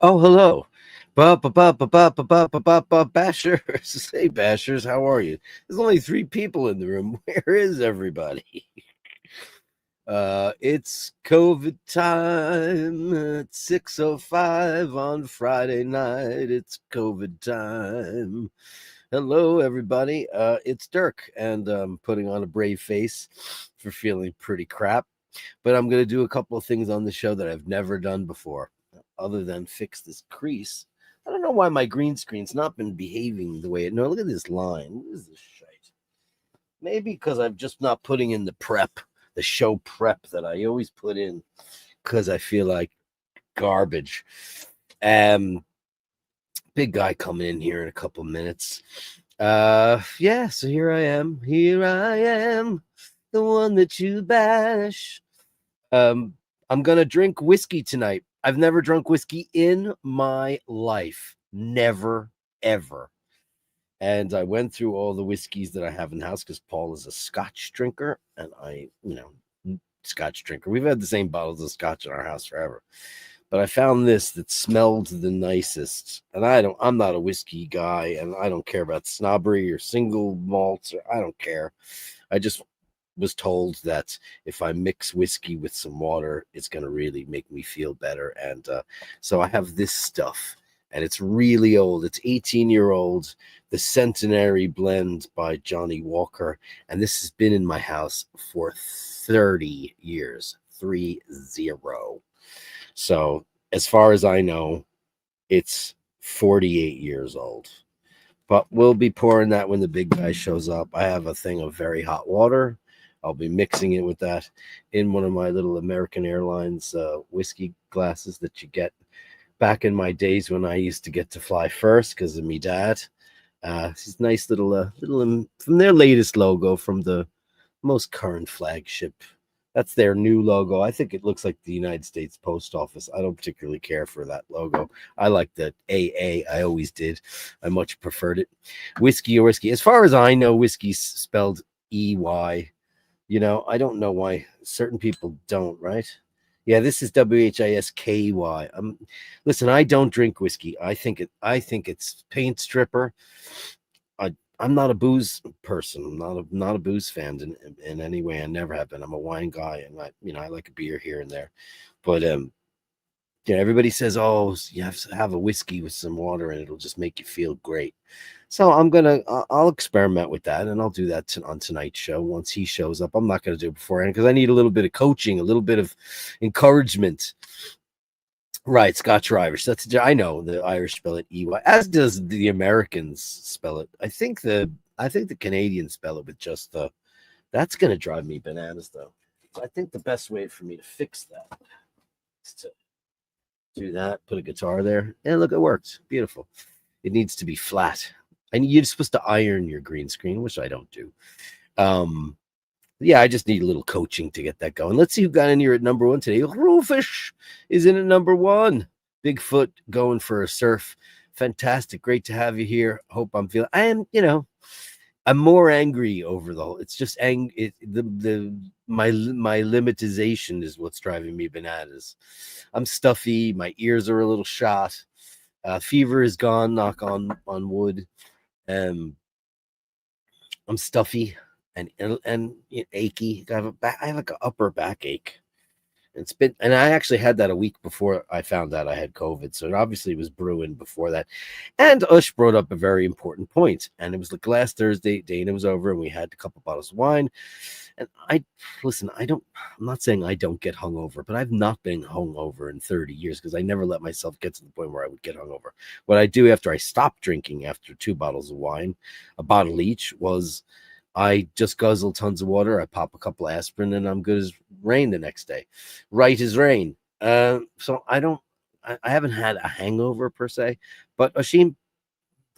Oh, hello. Bashers. Hey, Bashers, how are you? There's only three people in the room. Where is everybody? It's COVID time. It's 6:05 on Friday night. It's COVID time. Hello, everybody. It's Dirk, and I'm putting on a brave face for feeling pretty crap. But I'm going to do a couple of things on the show that I've never done before, other than fix this crease. I don't know why my green screen's not been behaving the way it. No, look at this line. What is this shite? Maybe because I'm just not putting in the show prep that I always put in, because I feel like garbage. Big guy coming in here in a couple minutes. Yeah, so here I am. Here I am, the one that you bash. I'm gonna drink whiskey tonight. I've never drunk whiskey in my life. Never, ever. And I went through all the whiskeys that I have in the house because Paul is a Scotch drinker, and Scotch drinker. We've had the same bottles of Scotch in our house forever. But I found this that smelled the nicest. And I'm not a whiskey guy, and I don't care about snobbery or single malts, or I don't care. I just was told that if I mix whiskey with some water, it's going to really make me feel better. And so I have this stuff, and it's really old. It's 18-year-old, the Centenary Blend by Johnny Walker. And this has been in my house for 30 years, 30. So as far as I know, it's 48 years old. But we'll be pouring that when the big guy shows up. I have a thing of very hot water. I'll be mixing it with that in one of my little American Airlines whiskey glasses that you get back in my days when I used to get to fly first because of me dad. These nice little from their latest logo, from the most current flagship. That's their new logo. I think it looks like the United States Post Office. I don't particularly care for that logo. I like the AA. I always did. I much preferred it. Whiskey or whiskey. As far as I know, whiskey's spelled EY. I don't know why certain people don't, right? Yeah, this is WHISKY. Listen, I don't drink whiskey. I think it's paint stripper. I'm not a booze person. I'm not a booze fan in any way. I never have been. I'm a wine guy, and I like a beer here and there. But everybody says, oh, you have to have a whiskey with some water and it'll just make you feel great. So I'll experiment with that, and I'll do that on tonight's show once he shows up. I'm not going to do it beforehand because I need a little bit of coaching, a little bit of encouragement. Right, Scotch or Irish. I know the Irish spell it EY, as does the Americans spell it. I think the Canadians spell it with just the. That's going to drive me bananas, though. I think the best way for me to fix that is to do that. Put a guitar there, and look, it works. Beautiful. It needs to be flat, and you're supposed to iron your green screen, which I don't do. Yeah, I just need a little coaching to get that going. Let's see who got in here at number one today. Rufus is in at number one. Bigfoot going for a surf. Fantastic. Great to have you here. Hope I'm feeling. I'm more angry over the whole. It's just my limitization is what's driving me bananas. I'm stuffy. My ears are a little shot. Fever is gone. Knock on wood. I'm stuffy and achy. I have like an upper backache. And I actually had that a week before I found out I had COVID. So it obviously was brewing before that. And Ush brought up a very important point. And it was like last Thursday, Dana was over and we had a couple bottles of wine. And listen, I'm not saying I don't get hungover, but I've not been hungover in 30 years because I never let myself get to the point where I would get hungover. What I do after I stop drinking after 2 bottles of wine, a bottle each, was I just guzzle tons of water. I pop a couple of aspirin and I'm good as rain the next day. Right as rain. So I haven't had a hangover per se, but Oisín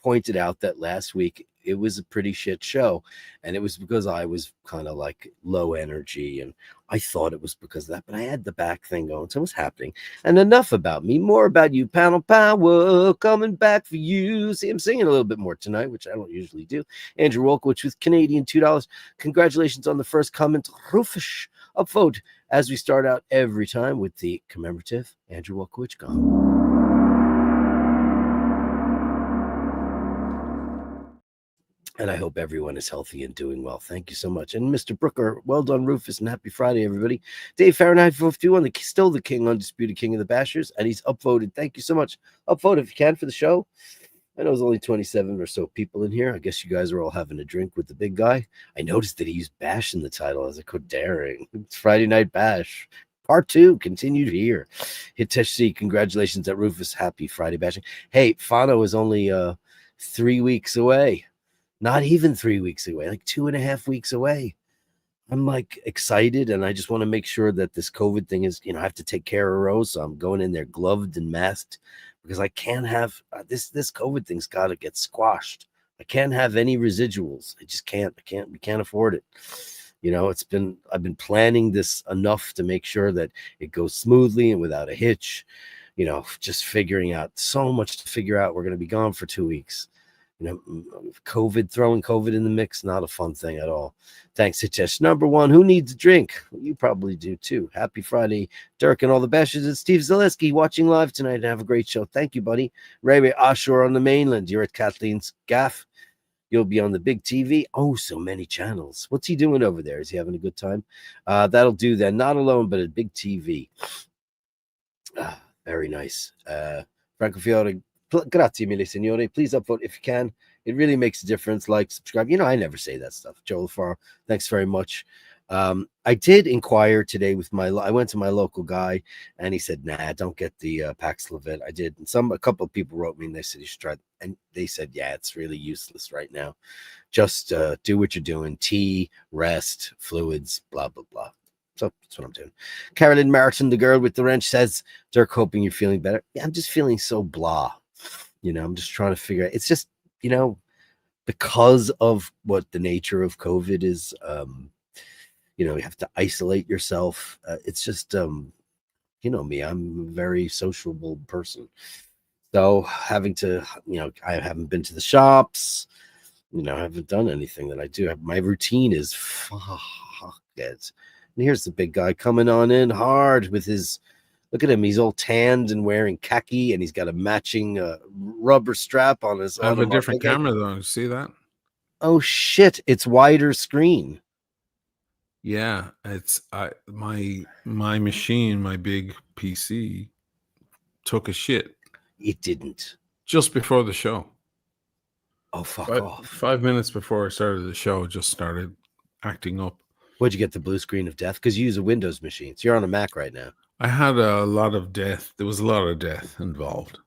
pointed out that last week it was a pretty shit show, and it was because I was kind of like low energy, and I thought it was because of that, but I had the back thing going, so it was happening. And enough about me, more about you. Panel Power coming back for you. See, I'm singing a little bit more tonight, which I don't usually do. Andrew Wolkowicz with Canadian $2. Congratulations on the first comment, Rufus upvote, as we start out every time with the commemorative Andrew Wolkowicz gong. And I hope everyone is healthy and doing well. Thank you so much. And Mr. Brooker, well done, Rufus, and happy Friday, everybody. Dave Fahrenheit 52 on still the king, undisputed king of the Bashers, and he's upvoted. Thank you so much. Upvote if you can for the show. I know there's only 27 or so people in here. I guess you guys are all having a drink with the big guy. I noticed that he used Bash in the title as a quit daring. It's Friday Night Bash. Part 2 continued here. Hitesh C, congratulations at Rufus. Happy Friday bashing. Hey, Fano is only 3 weeks away. Not even 3 weeks away, like 2.5 weeks away. I'm like excited, and I just want to make sure that this COVID thing is, I have to take care of Rose, so I'm going in there gloved and masked because I can't have this COVID thing's got to get squashed. I can't have any residuals. I just can't. We can't afford it. I've been planning this enough to make sure that it goes smoothly and without a hitch. Just figuring out so much to figure out. We're going to be gone for 2 weeks. Throwing COVID in the mix, not a fun thing at all. Thanks, Hitesh. Number 1, who needs a drink? Well, you probably do too. Happy Friday, Dirk and all the Bashers. It's Steve Zaleski watching live tonight, and have a great show. Thank you, buddy. Ray Ashore on the mainland. You're at Kathleen's gaff. You'll be on the big TV. Oh, so many channels. What's he doing over there? Is he having a good time? That'll do then. Not alone, but a big TV. Very nice. Franco Fiore, grazie mille, signore. Please upvote if you can. It really makes a difference. Like, subscribe. I never say that stuff. Joel Farr, thanks very much. I did inquire today with I went to my local guy, and he said, nah, don't get the Paxlovid. I did. And a couple of people wrote me, and they said you should try it. And they said, yeah, it's really useless right now. Just do what you're doing. Tea, rest, fluids, blah, blah, blah. So that's what I'm doing. Carolyn Martin, the girl with the wrench, says, Dirk, hoping you're feeling better. Yeah, I'm just feeling so blah. I'm just trying to figure out. It's just, because of what the nature of COVID is, you have to isolate yourself. It's just, me, I'm a very sociable person. So having to, I haven't been to the shops, I haven't done anything that I do. My routine is fuck it. And here's the big guy coming on in hard with his, look at him. He's all tanned and wearing khaki, and he's got a matching rubber strap on his. I have a different camera though. See that? Oh shit! It's wider screen. Yeah, it's my machine, my big PC, took a shit. It didn't. Just before the show. Oh fuck off! 5 minutes before I started the show, it just started acting up. What'd you get, the blue screen of death? Because you use a Windows machine, so you're on a Mac right now. I had a lot of death. There was a lot of death involved.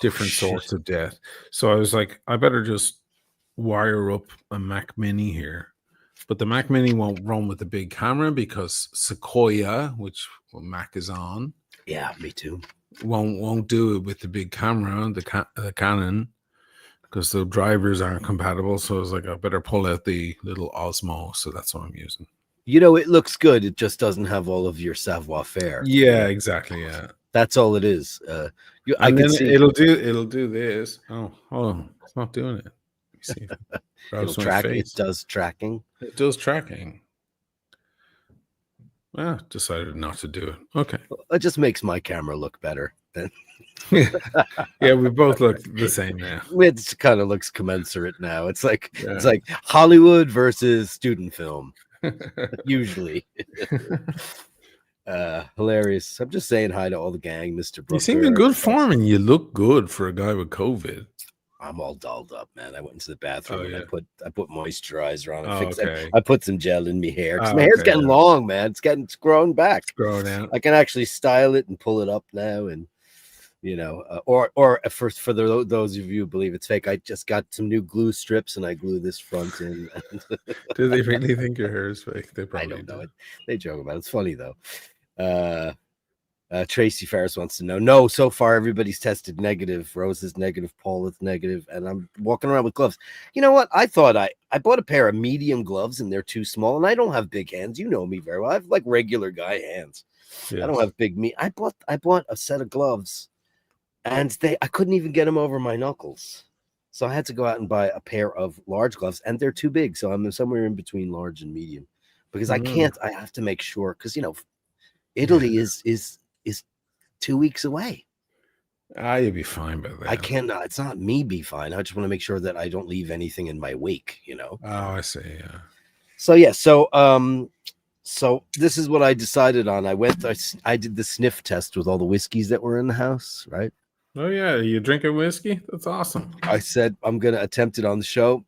Different sorts of death. So I was like, I better just wire up a Mac Mini here. But the Mac Mini won't run with the big camera because Sequoia, which Mac is on. Yeah, me too. Won't do it with the big camera, the Canon, because the drivers aren't compatible. So I was like, I better pull out the little Osmo. So that's what I'm using. It looks good. It just doesn't have all of your savoir-faire. Yeah, exactly. Yeah, that's all it is. I can see it'll do this. Oh, it's not doing it. Let me see. It'll track. It does tracking. It does tracking. Well, decided not to do it. Okay. It just makes my camera look better. Yeah, we both look the same now. It kind of looks commensurate now. It's like It's like Hollywood versus student film. Usually. Hilarious. I'm just saying hi to all the gang, Mr. Brooker. You seem in good form, and you look good for a guy with COVID. I'm all dolled up, man. I went into the bathroom Oh and yeah. I put moisturizer on. I Oh, fixed it. okay. I put some gel in my hair because Oh, my hair's okay. getting long, man. It's growing back. It's growing out. I can actually style it and pull it up now, and or for those of you who believe it's fake, I just got some new glue strips and I glue this front in. Do they really think your hair is fake? They I probably don't know do. it. They joke about it. It's funny though. Tracy Ferris wants to know. No, so far everybody's tested negative. Rose is negative. Paul is negative, and I'm walking around with gloves. You know what? I thought I bought a pair of medium gloves, and they're too small. And I don't have big hands. You know me very well. I have like regular guy hands. Yes. I don't have big meat. I bought a set of gloves, and I couldn't even get them over my knuckles. So I had to go out and buy a pair of large gloves, and they're too big. So I'm somewhere in between large and medium because I can't. I have to make sure because Italy is 2 weeks away. You'll be fine by then. I cannot. It's not me be fine. I just want to make sure that I don't leave anything in my wake. Oh, I see. Yeah. So yeah. So this is what I decided on. I did the sniff test with all the whiskeys that were in the house. Right. Oh yeah, you drinking whiskey? That's awesome. I said I'm gonna attempt it on the show.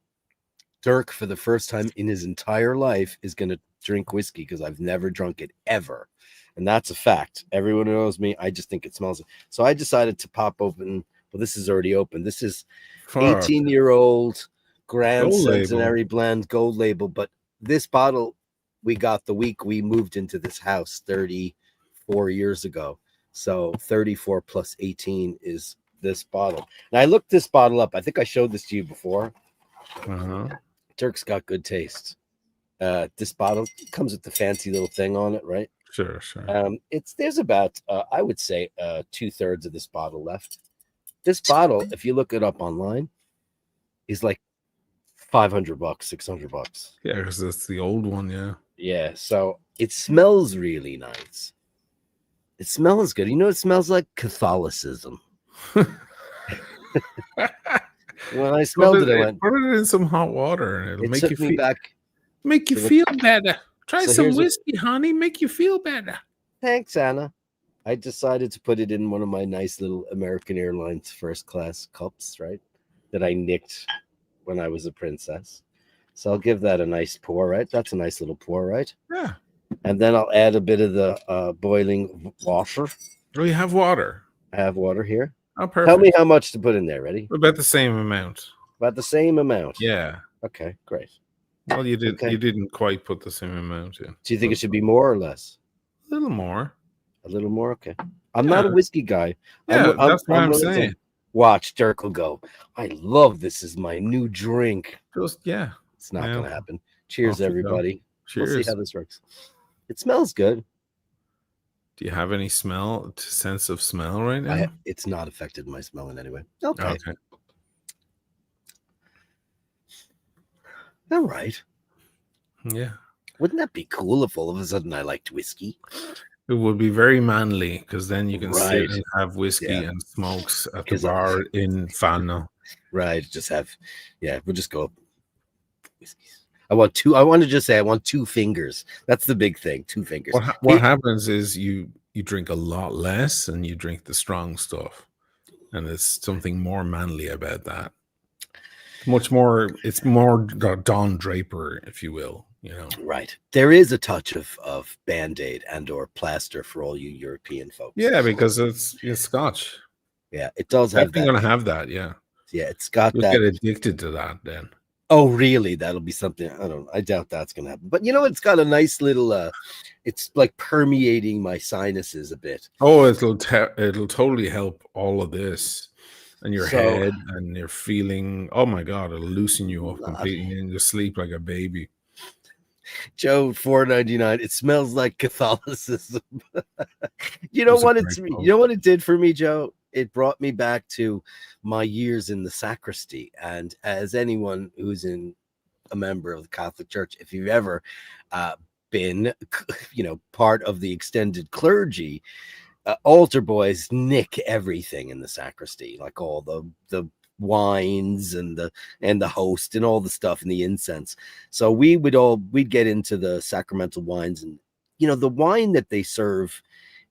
Dirk, for the first time in his entire life, is gonna drink whiskey because I've never drunk it ever. And that's a fact. Everyone who knows me, I just think it smells. So I decided to pop open. Well, this is already open. This is 18-year-old Grand Centenary Blend Gold Label. But this bottle we got the week we moved into this house 34 years ago. So 34 plus 18 is this bottle. And I looked this bottle up. I think I showed this to you before. Dirk's got good taste. This bottle comes with the fancy little thing on it, right? Sure. There's about I would say 2/3 of this bottle left. This bottle, if you look it up online, is like $500, $600. Yeah, because that's the old one. Yeah. So it smells really nice. It smells good. You know, it smells like Catholicism. When I smelled it, I went, put it in some hot water, and it'll make you feel back. Make you feel better. Try some whiskey, honey. Make you feel better. Thanks, Anna. I decided to put it in one of my nice little American Airlines first class cups, right? That I nicked when I was a princess. So I'll give that a nice pour, right? That's a nice little pour, right? Yeah. And then I'll add a bit of the boiling water. Oh, you have water. I have water here. Oh, perfect. Tell me how much to put in there. Ready? About the same amount. About the same amount. Yeah. Okay, great. Well, you did. Okay. You didn't quite put the same amount in. Do you think it should be more or less? A little more. A little more. Okay. I'm not a whiskey guy. Yeah, that's what I'm saying. Watch, Dirk will go, I love this is my new drink. Yeah. It's not going to happen. Cheers, everybody. Cheers. We'll see how this works. It smells good. Do you have any sense of smell right now? It's not affected my smell in any way. Okay. All right. Yeah. Wouldn't that be cool if all of a sudden I liked whiskey? It would be very manly because then you can sit and have whiskey and smokes at the bar in Fano. Right. Just have, we'll just go whiskeys. I want two fingers. That's the big thing. 2 fingers. What happens is you drink a lot less and you drink the strong stuff. And there's something more manly about that. Much more, it's more Don Draper, if you will, Right. There is a touch of Band-Aid and or plaster for all you European folks. Yeah, because it's Scotch. Yeah, it does have that. You're going to have that, yeah. Yeah, it's got You'll that. Get addicted to that then. Oh, really? That'll be something. I doubt that's going to happen. But it's got a nice little, it's like permeating my sinuses a bit. Oh, it'll totally help all of this. And your head and your feeling, oh my God, it'll loosen you up completely and you sleep like a baby. Joe, $4.99. It smells like Catholicism. You know what it did for me, Joe? It brought me back to my years in the sacristy. And as anyone who's a member of the Catholic Church, if you've ever been, part of the extended clergy, altar boys nick everything in the sacristy, like all the wines and the host and all the stuff and the incense. So we'd get into the sacramental wines, and the wine that they serve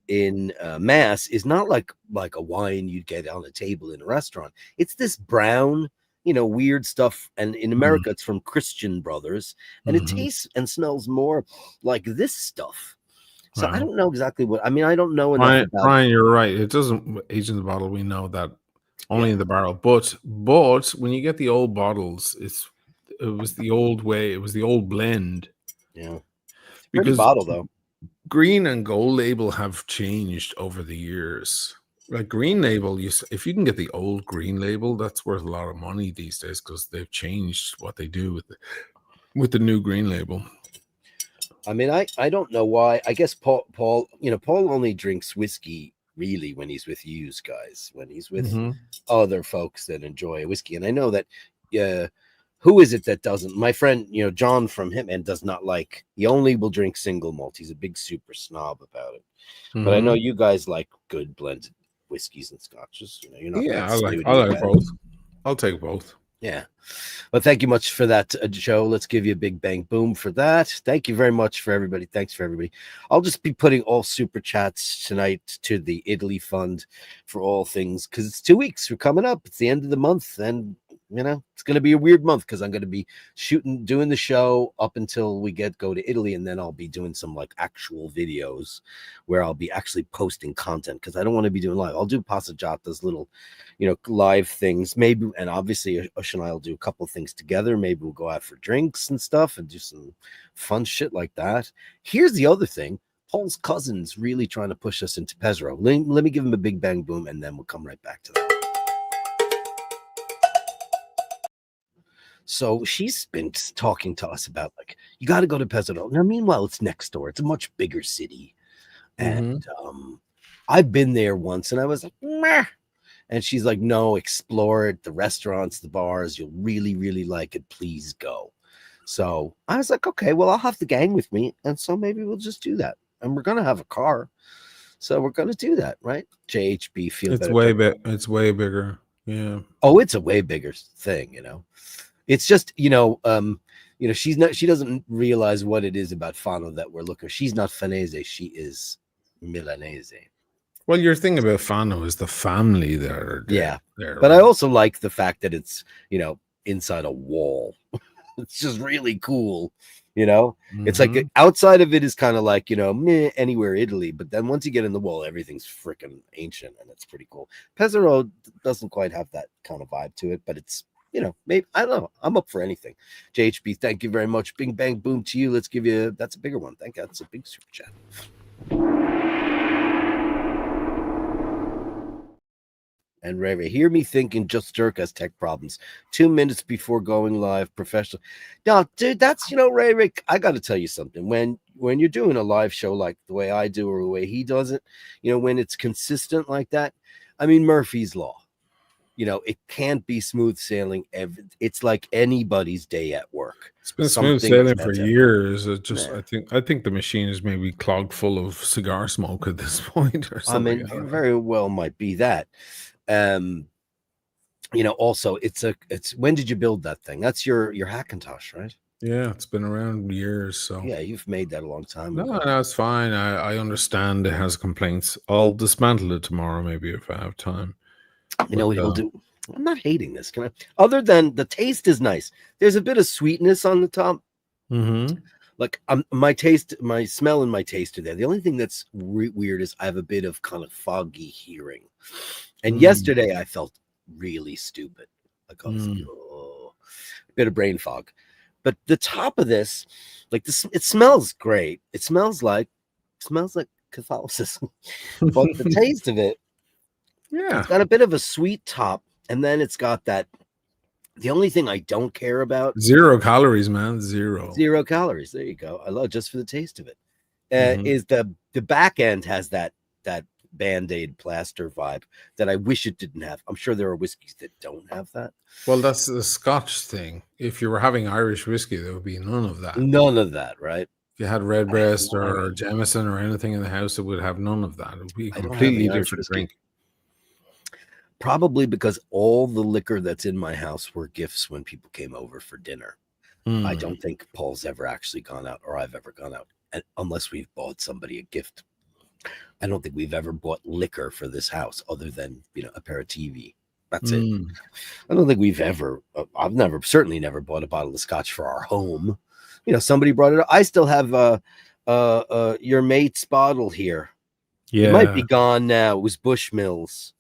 in Mass is not like a wine you'd get on a table in a restaurant. It's this brown, weird stuff. And in America, it's from Christian Brothers, and it tastes and smells more like this stuff. So I Wow. don't know exactly what. I mean, I don't know enough Brian, about. Brian, you're right. It doesn't age in the bottle. We know that only in the barrel. But when you get the old bottles, it was the old way. It was the old blend. Yeah, pretty Because bottle though. green and gold label have changed over the years. Like green label, if you can get the old green label, that's worth a lot of money these days because they've changed what they do with the new green label. I mean, I don't know why. I guess Paul, Paul only drinks whiskey really when he's with you guys, when he's with other folks that enjoy whiskey. And I know that, who is it that doesn't? My friend, John from Hitman does not like, he only will drink single malt. He's a big super snob about it. But I know you guys like good blended whiskeys and scotches. You're not that snooty I like about both. it. I'll take both. Yeah. Well, thank you much for that, Joe. Let's give you a big bang boom for that. Thank you very much for everybody. Thanks for everybody. I'll just be putting all super chats tonight to the Italy Fund for all things, because it's 2 weeks. We're coming up. It's the end of the month, and it's going to be a weird month because I'm going to be doing the show up until we go to Italy, and then I'll be doing some like actual videos where I'll be actually posting content, because I don't want to be doing live. I'll do Passeggiatas, little live things maybe, and obviously Ush and I'll do a couple things together. Maybe we'll go out for drinks and stuff and do some fun shit like that. Here's the other thing: Paul's cousin's really trying to push us into Pesaro. Let me give him a big bang boom, and then we'll come right back to that. So she's been talking to us about, like, you got to go to Pesaro. Now, meanwhile, it's next door. It's a much bigger city, and I've been there once, and I was like, meh. And she's like, no, explore it. The restaurants, the bars, you'll really, really like it. Please go. So I was like, okay, well, I'll have the gang with me. And so maybe we'll just do that. And we're going to have a car. So we're going to do that, right? JHB, feel It's better. It's way bigger. Yeah. Oh, it's a way bigger thing, It's just, she doesn't realize what it is about Fano that we're looking. She's not Fanese. She is Milanese. Well, your thing about Fano is the family there. Yeah. There, but I also like the fact that it's, inside a wall. It's just really cool. It's like outside of it is kind of like, meh, anywhere Italy. But then once you get in the wall, everything's freaking ancient, and it's pretty cool. Pesaro doesn't quite have that kind of vibe to it, but it's, maybe, I don't know. I'm up for anything. JHB, thank you very much. Bing, bang, boom to you. Let's give you, that's a bigger one. Thank you. That's a big super chat. And Ray, hear me thinking just Dirk has tech problems. 2 minutes before going live, professional. No, dude, that's, Ray, I got to tell you something. When you're doing a live show like the way I do or the way he does it, when it's consistent like that, I mean, Murphy's Law. It can't be smooth sailing. It's like anybody's day at work. It's been smooth sailing for years. It just, I think the machine is maybe clogged full of cigar smoke at this point or something. I mean, very well might be that. Also it's when did you build that thing? That's your Hackintosh, right? Yeah, it's been around years. So yeah, you've made that a long time ago. No, it's fine. I understand it has complaints. I'll dismantle it tomorrow, maybe, if I have time. It'll do. I'm not hating this. Can I? Other than the taste is nice. There's a bit of sweetness on the top. Like my smell and my taste are there. The only thing that's weird is I have a bit of kind of foggy hearing. And yesterday I felt really stupid. Like I was like, a bit of brain fog. But the top of this, like this, it smells great. It smells like Catholicism. But the taste of it, it's got a bit of a sweet top, and then it's got that. The only thing I don't care about, 0 calories, man. 0 calories. There you go. I love it just for the taste of it. Is the back end has that Band-Aid plaster vibe that I wish it didn't have. I'm sure there are whiskeys that don't have that. Well, that's the Scotch thing. If you were having Irish whiskey, there would be none of that. None of that, right? If you had Redbreast or Jameson or anything in the house, it would have none of that. It would be a completely different drink. Probably because all the liquor that's in my house were gifts when people came over for dinner. I don't think Paul's ever actually gone out, or I've ever gone out, unless we've bought somebody a gift. I don't think we've ever bought liquor for this house other than, a pair of TV. That's it. Mm. I don't think we've ever, certainly never bought a bottle of scotch for our home. Somebody brought it up. I still have your mate's bottle here. Yeah. It might be gone now. It was Bushmills.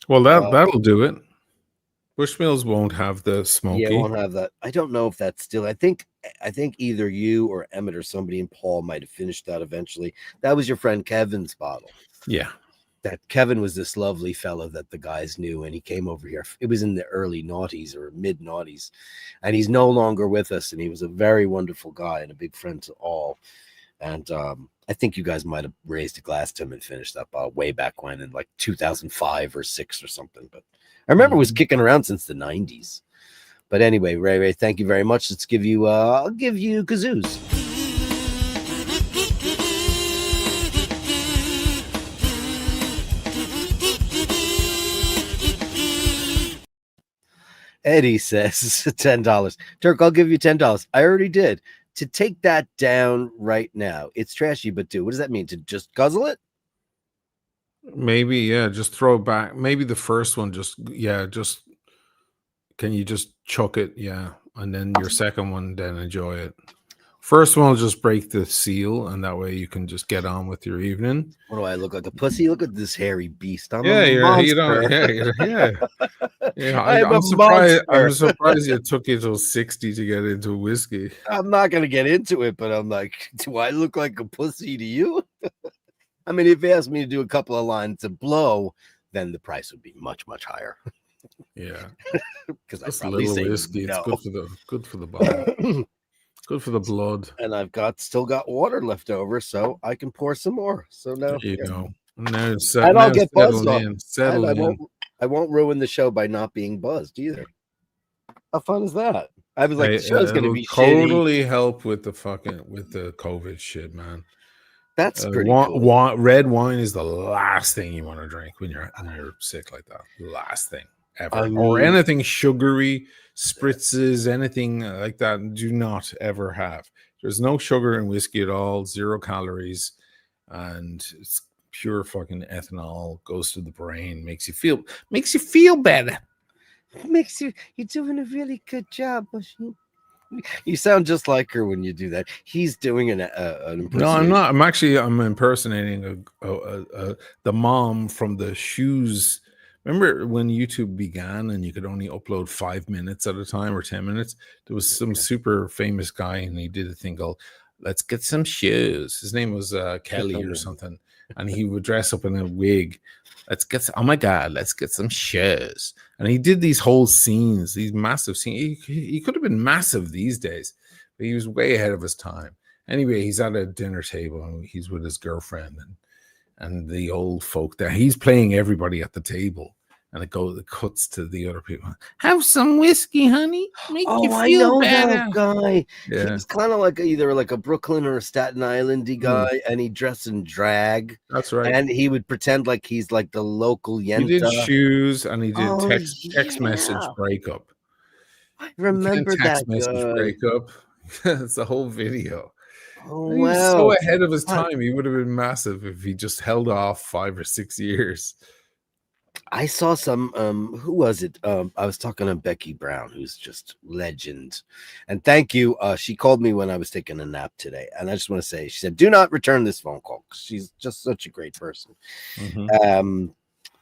Well, that'll do it. Bushmills won't have the smoky. Yeah, it won't have that. I don't know if that's still. I think either you or Emmett or somebody in Paul might have finished that eventually. That was your friend Kevin's bottle. Yeah. That Kevin was this lovely fellow that the guys knew, and he came over here. It was in the early noughties or mid noughties, and he's no longer with us. And he was a very wonderful guy and a big friend to all. And I think you guys might have raised a glass to him and finished that bottle way back when, in like 2005 or 6 or something. But I remember it was kicking around since the 90s. But anyway, Ray, thank you very much. Let's give you, I'll give you kazoos. Eddie says $10. Dirk, I'll give you $10. I already did. To take that down right now. It's trashy, but what does that mean? To just guzzle it? Maybe, yeah, just throw it back. Maybe the first one, can you just chuck it? Yeah. And then your second one, then enjoy it. First one will just break the seal, and that way you can just get on with your evening. What do I look like, a pussy? Look at this hairy beast. I'm surprised. I'm surprised it took you till 60 to get into whiskey. I'm not gonna get into it, but I'm like, do I look like a pussy to you? I mean, if you asked me to do a couple of lines to blow, then the price would be much, much higher. Yeah, because that's a little whiskey. No. It's good for the body. Good for the blood. And I've still got water left over, so I can pour some more. So now you know. Now and I'll get buzzed off. Settle I won't ruin the show by not being buzzed either. How fun is that? I was like, the show's gonna be totally help with the COVID shit, man. That's pretty cool. Red wine is the last thing you want to drink when you're sick like that. Last thing ever. Or anything sugary, spritzes, anything like that. Do not ever have. There's no sugar in whiskey at all. 0 calories, and it's pure fucking ethanol. Goes to the brain. Makes you feel better. You're doing a really good job, Oisín. You sound just like her when you do that. He's doing an impersonation. No, I'm not. I'm impersonating the mom from the shoes. Remember when YouTube began and you could only upload 5 minutes at a time or 10 minutes? There was some super famous guy and he did a thing called "Let's Get Some Shoes." His name was Kelly or something, and he would dress up in a wig. Let's get some shoes. And he did these whole scenes, these massive scenes. He could have been massive these days, but he was way ahead of his time. Anyway, he's at a dinner table and he's with his girlfriend and the old folk there. He's playing everybody at the table. And it cuts to the other people. Have some whiskey, honey. Make you feel better. That guy. Yeah. He's kind of like either like a Brooklyn or a Staten Islandy guy, and he dressed in drag. That's right. And he would pretend like he's like the local yenta. He did shoes, and he did text message breakup. I remember text message breakup. It's the whole video. Oh, he was so ahead of his time. He would have been massive if he just held off 5 or 6 years. I saw some who was it? I was talking to Becky Brown, who's just legend. And thank you. She called me when I was taking a nap today. And I just want to say, she said, do not return this phone call. She's just such a great person.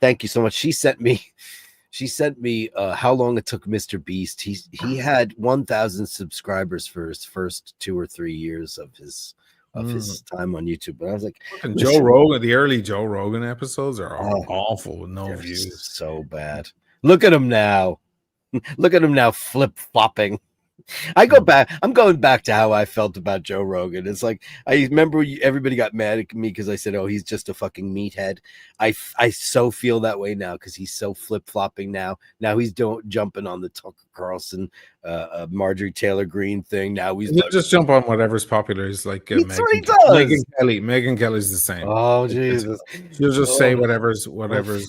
Thank you so much. She sent me how long it took Mr. Beast. He had 1,000 subscribers for his first 2 or 3 years of his time on YouTube. But I was like, Joe Rogan, the early Joe Rogan episodes are awful with no views. So bad. Look at him now. Look at him now flip-flopping. I'm going back to how I felt about Joe Rogan. It's like, I remember everybody got mad at me because I said, oh, he's just a fucking meathead. I so feel that way now because he's so flip-flopping now. Now he's jumping on the Tucker Carlson, Marjorie Taylor Greene thing. Now he's just jump on whatever's popular. He's like that's what he does. Megan Kelly's the same. Oh Jesus! She'll just say whatever's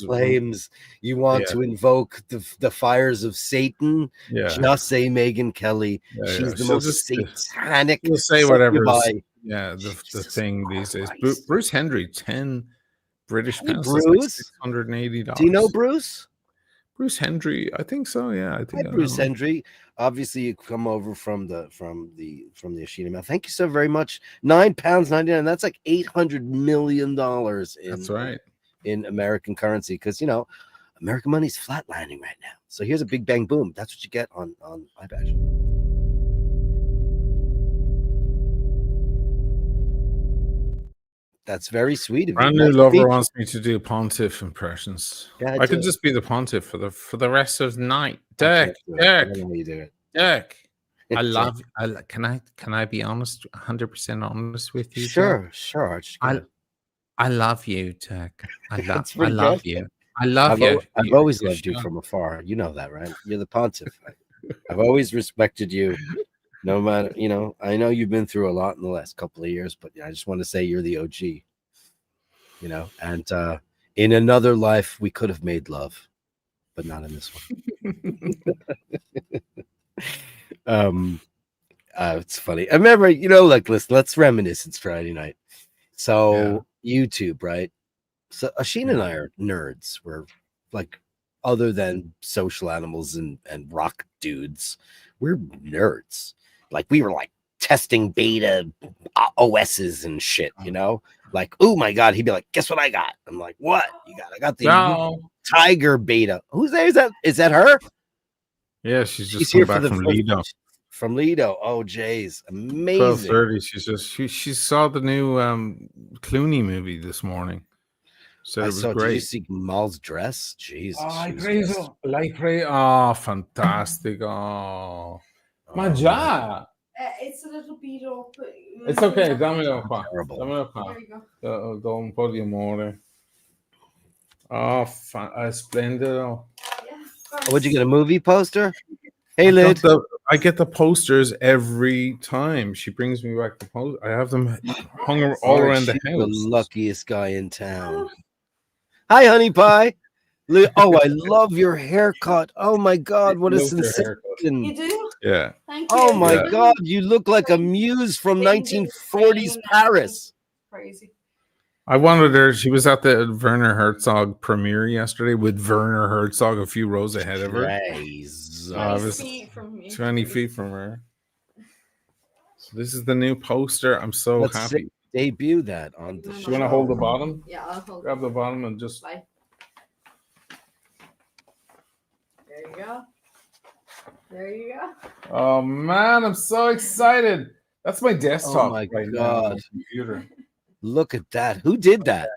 flames. You want to invoke the fires of Satan? Yeah. Just say Megan Kelly. She's the most satanic. You'll say whatever. Yeah, the thing these days. Bruce Hendry, 10 British Hey, pounds. That's like Bruce. $680. Do you know Bruce? Bruce Hendry? I think so. Yeah, I Hi, think I Bruce know. Hendry. Obviously, you come over from the Oisín Mail. Thank you so very much. £9.99. That's like $800 million That's right. in American currency, because American money's flatlining right now. So here's a big bang boom. That's what you get on iBash. That's very sweet of you. Brand new Nice lover feature. wants me to do pontiff impressions. Yeah, I could just be the pontiff for the rest of the night. I Dirk, can't do it. I Dirk, don't know how you do it. Dirk. I It's love. Can I be honest? 100% honest with you, sure, Dirk? sure. I love you, Dirk. I That's love pretty good. you. I love you. I've always You're loved you shy. from afar. You know that, right? You're the pontiff. I've always respected you. No matter, I know you've been through a lot in the last couple of years, but I just want to say you're the OG. And in another life we could have made love, but not in this one. It's funny. I remember, listen, let's reminisce. It's Friday night. So YouTube, right? So Oisín and I are nerds. We're like, other than social animals and rock dudes, we're nerds. Like, we were like testing beta OSs and shit, like, oh my god, he'd be like, guess what I got? I'm like, what you got? I got the Tiger beta. Who's there? Is that her? Yeah, she's just here come back from Lido. From Lido. Oh, Jays, amazing. 12:30. She saw the new Clooney movie this morning. So it was great. Did you see Mal's dress? Jesus. Oh, fantastic. Oh, ma già. It's a little beat up. It's okay. Dammelo qua. Terrible. Dammelo qua. There you go. Do un po' di amore. Oh, splendido. Yeah. Would you get a movie poster? Hey, Lid. I get the posters every time. She brings me back the poster. I have them hung all around the house. The luckiest guy in town. Hi, honey pie. Oh, I love your haircut. Oh my god, what a sensation. You do? Yeah. Thank you. Oh my god, you look like a muse from 1940s Paris. Crazy. I wanted her. She was at the Werner Herzog premiere yesterday with Werner Herzog a few rows ahead of her. Nice. 20 feet from me. 20 feet from her. So this is the new poster. I'm so happy. Debut that on the show. You want to hold the bottom? Yeah, I'll hold. Grab the bottom and just. Bye. There you go. There you go. Oh man, I'm so excited. That's my desktop. Oh my right god. now on the computer. Look at that. Who did that?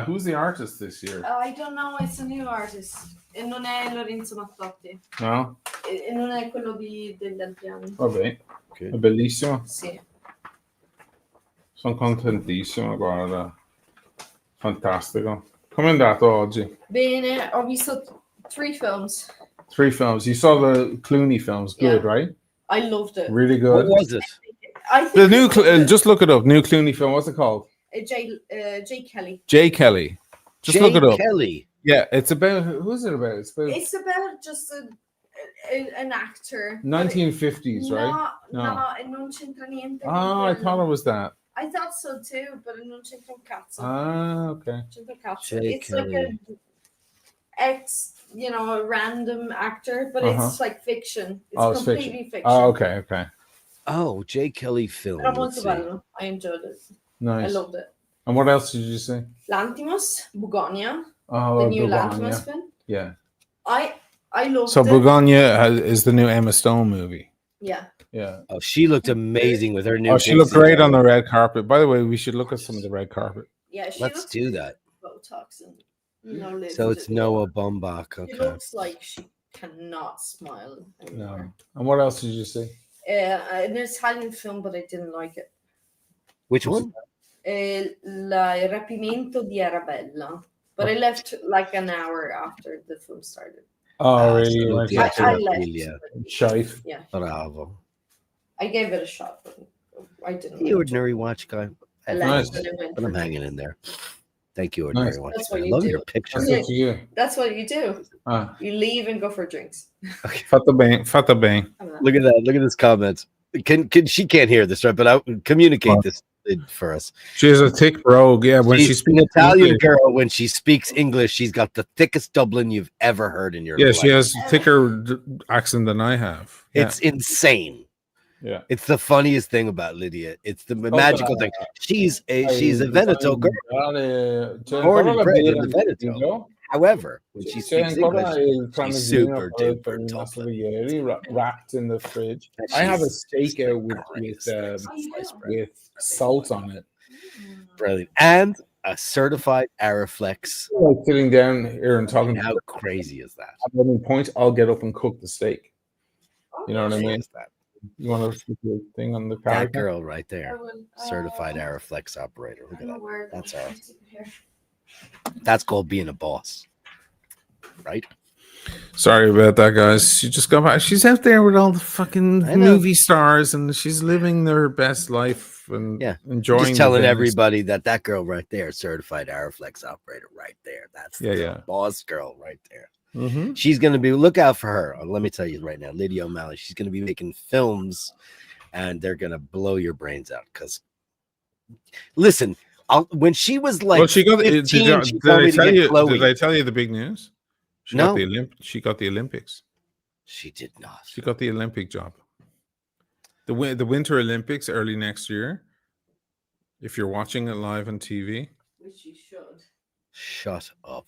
Who's the artist this year? I don't know, it's a new artist. E non è Lorenzo Mazzotti. No? E non è quello degli altri anni. Vabbè. È bellissimo. Sì. Sono contentissimo, guarda. Fantastico. Come è andato oggi? Bene, ho visto 3 films. 3 films. You saw the Clooney films. Good, right? I loved it. Really good. What was it? I think The new, just look it up. New Clooney film. What's it called? Jay Kelly. Jay Kelly. Just look it up. Kelly. Yeah, it's about. Who's it about? It's about just an actor. 1950s, right? No, non c'entra niente. Oh, I thought it was that. I thought so too, but non c'entra un cazzo. Ah, okay. C'entra un cazzo. Jay It's Kelly. like a random actor, but it's like fiction. It's completely fiction. Oh, okay. Oh, Jay Kelly film. Era molto bello. I enjoyed it. Nice. I loved it. And what else did you say? Lantimos, Bugonia. Oh, The new Bugonia. Lantimos film. Yeah. I loved So it. Bugonia is the new Emma Stone movie. Yeah. Yeah. Oh, she looked amazing with her new. Oh, she looked great on the red carpet. By the way, we should look at some of the red carpet. Yeah, she Let's looks do that. Botox and So it's Noah Baumbach. She Okay. looks like she cannot smile anymore. No. And what else did you see? An Italian film, but I didn't like it. Which one? Il rapimento di Arabella. But I left like an hour after the film started. Oh, really? I left. Shite. Yeah. Bravo. I gave it a shot, but I didn't. The Ordinary Watch guy. I Nice. left and I went But I'm for- hanging in there. Thank you, Ordinary Nice. Watch. That's guy. what I you love do. your picture. That's what you do. That's what you do. Ah, You leave and go for drinks. fatta bene, fatta bene. Look at that. Look at this comment. She can't hear this, right? But I communicate this did for us. She has a thick brogue. Yeah, when she She's speaks an Italian English, girl. When she speaks English, she's got the thickest Dublin you've ever heard in your yeah, life. she has a thicker accent than I have. Yeah. It's insane. Yeah. It's the funniest thing about Lydia. It's the magical thing. She's a Veneto girl, born and bred in the Veneto. However, when she speaks English, she's super duper Dublin. wrapped in the fridge. And I have a she's steak out with sliced bread. with salt on it. Brilliant. And a certified Ariflex. Like sitting down here and talking. How crazy is that? At any point, I'll get up and cook the steak. You know what I mean? Is that? You want to put your thing on the That car? girl right there, certified Ariflex operator. Look at that. That's her. That's called being a boss, right? Sorry about that, guys. She just got back. She's out there with all the fucking I know. movie stars, and she's living their best life and enjoying. Just telling the everybody that girl right there, certified Ariflex operator, right there. That's the boss girl right there. Mm-hmm. She's gonna be. Look out for her. Let me tell you right now, Lydia O'Malley. She's gonna be making films, and they're gonna blow your brains out. Because, listen, when she was like, Well, she got. 15, Did she told me to get Chloe. Did I tell you the big news? She No. got the She got the Olympics. She did not. She got the Olympic job. The Winter Olympics early next year. If you're watching it live on TV, Which you should. Shut up.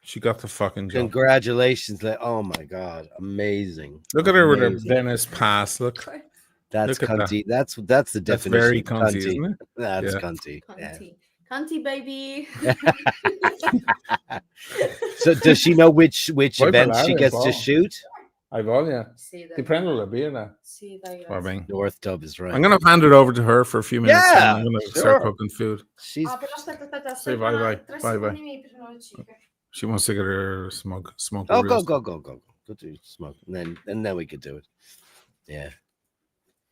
she got the fucking job. Congratulations. Oh my god. Amazing. Look at her with her Amazing. Venice pass. Look, That's look at cunty. That's the that's definition. very of cunty, cunty. isn't it? That's Yeah. cunty. Yeah. Cunty. Cunty, baby. So does she know which Poi events she parlare gets un to po'. shoot? Hai voglia? Sì, Ti dai. prendo la birra. Sì, dai. Va grazie. bene. North Dub is right. I'm gonna hand it over to her for a few minutes. Yeah, and I'm gonna sure. start cooking food. She's Però aspetta, Sì, vai, vai, 3 vai, vai. secondi mi prendo le cicche. She wants to get her smoke. go do smoke, and then we could do it. Yeah.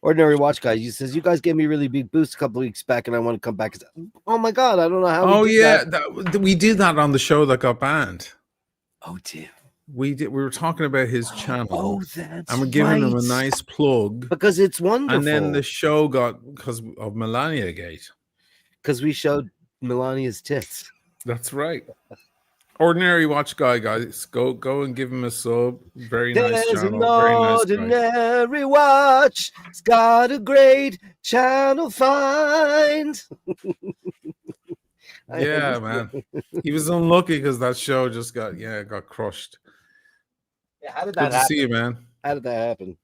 Ordinary Watch Guy. He says, you guys gave me a really big boost a couple of weeks back, and I want to come back. And say, oh my god, I don't know how. Oh we did yeah, that. we did that on the show that got banned. Oh dear. We did. We were talking about his channel, Oh, that's and we're giving him a right. nice plug. Because it's wonderful. And then the show got because of Melania Gate. because we showed Melania's tits. That's right. Ordinary Watch Guy, guys, go and give him a sub. Very nice There's channel. an Very nice guy. ordinary watch. It's got a great channel find. Yeah, man. He was unlucky because that show just got crushed. Yeah, how did Good that to happen? see you, man. How did that happen?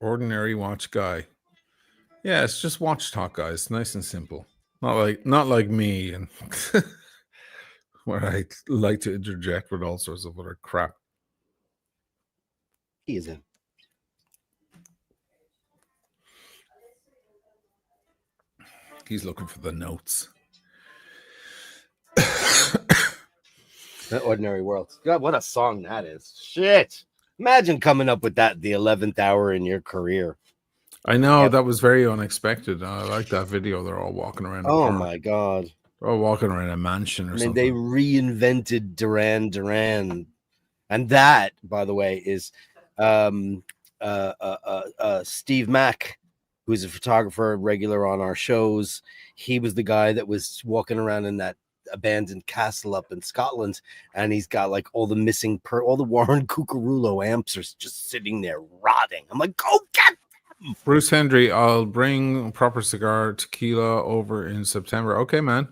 Ordinary Watch Guy. Yeah, it's just watch talk, guys. Nice and simple. Not like me and where I like to interject with all sorts of other crap. He is in. He's looking for the notes. The Ordinary World. God, what a song that is. Shit. Imagine coming up with that the 11th hour in your career. I know Yep. that was very unexpected. I like that video. They're all walking around. a Oh park. my god. They're all walking around a mansion or I mean, something. they reinvented Duran Duran. And that, by the way, is Steve Mack, who's a photographer, regular on our shows. He was the guy that was walking around in that abandoned castle up in Scotland, and he's got like all the missing all the Warren Cucurullo amps are just sitting there rotting. I'm like, go get them. Bruce Hendry, I'll bring proper cigar tequila over in September. Okay, man.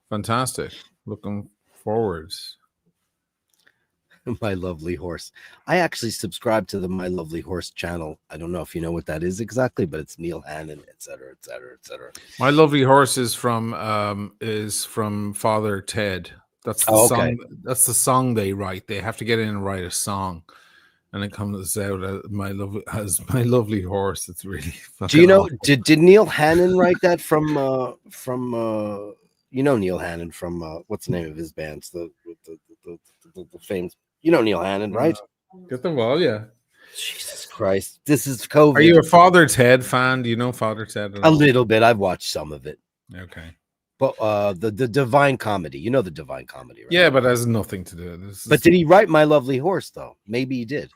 Fantastic. Looking forwards. My Lovely Horse. I actually subscribe to the My Lovely Horse channel. I don't know if you know what that is exactly, but it's Neil Hannon, etc., etc., etc. My Lovely Horse is from Father Ted. That's the song. That's the song they write. They have to get in and write a song, and it comes out as My Lovely Horse. It's really. Do you know? Awesome. Did Neil Hannon write that from you know Neil Hannon from what's the name of his bands? The famous. You know Neil Hannon, right? Get the ball, yeah. Jesus Christ, this is COVID. Are you a Father Ted fan? Do you know Father Ted? at A all? little bit? I've watched some of it, Okay. but the Divine Comedy. You know the Divine Comedy, right? Yeah, but it has nothing to do. But did he write My Lovely Horse though? Maybe he did.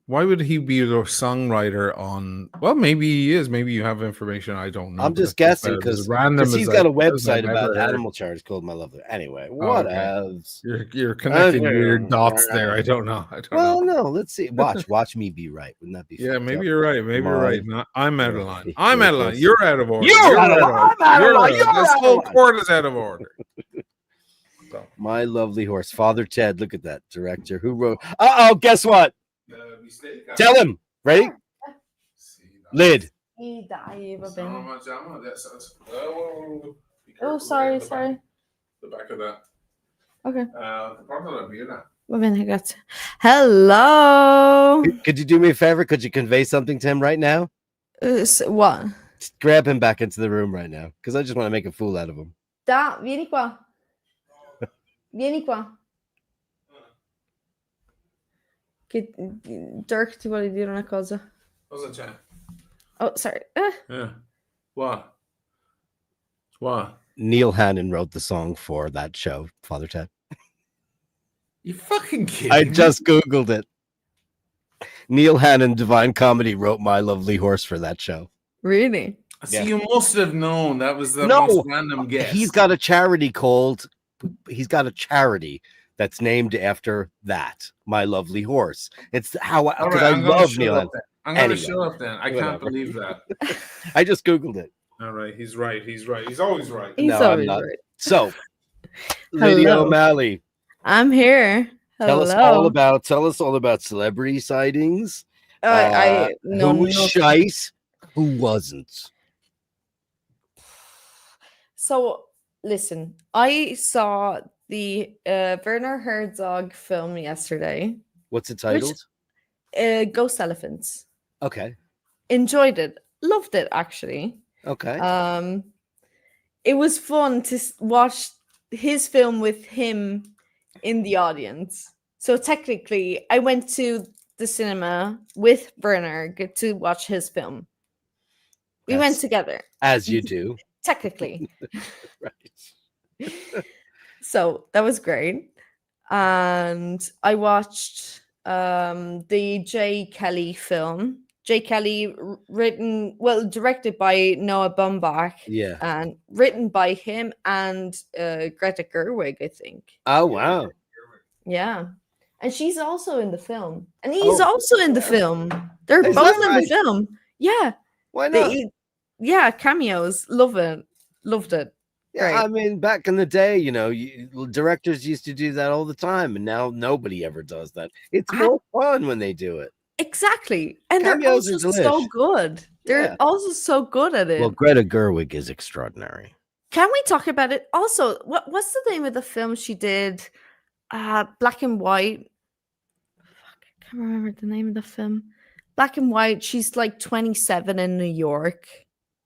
Why would he be the songwriter on? Well, maybe he is. Maybe you have information I don't know. I'm but just it's guessing about as because random he's as got a as website I've about ever heard. animal charities called My Lovely. Anyway, Oh, what okay. else? You're connecting Okay. weird dots there. I don't know. Well, no, let's see. Watch me be right. Wouldn't that be Yeah, fucked maybe up? you're right. Maybe you're right. My No, I'm out of line. lovely I'm out of line. horse. You're out of order. You're out of line. I'm out of You're line. out. You're This out of whole line. court is out of order. So, My Lovely Horse. Father Ted. Look at that director. Who wrote? Uh oh. Guess what? Tell him. Ready? Lid. Dai, va bene. Oh, sorry. The back of that. Ok, Porta la birra. va bene, grazie. Hello. Could you do me a favor? Could you convey something to him right now? What? Just grab him back into the room right now, because I just want to make a fool out of him. Da, vieni qua. Vieni qua. Che, Dirk ti vuole dire una cosa. Cosa c'è? Oh, sorry. Yeah. What? What? Neil Hannon wrote the song for that show, Father Ted. You fucking kidding I me? just Googled it. Neil Hannon, Divine Comedy, wrote My Lovely Horse for that show. Really? See, Yeah. you must have known that was the No, most random guess. He's got a charity that's named after that, My Lovely Horse. It's how, All because right, I I'm gonna love shut Neil up Hannon. then. I'm going to Anyway, shut up then. I can't whatever. believe that. I just Googled it. All right, he's right. He's right. He's always right. He's No, I'm always not. right. So, Lady Hello. O'Malley, I'm here. tell Hello. us all about celebrity sightings. I know who was nothing. shite, who wasn't. So listen, I saw the Werner Herzog film yesterday. What's it titled? Ghost Elephants. Okay. Enjoyed it. Loved it actually. Okay. It was fun to watch his film with him in the audience. So technically, I went to the cinema with Werner to watch his film. We went That's- together. As you do. Technically. Right. So that was great. And I watched the J. Kelly film. J. Kelly directed by Noah Baumbach Yeah. and written by him and Greta Gerwig, I think. Oh, wow. Yeah. And she's also in the film. And he's Oh. also in the film. They're Is both that in right? the film. Yeah. Why not? Yeah, cameos. Love it. Loved it. Yeah, Great. I mean, back in the day, directors used to do that all the time, and now nobody ever does that. It's more fun when they do it. Exactly. And they're Cameos also are so delish. good. They're Yeah. also so good at it. Well, Greta Gerwig is extraordinary. Can we talk about it? Also, what's the name of the film she did? Black and white. Fuck, I can't remember the name of the film. Black and white. She's like 27 in New York.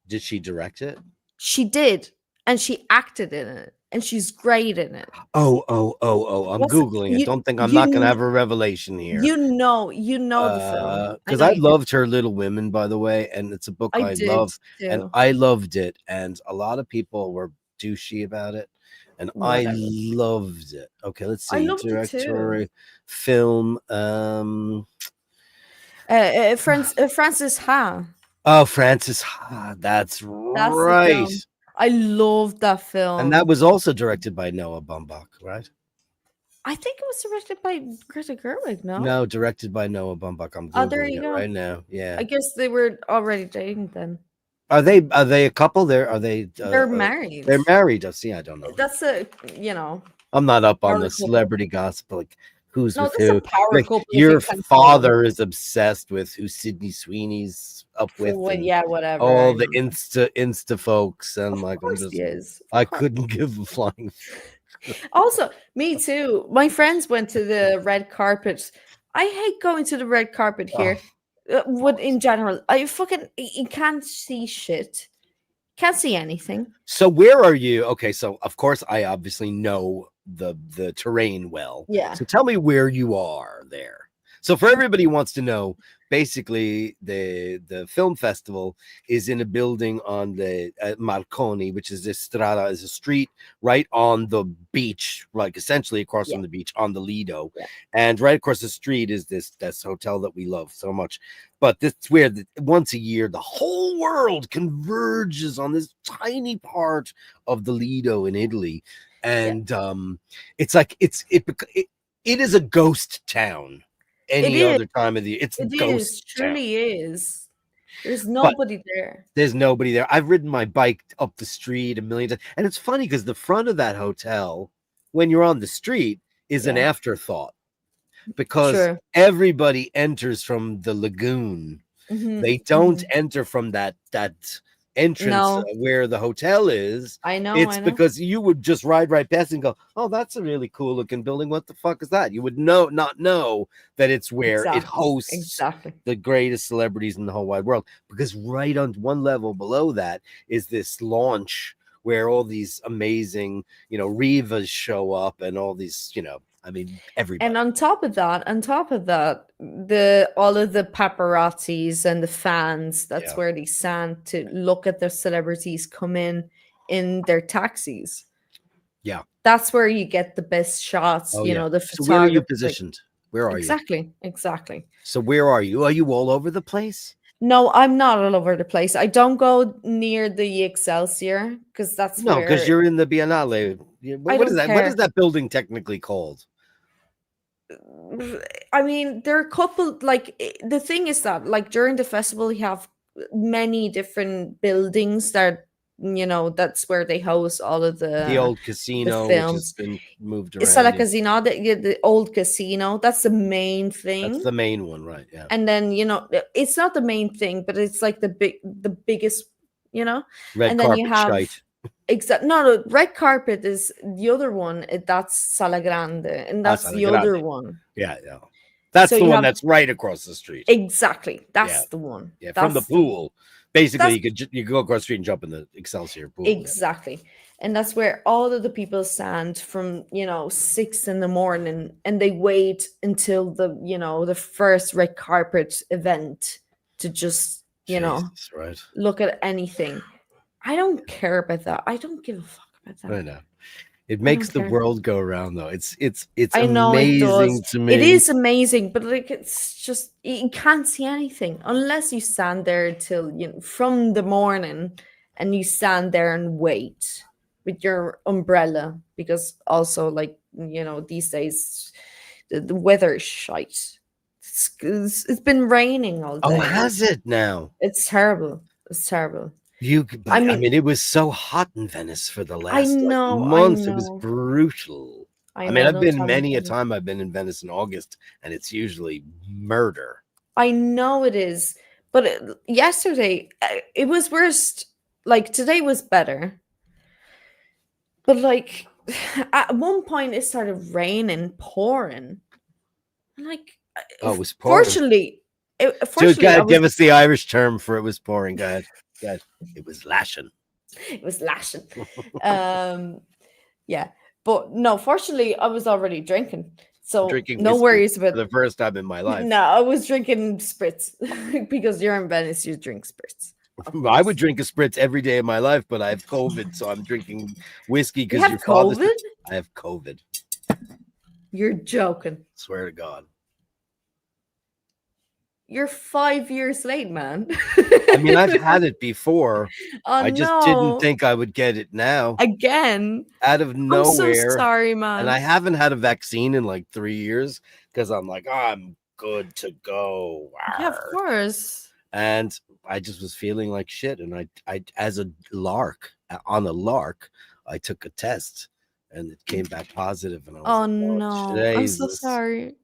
Did she direct it? She did. And she acted in it. And she's great in it. Oh, I'm What's it- Googling it. you- Don't think I'm you not going to kn- have a revelation here. You know the film. Because know I you did. loved her Little Women, by the way, and it's a book I did love, too. and I loved it, and a lot of people were douchey about it, and I Whatever. loved it. Okay, let's I see. loved it too. Directorial film. Francis Ha. Oh, Francis Ha. That's the right. film. I loved that film. And that was also directed by Noah Baumbach, right? I think it was directed by Greta Gerwig, no? No, directed by Noah Baumbach. I'm Oh, there Googling you it go. right now. Yeah. I guess they were already dating then. Are they a couple? Are they? They're married. They're married. See, I don't know. That's I'm not up on power the couple. celebrity gossip. Like who's no, with that's who? a power Like, couple. if your you can father is obsessed with who Sydney Sweeney's up with. follow. and Yeah, whatever. all the Insta folks, and Of like I'm course just, he is. I couldn't give a flying. Also, me too. My friends went to the red carpet. I hate going to the red carpet here. What in general? You can't see shit. Can't see anything. So where are you? Okay, so of course I obviously know the terrain well. Yeah. So tell me where you are there. So for everybody who wants to know, basically the film festival is in a building on the Marconi, which is this strada, is a street right on the beach, like essentially across Yeah. from the beach on the Lido. Yeah. And right across the street is this hotel that we love so much. But this is where once a year the whole world converges on this tiny part of the Lido in Italy. And it's like it is a ghost town. Any is. other time of the year, it's a It ghost is, town. truly is. There's But nobody there. there's nobody there. I've ridden my bike up the street a million times, and it's funny because the front of that hotel, when you're on the street, is an Yeah. afterthought because True. everybody enters from the lagoon. Mhm, They don't mhm. enter from that entrance No. where the hotel is. I know. It's I know. because you would just ride right past and go, "Oh, that's a really cool looking building. What the fuck is that?" You would not know that it's where it hosts Exactly. the greatest celebrities in the whole wide world. Because right on one level below that is this launch where all these amazing, Rivas show up and all these, I mean, everybody. And on top of that, all of the paparazzis and the fans, that's Yeah. where they stand to look at the celebrities come in their taxis. Yeah. That's where you get the best shots, Oh, you yeah. know, the So where are you photography. positioned? Where are you? Exactly. So where are you? Are you all over the place? No, I'm not all over the place. I don't go near the Excelsior because that's No, because where you're in the Biennale. I What is don't that? What is care. that building technically called? I mean, there are a couple, like, the thing is that, like, during the festival, you have many different buildings that, that's where they host all of The old casino, which has films. been moved It's Sala around. Casino, the old casino. That's the main thing. That's the main one, right? Yeah. And then, it's not the main thing, but it's like the biggest, Red and then carpet you have shite. no, red carpet is the other one. That's Sala Grande, and that's Sala the other Grande. one. Yeah. That's So the you one have- that's right across the street. Exactly. That's Yeah. the one. Yeah, from the That's pool. Basically, that's- you could go across the street and jump in the Excelsior pool. Yeah. Exactly. And that's where all of the people stand from, 6 a.m, and they wait until the first red carpet event to just, Jesus, right? look at anything. I don't care about that. I don't give a fuck about that. I know. It makes the care. world go around, though. It's I know it amazing does. to me. It is amazing, but like it's just you can't see anything unless you stand there till from the morning and you stand there and wait with your umbrella because also like these days the weather is shite. It's been raining all day. Oh, has it now? It's terrible. It's terrible. I mean, it was so hot in Venice for the last know, I months. It was know. brutal. I mean, know, I've don't been tell me many a about it. time. I've been in Venice in August, and it's usually murder. I know it is, but yesterday it was worst. Like today was better, but like at one point it started raining, pouring. And like, Oh, it was pouring. fortunately, Dude, I was- give us the Irish term for it was pouring. Go ahead. It was lashing. it was lashing. Yeah, but no, fortunately, I was already drinking, so Drinking no whiskey worries for about the first time in my life. No, I was drinking spritz because you're in Venice. You drink spritz. I would drink a spritz every day of my life, but I have COVID, so I'm drinking whiskey You because have your father's. COVID? I have COVID. You're joking. Swear to God. You're 5 years late, man. I mean, I've had it before. Oh, I just didn't think I would get it now. Again. Out of I'm nowhere. so sorry, man. And I haven't had a vaccine in like 3 years because I'm like, I'm good to go. Yeah, of Arr. course. And I just was feeling like shit. And I as a lark, on a lark, I took a test and it came back positive. And I was Oh like, no. I'm so Jesus. sorry.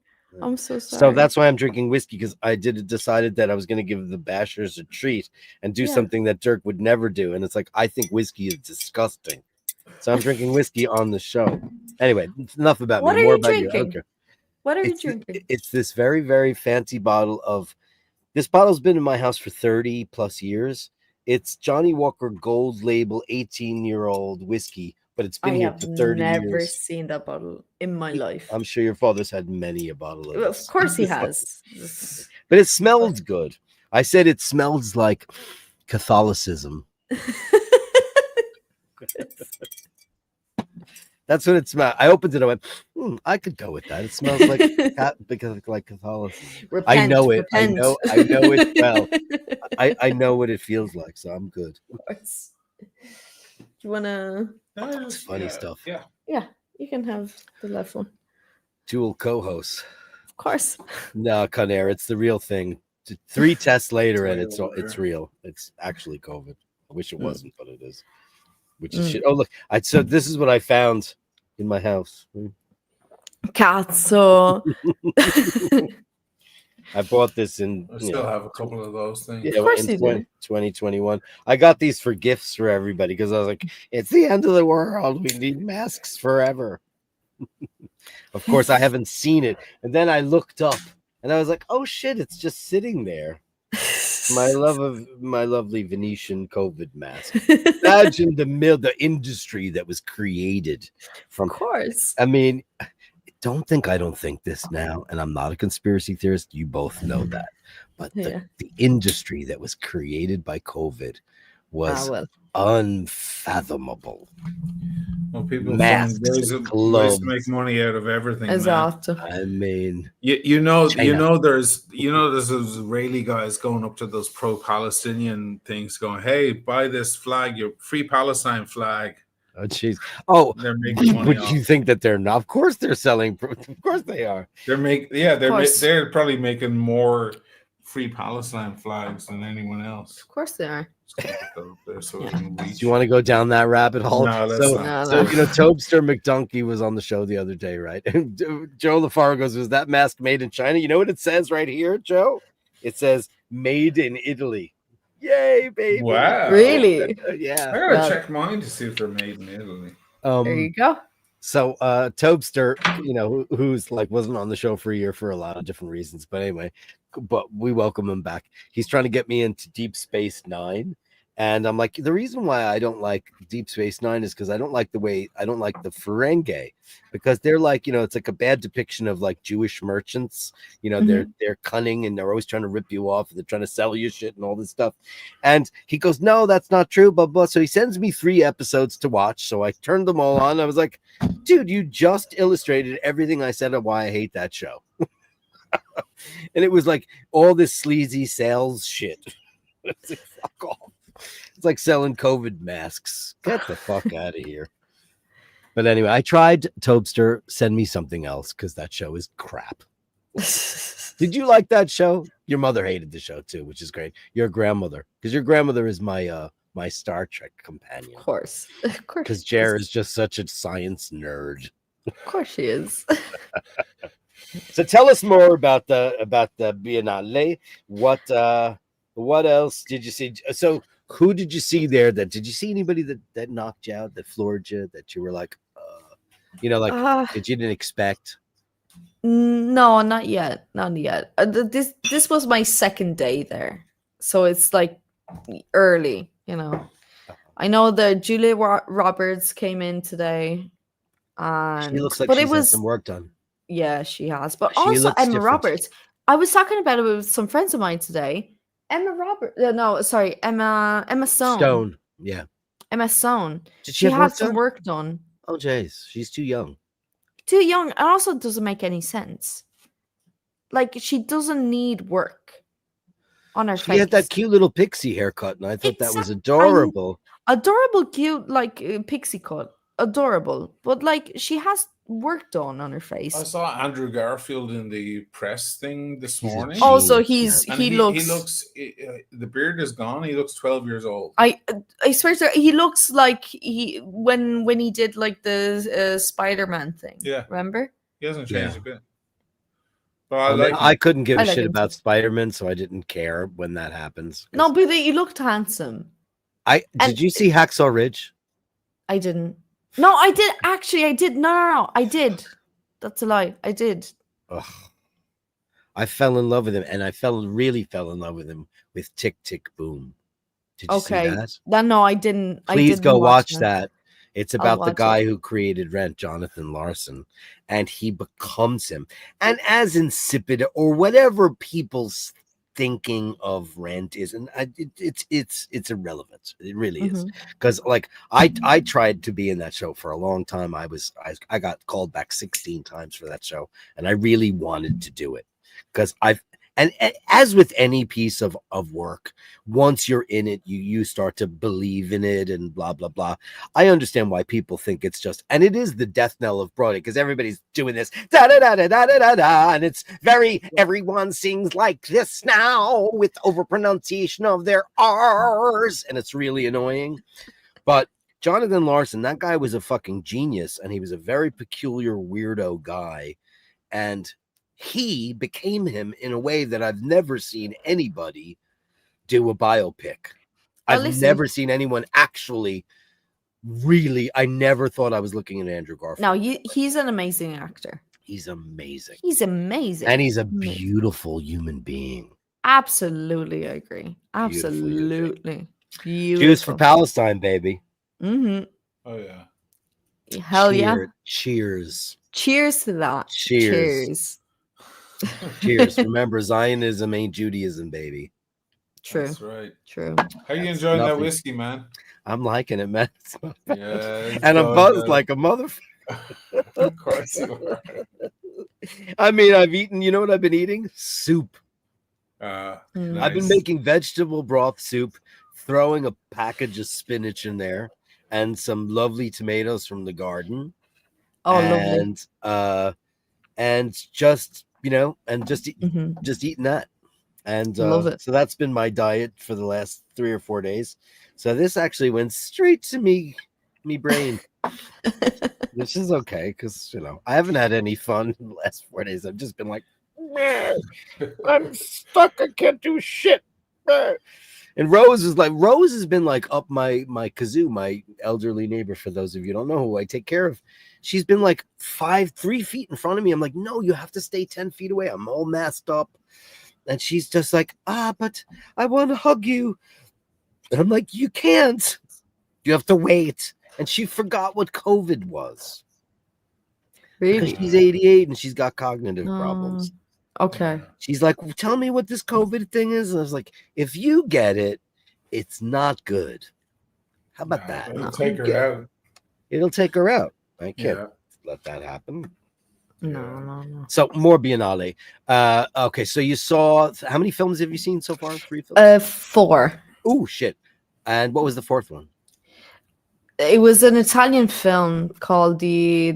I'm so sorry. So that's why I'm drinking whiskey, because I decided that I was going to give the Bashers a treat and do something that Dirk would never do. And it's like, I think whiskey is disgusting. So I'm drinking whiskey on the show. Anyway, enough about What me. are More you about you. drinking? Okay. What are you drinking? It's this very, very fancy bottle of. This bottle's been in my house for 30 plus years. It's Johnny Walker Gold Label 18-year-old whiskey, but it's I been here have for 30 never years. seen that bottle in my life. I'm sure your father's had many a bottle of Well, this. of course he has. This- But it smells good. I said it smells like Catholicism. That's what it smelled. I opened it. I went, I could go with that. It smells like like Catholicism. I know it. I know it well. I know what it feels like, so I'm good. Of course. Do you wanna? It's funny stuff. Yeah. Yeah, you can have the left one. Dual co-hosts. Of course. No, Conair, it's the real thing. 3 tests later, and It's way it's real. It's actually COVID. I wish it wasn't, but it is. Which is Mm. shit. Oh, look! So this is what I found in my house. Cazzo. I bought this in. I still have a couple of those things. Yeah, Of course in you do. 2021. I got these for gifts for everybody because I was like, it's the end of the world. We need masks forever. Of course, I haven't seen it. And then I looked up and I was like, oh shit, it's just sitting there. My lovely Venetian COVID mask. Imagine the industry that was created from. Of course. I mean, don't think this now, and I'm not a conspiracy theorist. You both know that, but Yeah. the industry that was created by COVID was Well. unfathomable. Well, people Masks, find ways to gloves. make money out of everything. man. Esatto. I mean, You know China. there's those Israeli guys going up to those pro-Palestinian things, going, "Hey, buy this flag, your free Palestine flag." oh jeez. Oh, They're making money. would you think that they're not? Of course, they're selling. Of course, they are. course. They're probably making more free Palestine flags than anyone else. Of course they are. Just gonna put that up there so it Yeah. can Do reach. you want to go down that rabbit hole? No, let's so, not. so No. you know, Tobster McDunkey was on the show the other day, right? And Joe LaFaro goes, "Was that mask made in China?" You know what it says right here, Joe? It says "Made in Italy." Yay, baby! Wow. Really? I Yeah. gotta Well- check mine to see if they're made in Italy. There you go. So Tobster, you know, who's like wasn't on the show for a year for a lot of different reasons, but anyway, but we welcome him back. He's trying to get me into Deep Space Nine, and I'm like, the reason why I don't like Deep Space Nine is because I don't like the Ferengi, because they're like, you know, it's like a bad depiction of like Jewish merchants. You know, they're cunning and they're always trying to rip you off and they're trying to sell you shit and all this stuff. And he goes, no, that's not true, blah blah. So he sends me 3 episodes to watch. So I turned them all on. I was like, dude, you just illustrated everything I said of why I hate that show. And it was like all this sleazy sales shit. It's like, fuck off. It's like selling COVID masks. Get the fuck out of here. But anyway, I tried Tobster. Send me something else because that show is crap. Did you like that show? Your mother hated the show too, which is great. Your grandmother, because your grandmother is my my Star Trek companion. Of course. Of course. Because Jer is just such a science nerd. Of course she is. So tell us more about the Biennale. What else did you see? So who did you see there? Did you see anybody that knocked you out, that floored you, that you were like, you know, like that you didn't expect? No, not yet. Not yet. This was my second day there, so it's like early. You know, I know that Julia Roberts came in today, and She looks like but she's it had was some work done. yeah, she has. But She also looks Emma different. Roberts. I was talking about it with some friends of mine today. Emma Roberts. No, sorry, Emma Stone. Yeah. Emma Stone. Did She have had work some done? work done. Oh, jeez, she's too young. Too young, and also doesn't make any sense. Like she doesn't need work on her She face. had that cute little pixie haircut, and I thought that was Exact- adorable. Adorable, cute, like pixie cut. Adorable, but like she has work done on her face. I saw Andrew Garfield in the press thing this He's a morning. Oh, Also, Jeez, And he looks. the beard is gone. He looks 12 years old. I swear to he looks like he when he did like the Spider-Man thing. Yeah. Remember? He hasn't changed Yeah. a bit. But I like I couldn't give I a like shit him about too. Spider-Man, so I didn't care when that happens. 'Cause No, but he looked handsome. did and- you see Hacksaw Ridge? I didn't. No, I did actually. I did. No. I did. That's a lie. I did. Ugh. I fell in love with him, and I really fell in love with him with Tick Tick Boom. Did you see Okay. that? No, I didn't. I Please didn't go watch it. that. It's I'll about the watch guy it. who created Rent, Jonathan Larson, and he becomes him. And as insipid or whatever people's thinking of Rent is, and it's irrelevant. It really is, Mhm. because like I tried to be in that show for a long time. I got called back 16 times for that show, and I really wanted to do it because and as with any piece of work, once you're in it, you start to believe in it and blah blah blah. I understand why people think it's just, and it is the death knell of Broadway because everybody's doing this da da da da da da da da, and it's very everyone sings like this now with over pronunciation of their R's, and it's really annoying. But Jonathan Larson, that guy was a fucking genius, and he was a very peculiar weirdo guy, and he became him in a way that I've never seen anybody do a biopic. I've listen. never seen anyone actually really. I never thought I was looking at Andrew Garfield. No, he's an amazing actor. He's amazing. He's amazing. And he's a Amazing. beautiful human being. Absolutely, I agree. Beautiful human being. Absolutely. Beautiful. Jews for Palestine, baby. Mm-hmm. Oh yeah. Hell yeah. Cheers. Cheers to that. Cheers. Cheers. Remember, Zionism ain't Judaism, baby. True. That's right. True. How you That's enjoying that nothing. whiskey, man? I'm liking it, man. It's not bad. Yeah. And I'm buzzed like a motherfucker. Of course you are. I mean, I've eaten, you know what I've been eating? Soup. Mm. I've been Nice. making vegetable broth soup, throwing a package of spinach in there and some lovely tomatoes from the garden. Oh, lovely. And just, you know, and just Mhm. just eating that. And Love it. so that's been my diet for the last 3 or 4 days. So this actually went straight to me brain. Which is okay, because you know I haven't had any fun in the last 4 days. I've just been like, "Meh, I'm stuck. I can't do shit. Meh." And Rose has been like up my kazoo, my elderly neighbor. For those of you who don't know who I take care of, she's been like 3 feet in front of me. I'm like, no, you have to stay 10 feet away. I'm all masked up, and she's just like, but I want to hug you. And I'm like, you can't. You have to wait. And she forgot what COVID was. Because Really? she's 88 and she's got cognitive problems. Okay. She's like, well, tell me what this COVID thing is. And I was like, if you get it, it's not good. How about that? It'll No. take her out. It'll take her out. I can't Yeah. let that happen. No. So more Biennale. Okay, so you saw, how many films have you seen so far? 3 films? 4. Oh shit. And what was the 4th one? It was an Italian film called the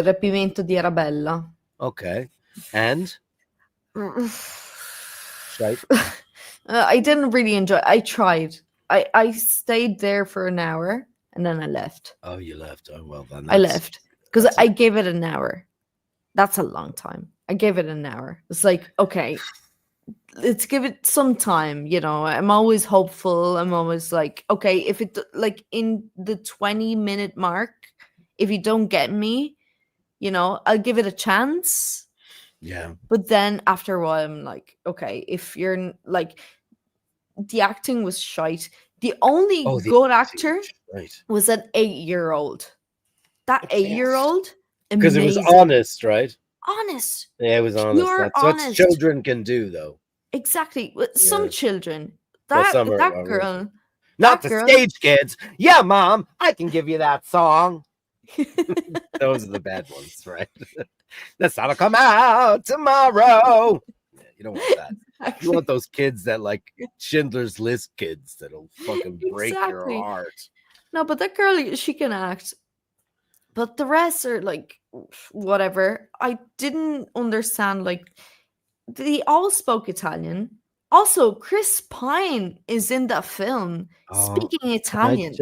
Rapimento di Arabella. Okay. And right. I didn't really enjoy. I tried. I stayed there for an hour and then I left. Oh, you left. Oh well then. I left because that's I gave it an hour. That's a long time. I gave it an hour. It's like, okay, let's give it some time. You know, I'm always hopeful. I'm always like, okay, if it like in the 20-minute mark, if you don't get me, you know, I'll give it a chance. Yeah. But then after a while, I'm like, okay, if you're like, the acting was shite. The only the good acting actor Right. was an 8-year-old. That Okay. 8-year-old, Because it was amazing. honest, right? Honest. Yeah, it was honest. Pure That's what honest. children can do, though. Exactly. With some Yeah. children. Well, That some are that already. girl. Not that the girl- stage kids. Yeah, Mom, I can give you that song. Those are the bad ones, right? That's how to come out tomorrow. Yeah, you don't want that. You want those kids that like Schindler's List kids that'll fucking break Exactly. your heart. No, but that girl, she can act. But the rest are like whatever. I didn't understand. Like they all spoke Italian. Also, Chris Pine is in that film speaking Italian.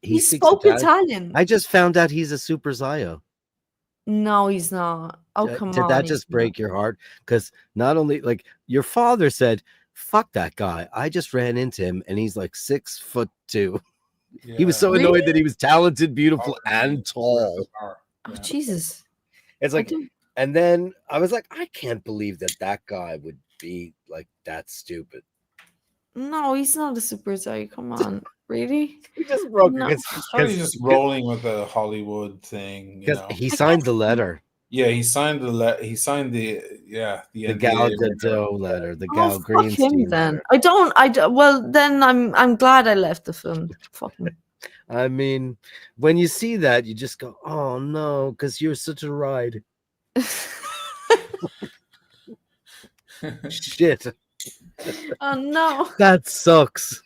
He spoke Italian. I just found out he's a super Zio. No, he's not. Oh, come on. Did that he's just not. break your heart? Because not only like your father said, fuck that guy. I just ran into him and he's like 6'2". He was so annoyed that he was talented, beautiful, and tall. Oh, Jesus. It's like, and then I was like, I can't believe that guy would be like that stupid. No, he's not a superstar. Come on, really? He just broke No. it He's probably just rolling with a Hollywood thing, you because know. he signed the letter, Yeah, he signed the the NDA Gal or whatever. Gadot letter, the Oh, Gal fuck him Greenstein then. letter. I don't. Well, then I'm glad I left the film. Fuck him. I mean, when you see that, you just go, "Oh no," because you're such a ride. Shit, Oh no. that sucks.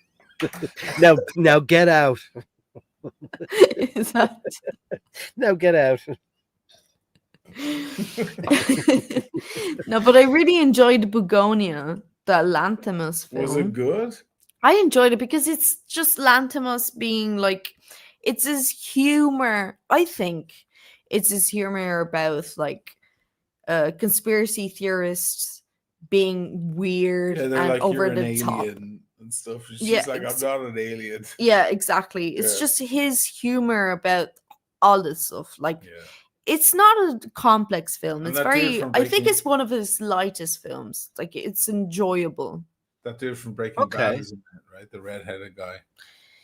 Now get out. Is that... Now get out. No, but I really enjoyed Bugonia, the Lanthimos film. Was it good? I enjoyed it because it's just Lanthimos being like, it's his humor. I think it's his humor about like conspiracy theorists being weird Yeah, they're and like, over you're an the top. alien and stuff. She's Yeah, like, I'm not an alien. Yeah, exactly. It's Yeah. just his humor about all this stuff. Like, Yeah. it's not a complex film. And It's that dude very. from I think Breaking- it's one of his lightest films. Like, it's enjoyable. That dude from Breaking Bad Okay. is in it, right? The redheaded guy.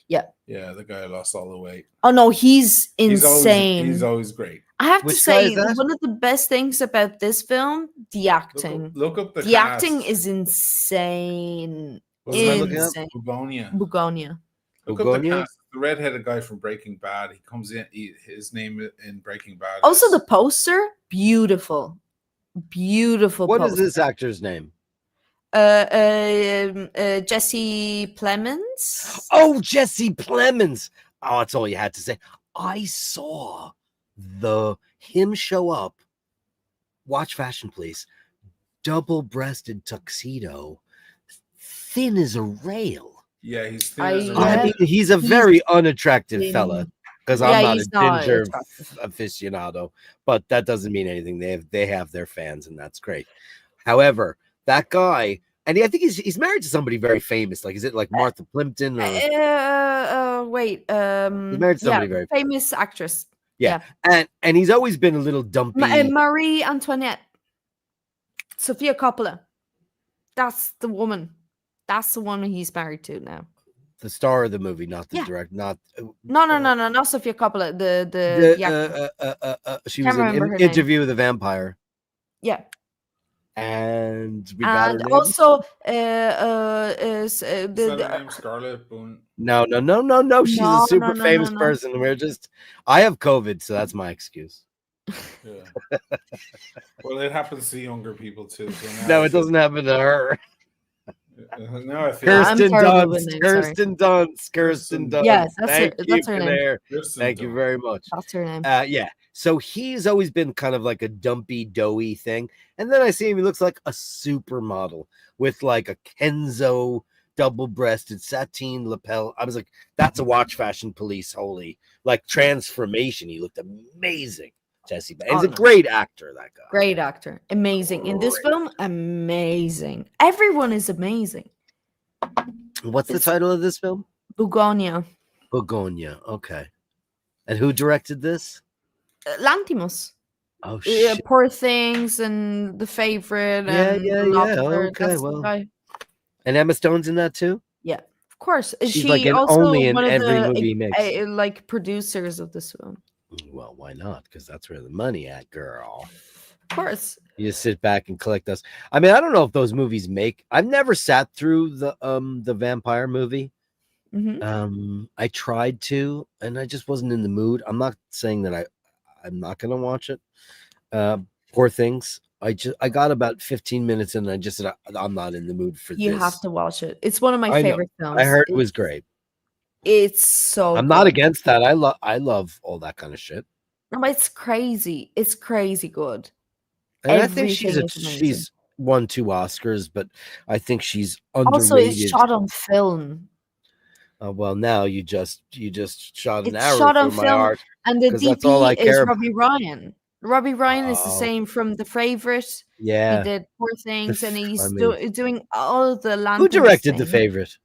Yeah. Yeah, the guy who lost all the weight. Oh no, he's insane. He's always great. I have to Which guy is say, that? one of the best things about this film, the acting. Look up the The cast. acting is insane. What's am I looking up? Insane. Bugonia. Bugonia. Look up the Bugonia? cast. The redheaded guy from Breaking Bad. He comes in. His name in Breaking Bad. Also, is- the poster, beautiful, beautiful. What is poster. this actor's name? Jesse Plemons. Oh, Jesse Plemons. Oh, that's all you had to say. I saw him show up. Watch Fashion Police. Double-breasted tuxedo, thin as a rail. Yeah, he's thin I- as a Yeah. I rat. mean, he's a He's very unattractive thin. fella. Because Yeah, I'm not a he's not ginger attractive. aficionado, but that doesn't mean anything. They have their fans, and that's great. However, that guy, and I think he's married to somebody very famous. Like, is it like Martha Plimpton? Or Wait. he's married to somebody very famous actress. and he's always been a little dumpy. Marie Antoinette. Sophia Coppola. That's the woman. That's the woman he's married to now. The star of the movie, not the Yeah. direct, not No, not Sophia Coppola. The actress. she Can't was in remember her name. Interview with a Vampire, Yeah. and we got her And name? also Is that her name Scarlett Boone? No. She's No, a super no, famous no. person. I have COVID, so that's my excuse. Yeah. Well, it happens to younger people too. So now No, I it doesn't happen to her. feel- Now I feel Yeah, I'm Kirsten terrible with Dunst. names, sorry. Kirsten Dunst. Yeah, that's Thank her- you that's her for name. there. Kirsten Thank you Dunst. very much. That's her name. Yeah. So he's always been kind of like a dumpy, doughy thing. And then I see him, he looks like a supermodel with like a Kenzo double-breasted sateen lapel. I was like, that's a Watch Fashion Police holy like transformation. He looked amazing. Jesse. He's a no. great actor, that guy. Great actor. Amazing. In this film, amazing. Everyone is amazing. What's the It's- title of this film? Bugonia. Begonia. Okay. And who directed this? Lanthimos. Oh shit. Poor Things and The Favorite. Yeah, And yeah, The yeah. Lobster. Okay, That's the well. guy. And Emma Stone's in that too? Of course. She's She like in also only in one of every the movie he makes. like producers of this film. Well, why not? Because that's where the money at, girl. Of course. You just sit back and collect those. I mean, I don't know if those movies make. I've never sat through the vampire movie. Mhm. I tried to, and I just wasn't in the mood. I'm not saying that I'm not gonna watch it. Poor Things. I got about 15 minutes in, and I just said I'm not in the mood for You this. have to watch it. It's one of my I know. favorite films. I heard it was great. It's so I'm not good. against that. I love all that kind of shit. No, but it's crazy. It's crazy good. And I think she's Everything is amazing. she's won 2 Oscars, but I think she's underrated. Also, it's shot on film. Well, now you just shot an It's arrow shot on through my film, heart. And the 'Cause that's all I DP care is about. Robbie Ryan. Robbie Ryan is the Oh. same from The Favorite. Yeah. He did Poor Things, and he's I mean- doing all the Lanthimos Who directed The thing. Favorite?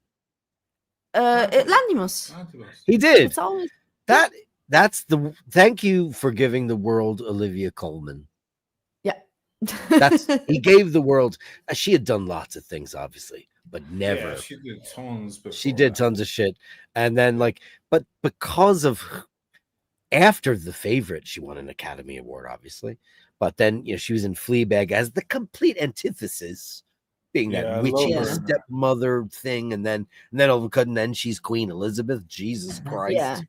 Lanthimos. He did. It's always That's the thank you for giving the world Olivia Colman. Yeah. That's he gave the world. She had done lots of things, obviously, but never. Yeah, she did tons before. She did tons of shit, and then but because of after The Favorite, she won an Academy Award, obviously. But then she was in Fleabag as the complete antithesis, being Yeah, I that witchy love her. stepmother thing, and then all of a sudden, then she's Queen Elizabeth. Jesus Christ! Yeah.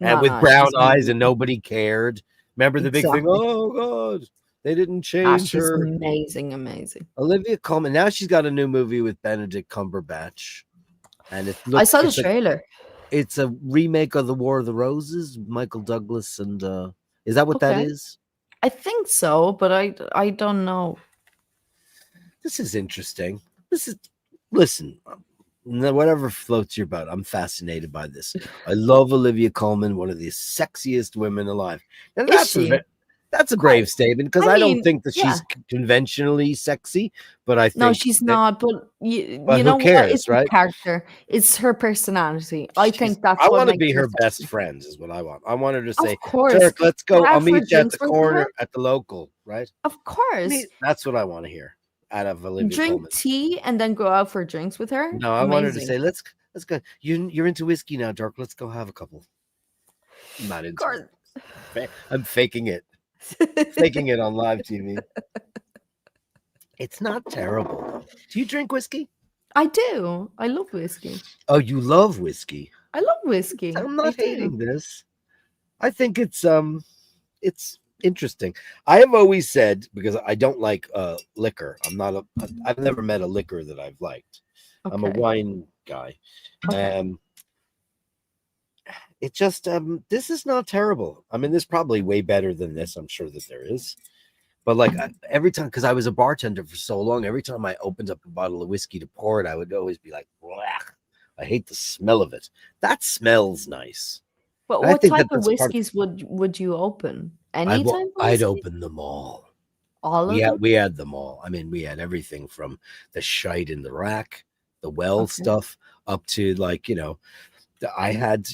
And No, with no, brown she's eyes, amazing. and nobody cared. Remember the big thing? Exactly. Oh God, they didn't Ah, change she's her. amazing. Olivia Colman. Now she's got a new movie with Benedict Cumberbatch, and it I looks. saw the trailer. It's a remake of The War of the Roses, Michael Douglas, and is that what that Okay. is? I think so, but I don't know. This is interesting. Listen, whatever floats your boat. I'm fascinated by this. I love Olivia Colman, one of the sexiest women alive. And Is she? that's a brave statement because I I don't mean, think that yeah. she's conventionally sexy, but I think No, she's that- not. But you But who know what? cares, It's right? her character. It's her personality. I think that's I what want to makes be her sexy. best friend, is what I want. I want her to say, Of course. Dirk, let's go. Go I'll out for meet you at drinks the with corner her? at the local, right? Of course. That's what I want to hear out of Olivia Drink Colman. tea and then go out for drinks with her. No, I want her to Amazing. say, let's go. You're into whiskey now, Dirk. Let's go have a couple. I'm not Of into course. it. I'm faking it. Faking it on live TV. It's not terrible, though. Do you drink whiskey? I do. I love whiskey. Oh, you love whiskey. I love whiskey. I'm I not do. hating this. I think it's interesting. I have always said, because I don't like liquor. I've never met a liquor that I've liked. I'm a Okay. wine guy. Okay. It just this is not terrible. I mean, there's probably way better than this. I'm sure that there is. But every time, because I was a bartender for so long, every time I opened up a bottle of whiskey to pour it, I would always be like, "Blech, I hate the smell of it. That smells nice. But I what think type that of that's part of- whiskeys would you open? Any type of I'd whiskey? open them all. All of them? We had them all. I mean, we had everything from the shite in the rack, the well Okay. stuff, up to I had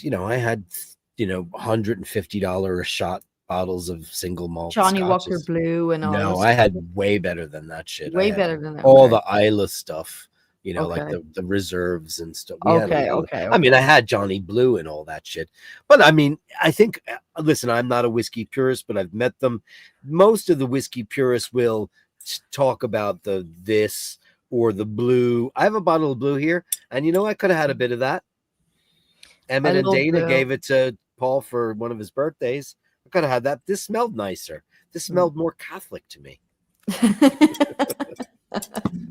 $150 a shot bottles of single malt Johnny Walker scotches. Blue and all No, this I had stuff. way better than that shit. I Way had better than that. all okay. the Isla stuff, like Okay. the reserves and stuff. We had a Okay, lot of- okay, I mean, okay. I had Johnny Blue and all that shit. But I mean, I think, listen, I'm not a whiskey purist, but I've met them. Most of the whiskey purists will talk about this or the blue. I have a bottle of blue here, and I could have had a bit of that. Emmett and love Dana blue. gave it to Paul for one of his birthdays. I could have had that. This smelled nicer. This smelled more Catholic to me.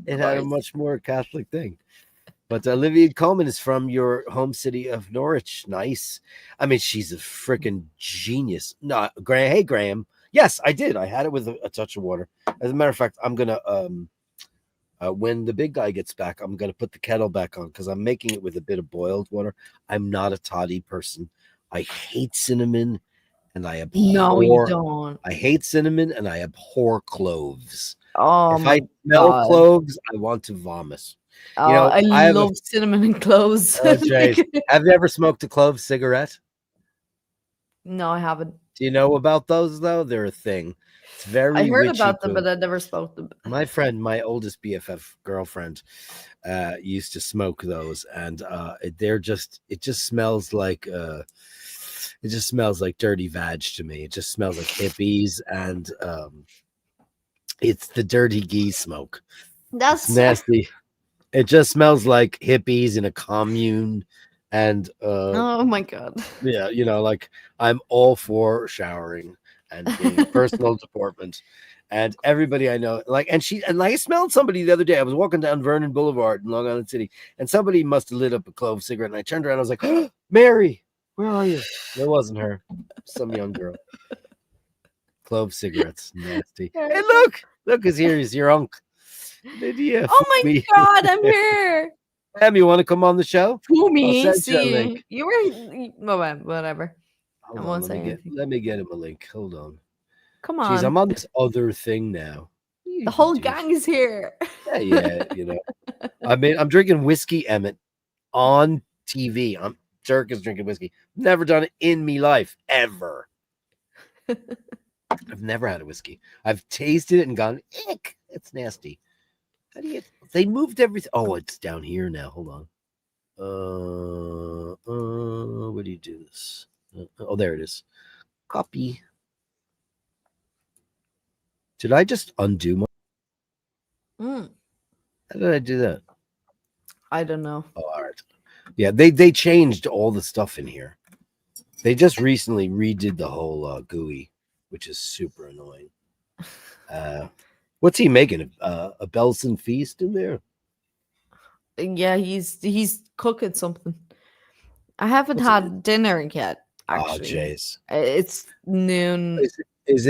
It had a much more Catholic thing. But Olivia Colman is from your home city of Norwich. Nice. I mean, she's a freaking genius. No, Graham. Hey, Graham. Yes, I did. I had it with a touch of water. As a matter of fact, I'm gonna when the big guy gets back, I'm gonna put the kettle back on because I'm making it with a bit of boiled water. I'm not a toddy person. I hate cinnamon, and I abhor. No, you don't. I hate cinnamon, and I abhor cloves. Oh If my I smell God. cloves, I want to vomit. Oh, I I have a- love cinnamon and cloves. Oh, Jay, have you ever smoked a clove cigarette? No, I haven't. Do you know about those though? They're a thing. It's very. I heard witchy about them, cool. but I never smoked them. My friend, my oldest BFF girlfriend, used to smoke those, and it just smells like dirty vag to me. It just smells like hippies, and it's the dirty geese smoke. That's It's nasty. It just smells like hippies in a commune, and Oh my God. yeah, like I'm all for showering and being a personal department. And everybody I know, and I smelled somebody the other day. I was walking down Vernon Boulevard in Long Island City, and somebody must have lit up a clove cigarette. And I turned around, I was like, oh, Mary, where are you? It wasn't her, some young girl. Clove cigarettes, nasty. Hey, look, is here. Is your uncle? Yeah, Oh my God, I'm here. Em, you want to come on the show? Fool me. I'll send you a See, link. you were well, whatever. Hold I on, won't let say me get anything. let me get him a link. Hold on. Come Jeez, on. I'm on this other thing now. The whole gang is here. Yeah, I mean, I'm drinking whiskey, Emmett, on TV. Dirk is drinking whiskey. Never done it in me life ever. I've never had a whiskey. I've tasted it and gone, ick, it's nasty. How do you? They moved everything. Oh, it's down here now. Hold on. Where do you do this? Oh, there it is. Copy. Did I just undo my? Mm, How did I do that? I don't know. Oh, all right. Yeah, they changed all the stuff in here. They just recently redid the whole GUI, which is super annoying. What's he making? A Belson feast in there? Yeah, he's cooking something. I haven't What's it? had dinner yet. Oh, Actually, jeez. it's noon. Is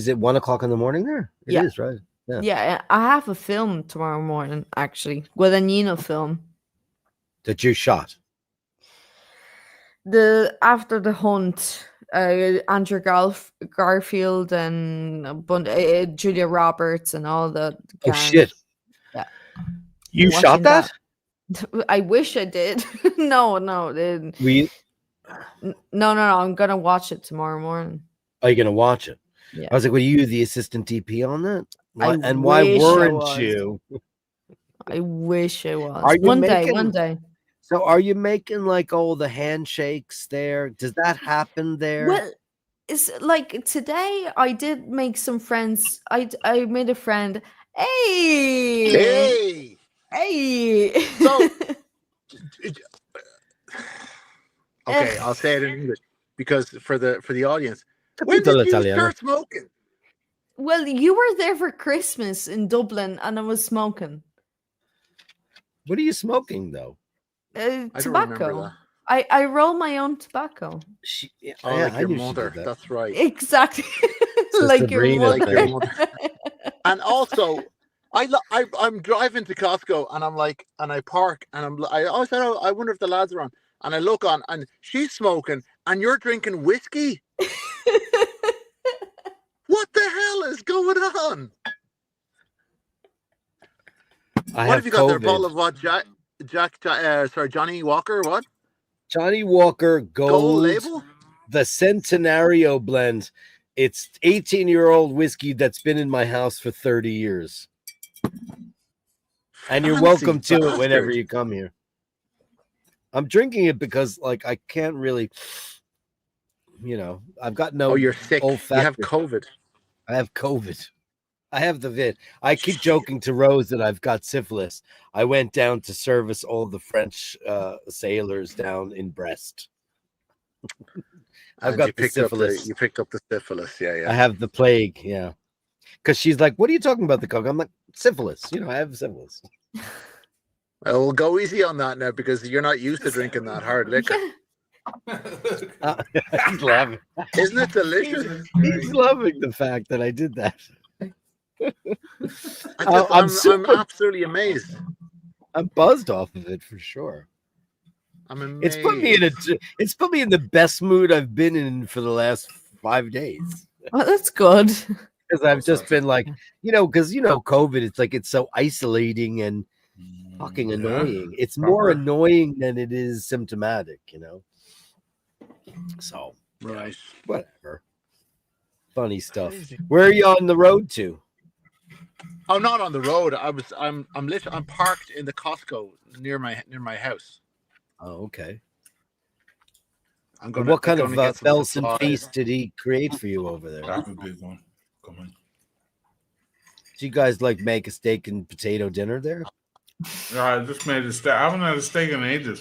it 1 o'clock in the morning there? It is, Yeah. right? Yeah. Yeah, I have a film tomorrow morning. Actually, with a Nina film. That you shot. The After the Hunt, Andrew Garfield and Julia Roberts and all the Oh gang. shit! Yeah. You Watching shot that? I wish I did. No. We No. I'm gonna watch it tomorrow morning. are you gonna watch it? Yeah. I was like, were you the assistant DP on that? I And why wish I weren't was. you? I wish I was. Are you One making- day. So are you making like all the handshakes there? Does that happen there? Well, it's like today I did make some friends. I made a friend. Hey. So- Okay, I'll say it in English because for the audience. When Capito did you l'italiano. start smoking? Well, you were there for Christmas in Dublin, and I was smoking What are you smoking though? I don't remember tobacco. that. I roll my own tobacco. Oh, yeah, like I your knew she mother. did that. That's right. Exactly, So like your Sabrina mother. Like your mother. And also, I'm driving to Costco and I'm like, and I park and I always said, oh, I wonder if the lads are on. And I look on and she's smoking and you're drinking whiskey. What the hell is going on? I What have you got there? A COVID. bottle of what? Johnny Walker. What? Johnny Walker Gold Gold, label? the Centenario blend. It's 18-year-old whiskey that's been in my house for 30 years. And you're Fancy welcome to it whenever bastard. you come here. I'm drinking it because like I can't really, I've got no Oh, you're sick. You have olfactory. COVID. I have COVID. I have the vid. I keep joking to Rose that I've got syphilis. I went down to service all the French sailors down in Brest. I've And got you the picked up syphilis. you picked up the syphilis. Yeah. I have the plague. Yeah. Because she's like, what are you talking about the coke? I'm like, syphilis. I have syphilis. We'll go easy on that now because you're not used to drinking that hard liquor. He's laughing. Isn't it delicious? He's loving the fact that I did that. I'm I'm super- absolutely amazed. I'm buzzed off of it for sure. I'm amazed. It's put me in the best mood I've been in for the last 5 days. Oh, that's good. Because I've just been like, because COVID, it's like it's so isolating and fucking annoying. It's more annoying than it is symptomatic, So Right. whatever. Funny stuff. Where are you on the road to? I'm not on the road. I'm parked in the Costco near my house. Oh, okay. I'm And going. what kind of get some Belson supplies. feast did he create for you over there? That's a big one. Come on. Do you guys like make a steak and potato dinner there? Yeah, I just made a steak. I haven't had a steak in ages.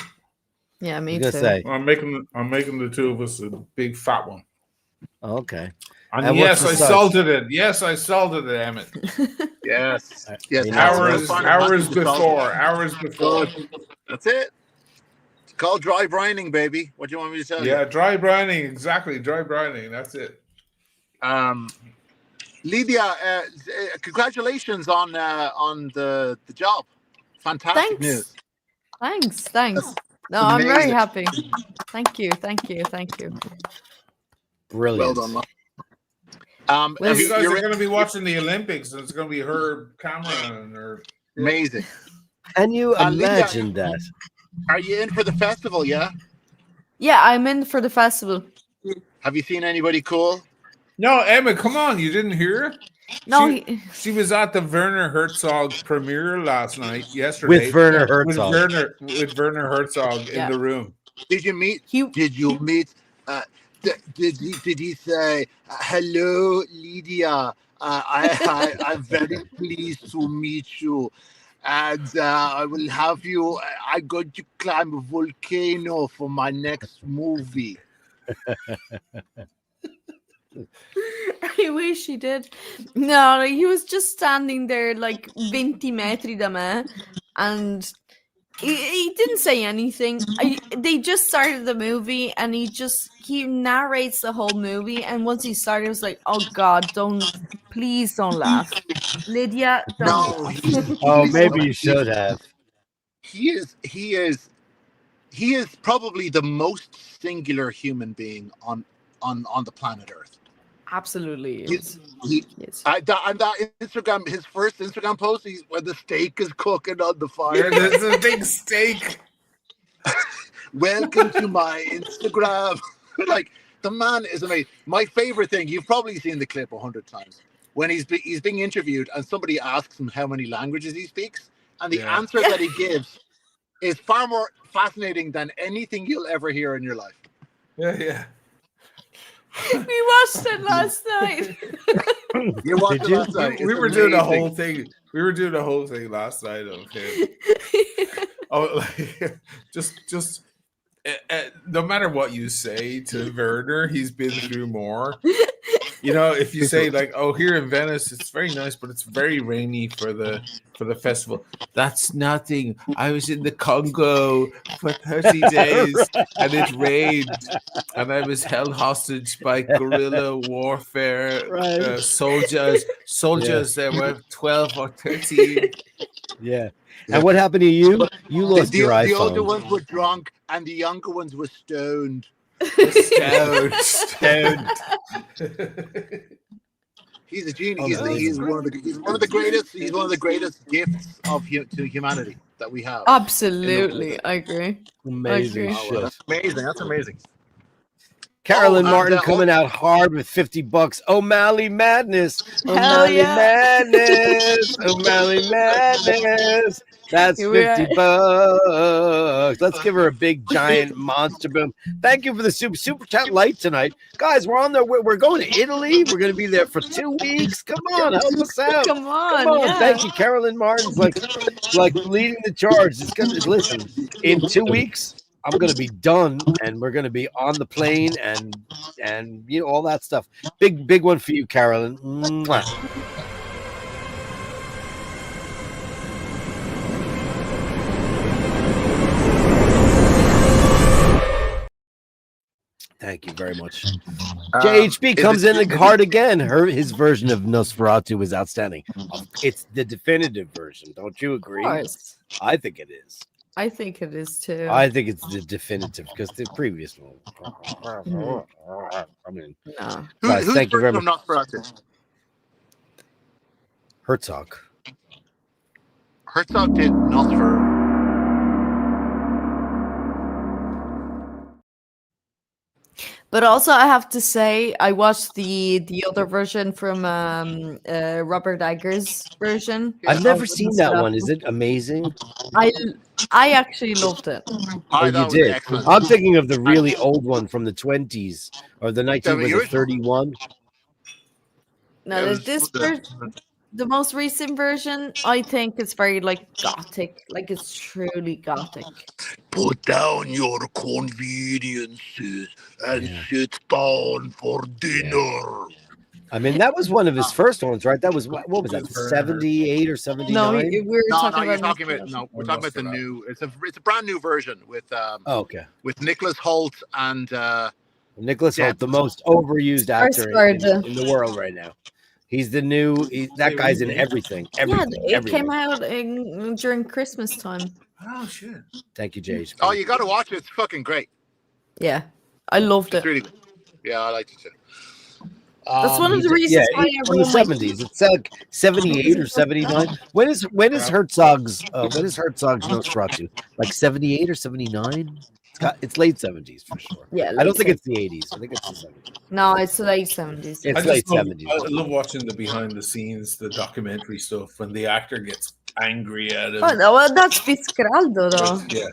Yeah, I me was too. gonna say. I'm making the two of us a big fat one. Oh, okay. And, And yes, I what's the size? salted it. Yes, I salted it, Emmett. Yes. Right. Yes. You know, Hours Fine. before. Hours before. That's it. It's called dry brining, baby. What do you want me to tell you? Yeah, dry brining. Exactly, dry brining. That's it. Lydia, congratulations on the job. Fantastic news. Thanks. No, I'm very Amazing. happy. Thank you. Brilliant. Well done. Well, You guys you're are going to be watching the Olympics, and it's going to be her camera and her. amazing. Can you Lydia, imagine that? Are you in for the festival? Yeah. Yeah, I'm in for the festival. Have you seen anybody cool? No, Emma, come on. You didn't hear her? No, She was at the Werner Herzog premiere yesterday. With Werner With Herzog. Werner Herzog in Yeah. the room. Did you meet? he Did you meet? Did he say hello, Lydia? I'm very pleased to meet you, and I will have you. I'm going to climb a volcano for my next movie. I wish he did. No, like, he was just standing there like 20 metri da me, and he didn't say anything. They just started the movie, and he narrates the whole movie. And once he started, it was like, oh God, please don't laugh, Lydia. Don't No, laugh. Oh, maybe you should have. He is probably the most singular human being on the planet Earth. Absolutely, Yes. yes. And that Instagram, his first Instagram post, when the steak is cooking on the Yeah, fire. there's a big steak. Welcome to my Instagram. Like, the man is amazing. My favorite thing, you've probably seen the clip 100 times, when he's being interviewed and somebody asks him how many languages he speaks, and the answer that he gives is far more fascinating than anything you'll ever hear in your life. Yeah. We watched it last night. You watched Did it you? last night. We It's were doing the amazing. whole thing. We were doing the whole thing last night of him. Oh, like, just no matter what you say to Werner, he's been through more. You know, if you say like, "Oh, here in Venice, it's very nice, but it's very rainy for the festival." That's nothing. I was in the Congo for 30 days, and it rained, and I was held hostage by guerrilla warfare soldiers. There were 12 or 13. Yeah. And what happened to you? You lost your The older iPhone. ones were drunk, and the younger ones were stoned. Stoned. He's a genius. Oh, He's one of the greatest. He's one of the greatest gifts to humanity that we have. Absolutely, I agree. Amazing Okay. shit. That's amazing. That's amazing. Carolyn Oh, Martin and, coming out hard with $50. O'Malley Madness. Hell O'Malley yeah. Madness. O'Malley Madness. That's Here we are. $50. Let's give her a big giant monster boom. Thank you for the super chat light tonight. Guys, we're on there. We're going to Italy. We're going to be there for 2 weeks. Come on, help us out. Come on, Come on. yeah. Thank you. Carolyn Martin's like leading the charge. It's gonna listen, in 2 weeks. I'm gonna be done, and we're gonna be on the plane, and you know, all that stuff. Big one for you, Carolyn. Mwah. Thank you very much. JHB comes in hard again. His version of Nosferatu is outstanding. It's the definitive version. Don't you agree? Of course. I think it is. I think it is too. I think it's the definitive because the previous one. I mean, No. guys, who's thank you very version much. of Nosferatu? Herzog. Herzog did Nosferatu. But also, I have to say, I watched the other version from Robert Eggers' version. I've never of seen that Nosferatu. one. Is it amazing? I actually loved it. Oh, you thought it was did. excellent. I'm thinking of the really old one from the 20s or the 1931. No, It there's was this the- the most recent version. I think it's very like gothic, like it's truly gothic. Put down your conveniences and Yeah. sit down for dinner. I mean, that was one of his first ones, right? That was what was that? 78 or 79? No, we're No, talking you're about talking about we're talking about the new. It's a brand new version with Oh, okay. with Nicholas Holt and Nicholas Yeah. Holt, the most overused actor Skarsgård. in the world right now. He's the new. That guy's in everything. Yeah, Everything. it everything. came out during Christmas time. Oh shit! Thank you, Jay. oh, you got to watch it. It's fucking great. Yeah, I loved It's it. really good. Yeah, I liked it too. That's one of the Yeah, reasons why he's I from the really like 70s. It's like 78 or 79. When is Herzog's Nosferatu? Like 78 or 79? It's It's late 70s for sure. Yeah, I don't think late it's the 80s. I think it's the 70s. No, it's late 70s. It's I late just love, 70s. I love watching the behind the scenes, the documentary stuff when the actor gets angry at him. Oh, no, well, that's Fitzcarraldo, though. Yeah,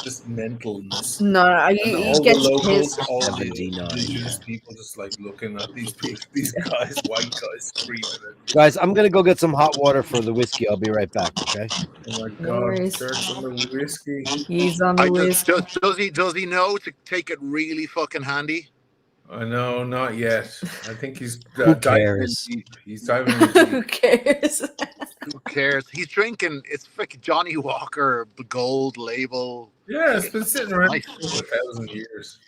just mentalness. No, And he all the gets locals, pissed. all the 79, indigenous yeah. people, just like looking at these people, these guys, white guys, screaming at. Guys, I'm gonna go get some hot water for the whiskey. I'll be right back. Okay. Oh my No God, worries. Dirk's on the whiskey. He's on the whiskey. Does he know to take it really fucking handy? I know, not yet. I think he's Who diving in cares? deep. He's diving in deep. Who cares? Who cares? He's drinking. It's freaking Johnny Walker Gold label. Yeah, it's been sitting around Nice. for 1,000 years.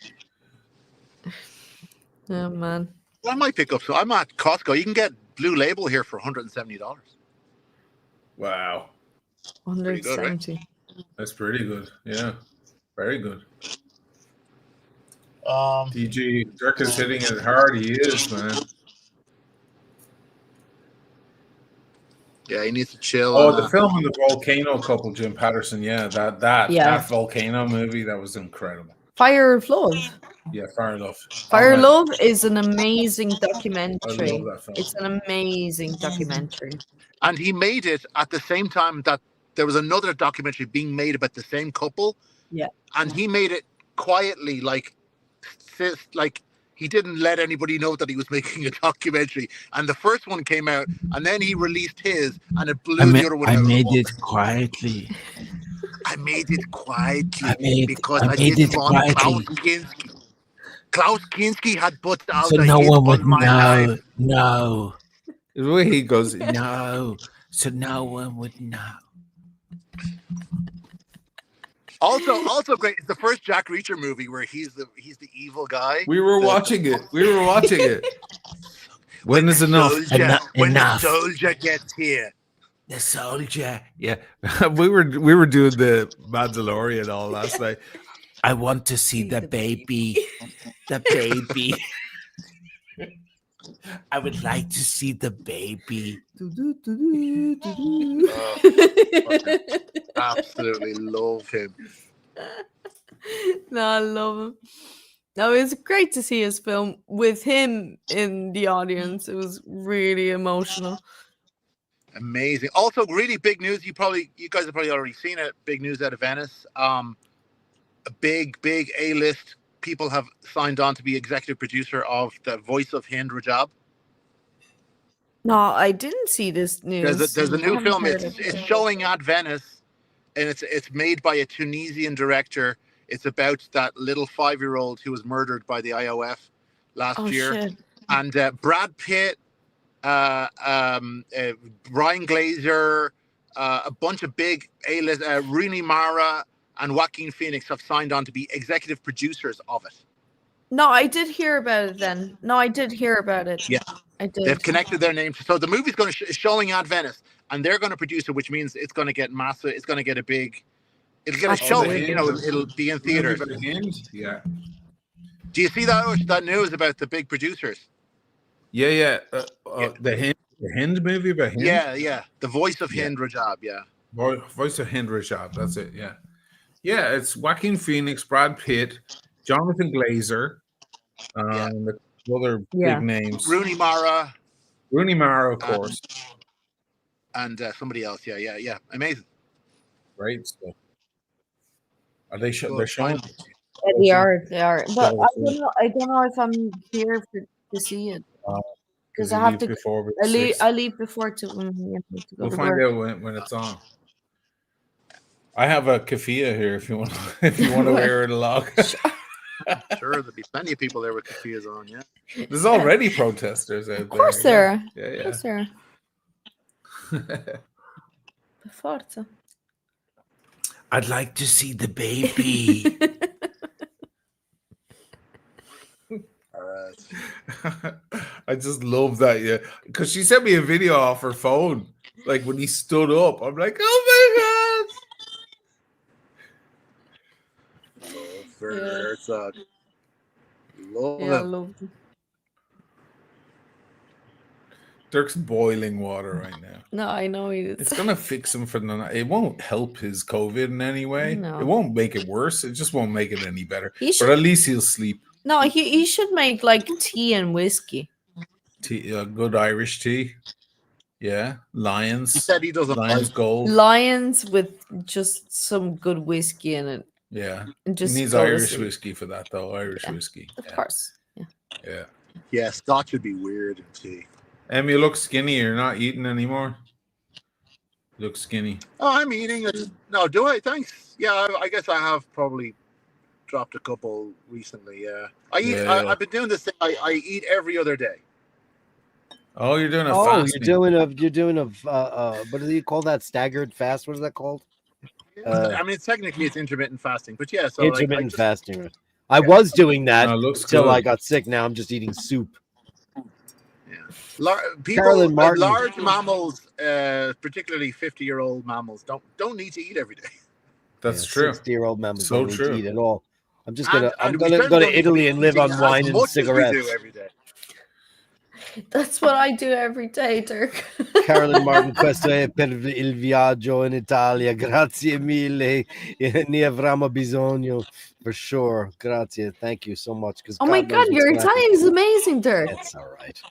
Oh, man. I might pick up. So I'm at Costco. You can get Blue Label here for $170. Wow, Pretty good, right? 170. that's pretty good. Yeah, very good. DG Dirk is hitting it hard. He is, man. Yeah, he needs to chill. Oh, on the that. film of the volcano couple, Jim Patterson. Yeah, that Yeah. volcano movie, that was incredible. Fire of Love. Yeah, Fire Love. Fire Oh, of man, Love is an amazing I documentary. love that film. It's an amazing documentary. And he made it at the same time that there was another documentary being made about the same couple. Yeah. And he made it quietly, like he didn't let anybody know that he was making a documentary. And the first one came out, and then he released his, and it blew the other one out. I of the made water. it quietly. I made it quietly because I I made didn't it want Klaus quietly. Kinski. Klaus Kinski had put out So a no hit one would on my life. know. No, The way he goes, no. So no one would know. Also great. It's the first Jack Reacher movie where he's the evil guy. we were watching it. When is enough? When the Enough. soldier gets here. The soldier. Yeah, we were doing the Mandalorian all last night. I want to see the baby. The baby. I would like to see the baby. Absolutely love him. No, I love him. No, it was great to see his film with him in the audience. It was really emotional. Amazing. Also, really big news. You guys have probably already seen it. Big news out of Venice. A big A-list people have signed on to be executive producer of The Voice of Hind Rajab. No, I didn't see this news. There's a I new haven't film. heard It's of it. showing at Venice, and it's made by a Tunisian director. It's about that little 5-year-old who was murdered by the IOF last Oh, year. shit. And Brad Pitt, Brian Glazer, a bunch of big A-list, Rooney Mara and Joaquin Phoenix have signed on to be executive producers of it. No, I did hear about it then. No, I did hear about it. Yeah. I did. They've connected their names. So the movie's going to showing at Venice, and they're going to produce it, which means it's going to get massive. It's going to get a big. It'll get a show. Absolutely. It'll be in theaters. Yeah, Do you see that news about the big producers? yeah. The Hind movie about Hind. Yeah. The Voice of Yeah. Hind Rajab. Yeah. Voice of Hind Rajab. That's it. Yeah. It's Joaquin Phoenix, Brad Pitt, Jonathan Glazer, and the other Yeah. big names. Rooney Mara Rooney Mara, of course. and somebody else. Yeah. Amazing. Right. So, are they? Cool. They're showing. Yeah, they are. But Yeah, I don't know if I'm here to see it because I you have leave to. before I leave. 6. I leave before to go We'll to find work. out when it's on. I have a keffiyeh here if you want. If you want to wear it along. Sure, there'll be plenty of people there with keffiyehs on. Yeah. There's already protesters out there. Of course there are. Yeah, Of course there are. Per forza. I'd like to see the baby. All right. I just love that, yeah. Because she sent me a video off her phone, like when he stood up. I'm like, oh Werner Herzog. Love Yeah, I him. love them. Dirk's boiling water right now. No, I know he It's is. gonna fix him for the night. It won't help his COVID in any way. No. It won't make it worse. It just won't make it any better. He But should. at least he'll sleep. No, he should make like tea and whiskey. Tea, good Irish tea. Yeah, Lions. He said he doesn't Lions like. Gold. Lions with just some good whiskey in it. Yeah, And he just needs go to Irish sleep. whiskey for that though. Irish Yeah, whiskey. Of Yeah. course. Yeah. Yeah. Yeah, Scotch would be weird in tea. You look skinny. You're not eating anymore. You look skinny. Oh, I'm eating it. No, do I? Thanks. Yeah, I guess I have probably dropped a couple recently. Yeah, I eat. Yeah. I've been doing this thing. I eat every other day. Oh, you're doing a Oh, fasting. you're doing a what do you call that? Staggered fast? What is that called? I mean, technically it's intermittent fasting, but yeah. So Intermittent like, fasting. I was doing that No, it looks until good. I got sick. Now I'm just eating soup. people, Carolyn Martin. large mammals, particularly 50-year-old mammals, don't need to eat every day. That's true. 60-year-old members So don't need true. to eat at all. I'm just And- gonna I'm and we gonna certainly go to don't need to Italy be and live eating on as wine and much as we cigarettes. do every day. That's what I do every day, Dirk. Carolyn Martin, questo è per il viaggio in Italia. Grazie mille. Ne avremo bisogno for sure. Grazie. Thank you so much. Oh my God, your Italian is amazing, Dirk. That's all right.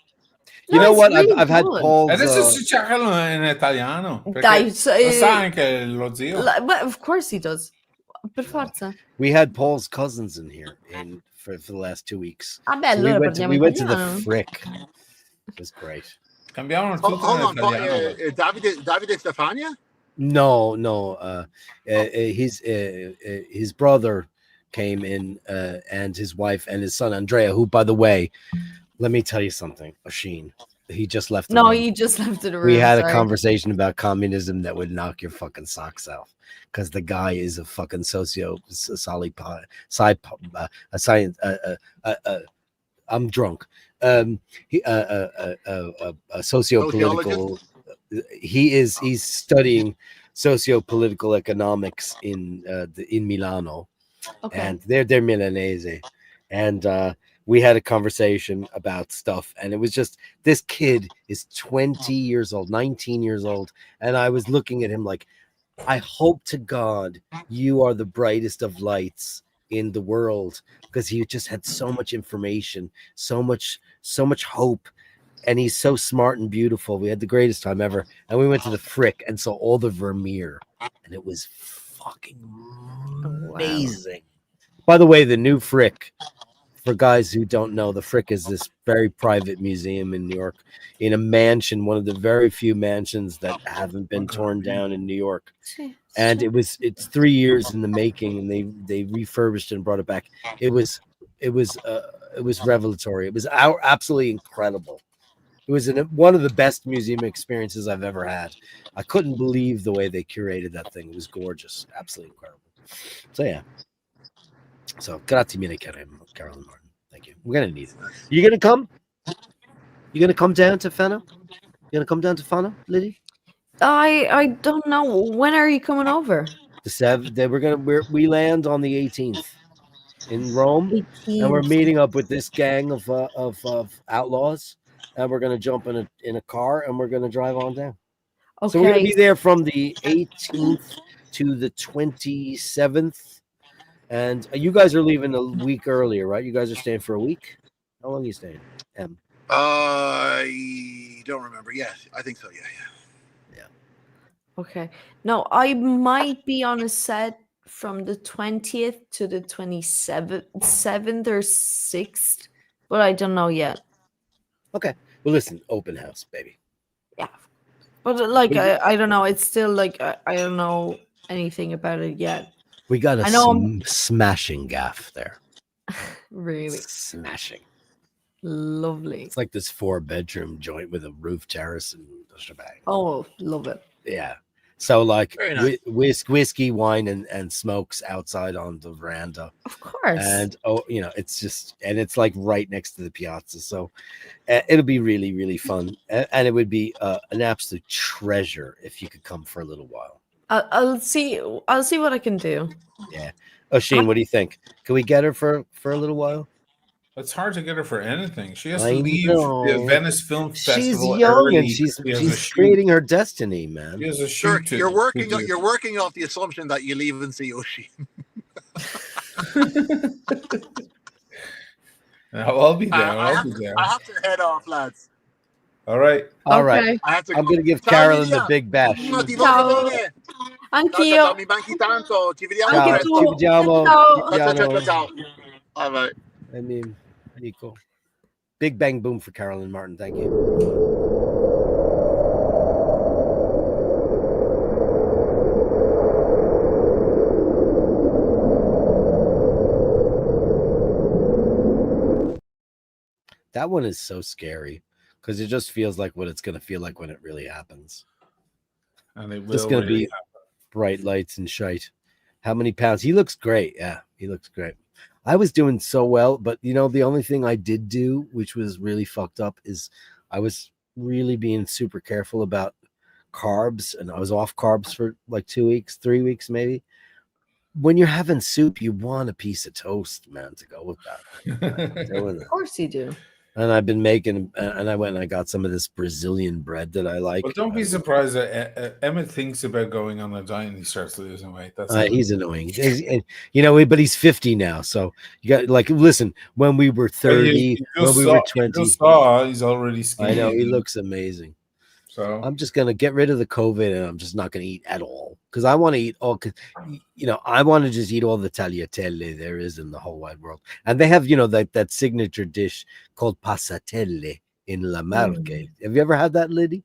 No, You know it's what? really I've had good. Paul's. Adesso si cercano in italiano. Dai, Perché so, lo sa anche lo zio. But of course he does. Per forza. We had Paul's cousins in here for the last 2 weeks. Vabbè, So we allora went to, parliamo we went to the italiano. Frick. It was great. Cambiamo Hold, tutto hold in on, italiano. Davide Stefania. No. His brother came in, and his wife and his son Andrea, who, by the way, let me tell you something, Oisín. He just left. No, room. he just left the room. We had sorry. a conversation about communism that would knock your fucking socks off, because the guy is a fucking I'm drunk. He a socio-political. He's studying socio-political economics in Milano, Okay. and they're Milanese, and we had a conversation about stuff, and it was just, this kid is 20 years old, 19 years old, and I was looking at him like, I hope to God you are the brightest of lights in the world, because he just had so much information, so much hope, and he's so smart and beautiful. We had the greatest time ever, and we went to the Frick and saw all the Vermeer, and it was fucking amazing. By the way, the new Frick, for guys who don't know, the Frick is this very private museum in New York, in a mansion, one of the very few mansions that haven't been torn down in New York. And it's 3 years in the making, and they refurbished and brought it back. It was revelatory. It was absolutely incredible. It was one of the best museum experiences I've ever had. I couldn't believe the way they curated that thing. It was gorgeous, absolutely incredible. So yeah. So grazie mille, Carolyn Martin. Thank you. We're gonna need it. You gonna come? You gonna come down to Fano? You gonna come down to Fano, Liddy? I don't know. When are you coming over? The 7th. We land on the 18th in Rome, and we're meeting up with this gang of outlaws, and we're gonna jump in a car, and we're gonna drive on down. Okay. So we're gonna be there from the 18th to the 27th. And you guys are leaving a week earlier, right? You guys are staying for a week. How long are you staying? I don't remember. Yes, I think so. Yeah. Okay. No, I might be on a set from the 20th to the 7th or 6th, but I don't know yet. Okay. Well, listen, open house, baby. Yeah. But like, I don't know. It's still like, I don't know anything about it yet. We got I know a smashing gaff there. Really. Smashing. Lovely. It's like this 4-bedroom joint with a roof terrace and the shebang. Oh, love it. Yeah. So like Very nice. whiskey, wine, and smokes outside on the veranda. Of course. And it's just, and it's like right next to the piazza. So it'll be really, really fun. And it would be an absolute treasure if you could come for a little while. I'll see what I can do. Yeah. Oisín, what do you think? Can we get her for a little while? It's hard to get her for anything. She has I to leave the know. Venice Film She's Festival young early. and she's She has a shoot. creating her destiny, man. She has a shoot Dirk, you're to working. do. You're working off the assumption that you leave and see Oisín. I'll be there. I I'll be there. have to head off, lads. All right. All right. Okay. I have to. I'm go. going to give Ciao, Carolyn Lilia. the big bash. Ti Ciao. voglio bene. Anch'io. Ciao, mi manchi tanto. Ci vediamo Ciao, Anche ci tu. vediamo. Ciao. Ciao, ciao, ciao, Piano. ciao. All right. I mean, Nico. Big bang boom for Carolyn Martin. Thank you. That one is so scary because it just feels like what it's going to feel like when it really happens. And it will Just going to really be bright lights and shite. How many pounds? He looks great. Yeah, he looks great. I was doing so well, but you know, the only thing I did do, which was really fucked up, is I was really being super careful about carbs, and I was off carbs for like 2 weeks, 3 weeks, maybe. When you're having soup, you want a piece of toast, man, to go with that. I'm doing it. Of course you do. And I've been making, and I went and I got some of this Brazilian bread that I like. But don't be surprised that Emmett thinks about going on a diet and he starts losing weight. That's He's annoying. You know, but he's 50 now. So you got like, listen, when we were 30, when we were 20, he's already skinny. I know he looks amazing. So I'm just going to get rid of the COVID and I'm just not going to eat at all because I want to eat all, you know, I want to just eat all the tagliatelle there is in the whole wide world. And they have, you know, that signature dish called passatelle in La Marche. Have you ever had that, Liddy?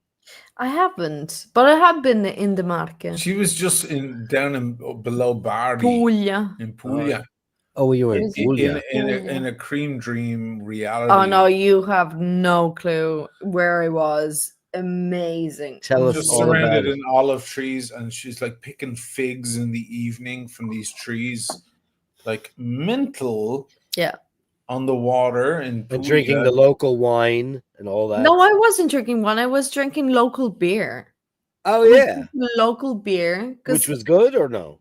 I haven't, but I have been in the market. she was just down in below Bari Puglia. in Puglia. Oh, you were in Is it Puglia. In a cream dream reality. Oh no, you have no clue where I was. Amazing. Tell us Just all about surrounded it. in olive trees, and she's like picking figs in the evening from these trees, like mental. Yeah. On the water and drinking the local wine and all that. No, I wasn't drinking one. I was drinking local beer. Oh yeah, Local beer. which was good or no?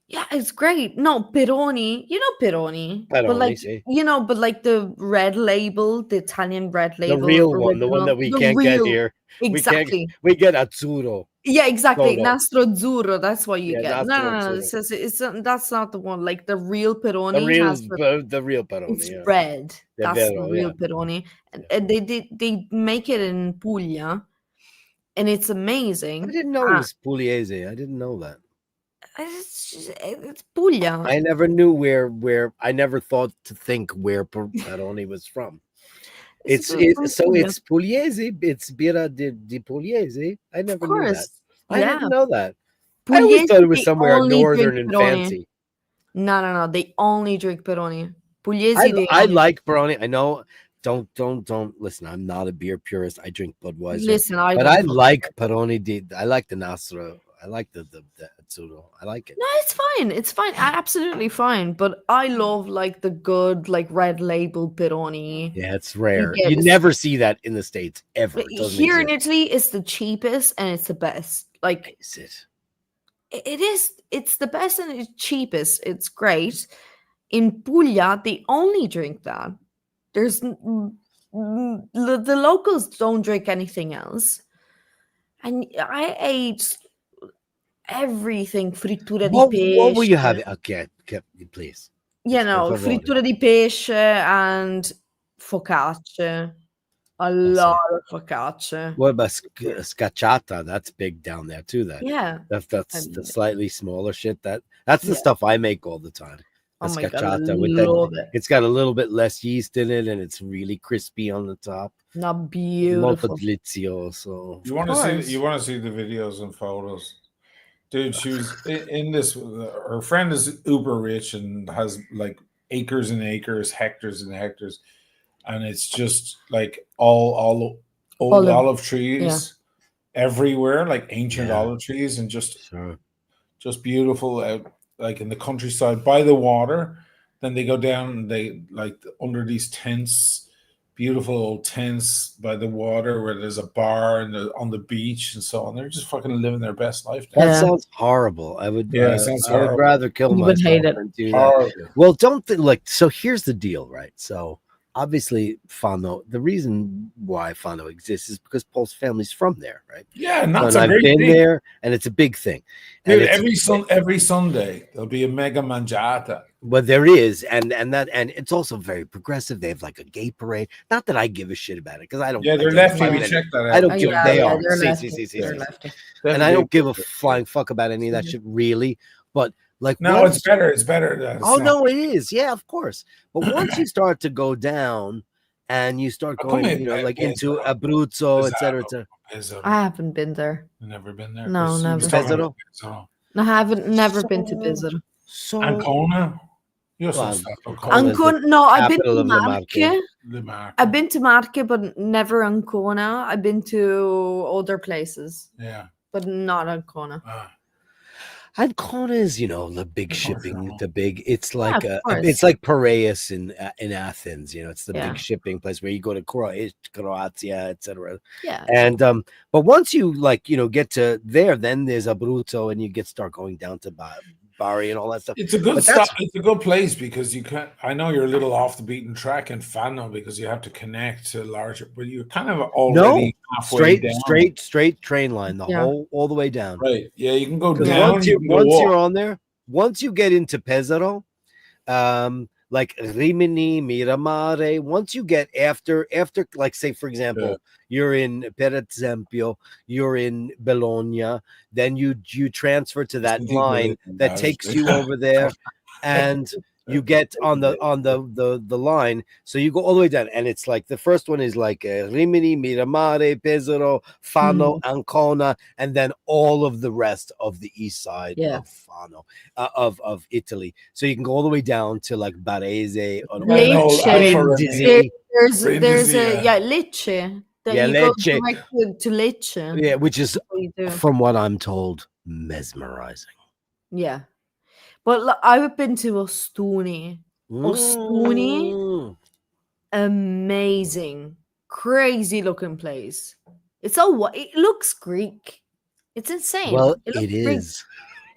Yeah, it's great. No, Peroni. You know Peroni. But Peroni, like, see. you know, but like the red label, the Italian red label. The real one, the one original, that we the can't get real- here. Exactly. We get Azzurro. Yeah, exactly. Solo. Nastro Azzurro. That's what you Yeah, get. Nastro No. Azzurro. It's that's not the one. Like the real Peroni The real, has the real Peroni. it's Yeah. red. The That's vero, the real yeah. Peroni. And they make it in Puglia, and it's amazing. I didn't know it was Pugliese. I didn't know that. It's Puglia. I never knew where. I never thought to think where Peroni was from. It's from Puglia. it's Pugliese. It's Birra di Pugliese. I Of never knew that. course. I Yeah. didn't know that. I always Pugliese, thought it was they somewhere only northern drink and Peroni. fancy. No. They only drink Peroni. Pugliese, they I only- like Peroni. I know. Don't listen. I'm not a beer purist. I drink Budweiser. Listen, I but don't I fuck like Peroni. I like the Nastro. I like the Azzurro. I like it. No, it's fine. It's fine. Absolutely fine. But I love like the good, like red label Peroni. Yeah, it's rare. get You this- never see that in the States ever. But It doesn't here in exist. Italy, it's the cheapest and it's the best. Like Is it? it is. It's the best and it's cheapest. It's great. In Puglia, they only drink that. There's the locals don't drink anything else. And I ate everything frittura di pesce. What will you have? Okay, please. You know, Per favore. frittura di pesce and focaccia. A lot of focaccia. What about scacciata? That's big down there too. Yeah. That's the And- slightly smaller shit. That's the Yeah. stuff I make all the time. Oh The my god, I scacciata with love it. it's got a little bit less yeast in it, and it's really crispy on the top. Not Molto beautiful. delizioso. You want Of to course. see? You want to see the videos and photos, dude? She was in this. Her friend is uber rich and has like acres and acres, hectares and hectares, and it's just like all old olive trees everywhere, like ancient Yeah. olive trees, and just Sure. beautiful out like in the countryside by the water. Then they go down and they like under these tents, beautiful old tents by the water where there's a bar and on the beach and so on. They're just fucking living their best life. That Yeah. sounds horrible. I would. Yeah, it sounds I would horrible. rather kill You myself would hate it. than do that. Horrible. Well, don't like. So here's the deal, right? So obviously Fano. The reason why Fano exists is because Paul's family's from there, right? Yeah, and So, that's and a I've great been thing. there, and it's a big thing. And Dude, it's every Sunday there'll be a mega mangiata. But there is, and it's also very progressive. They have like a gay parade. Not that I give a shit about it, because I don't. Yeah, they're identify lefty. We with any- checked that out. I don't Oh, give. yeah, They yeah, are. they're See, lefty. see, see, see, They're see. lefty. They have And a I gay don't give a parade, flying fuck about any of that shit, really. But like, No, once- it's better. It's better. Than Oh it's not. no, it is. Yeah, of course. But once you start to go down, and you start Come going, in, you know, like into Pesaro. Abruzzo, etc., Pesaro. etc. Pesaro. I haven't been there. You've never been there? No, 'Cause he was never. talking about Pesaro? Pesaro. No, I haven't never been to So- Pesaro. So Ancona? You're so Well, stuck. Ancona is the Ancona, no, I've been capital to of the Marche. Marche. The Marche. I've been to Marche, but never Ancona. I've been to other places, Yeah. but not Ancona. Ancona is, you know, the big Of course, shipping, no. the big. It's like of it's course. like Piraeus in Athens. You know, it's the Yeah. big shipping place where you go to Croatia, etc. Yeah. And but once you like, you know, get to there, then there's Abruzzo, and you start going down to Bari and all that stuff. It's a good But stop. that's- It's a good place because you can. I know you're a little off the beaten track in Fano because you have to connect to larger, but you're kind of already halfway down. straight train line, the Yeah. whole all the way down. Right. Yeah, you can go Because down. once you can go you're up. on there, once you get into Pesaro, like Rimini, Miramare, once you get after like say for example, you're in per esempio, you're in Bologna, then you transfer to that line that takes you over there, and you get on the line, so you go all the way down, and it's like the first one is like Rimini, Miramare, Pesaro, Fano, Ancona, and then all of the rest of the east side Yeah. of Fano, of Italy. So you can go all the way down to like Barese or Lecce. There's Brindisi, a Lecce. That Yeah, you go Lecce. direct to Lecce. Yeah, which is, That's what you do. from what I'm told, mesmerizing. Yeah. But I've been to Ostuni. Ostuni, Mm. amazing, crazy looking place. It's all it looks Greek. It's insane. Well, looks it Greek. is.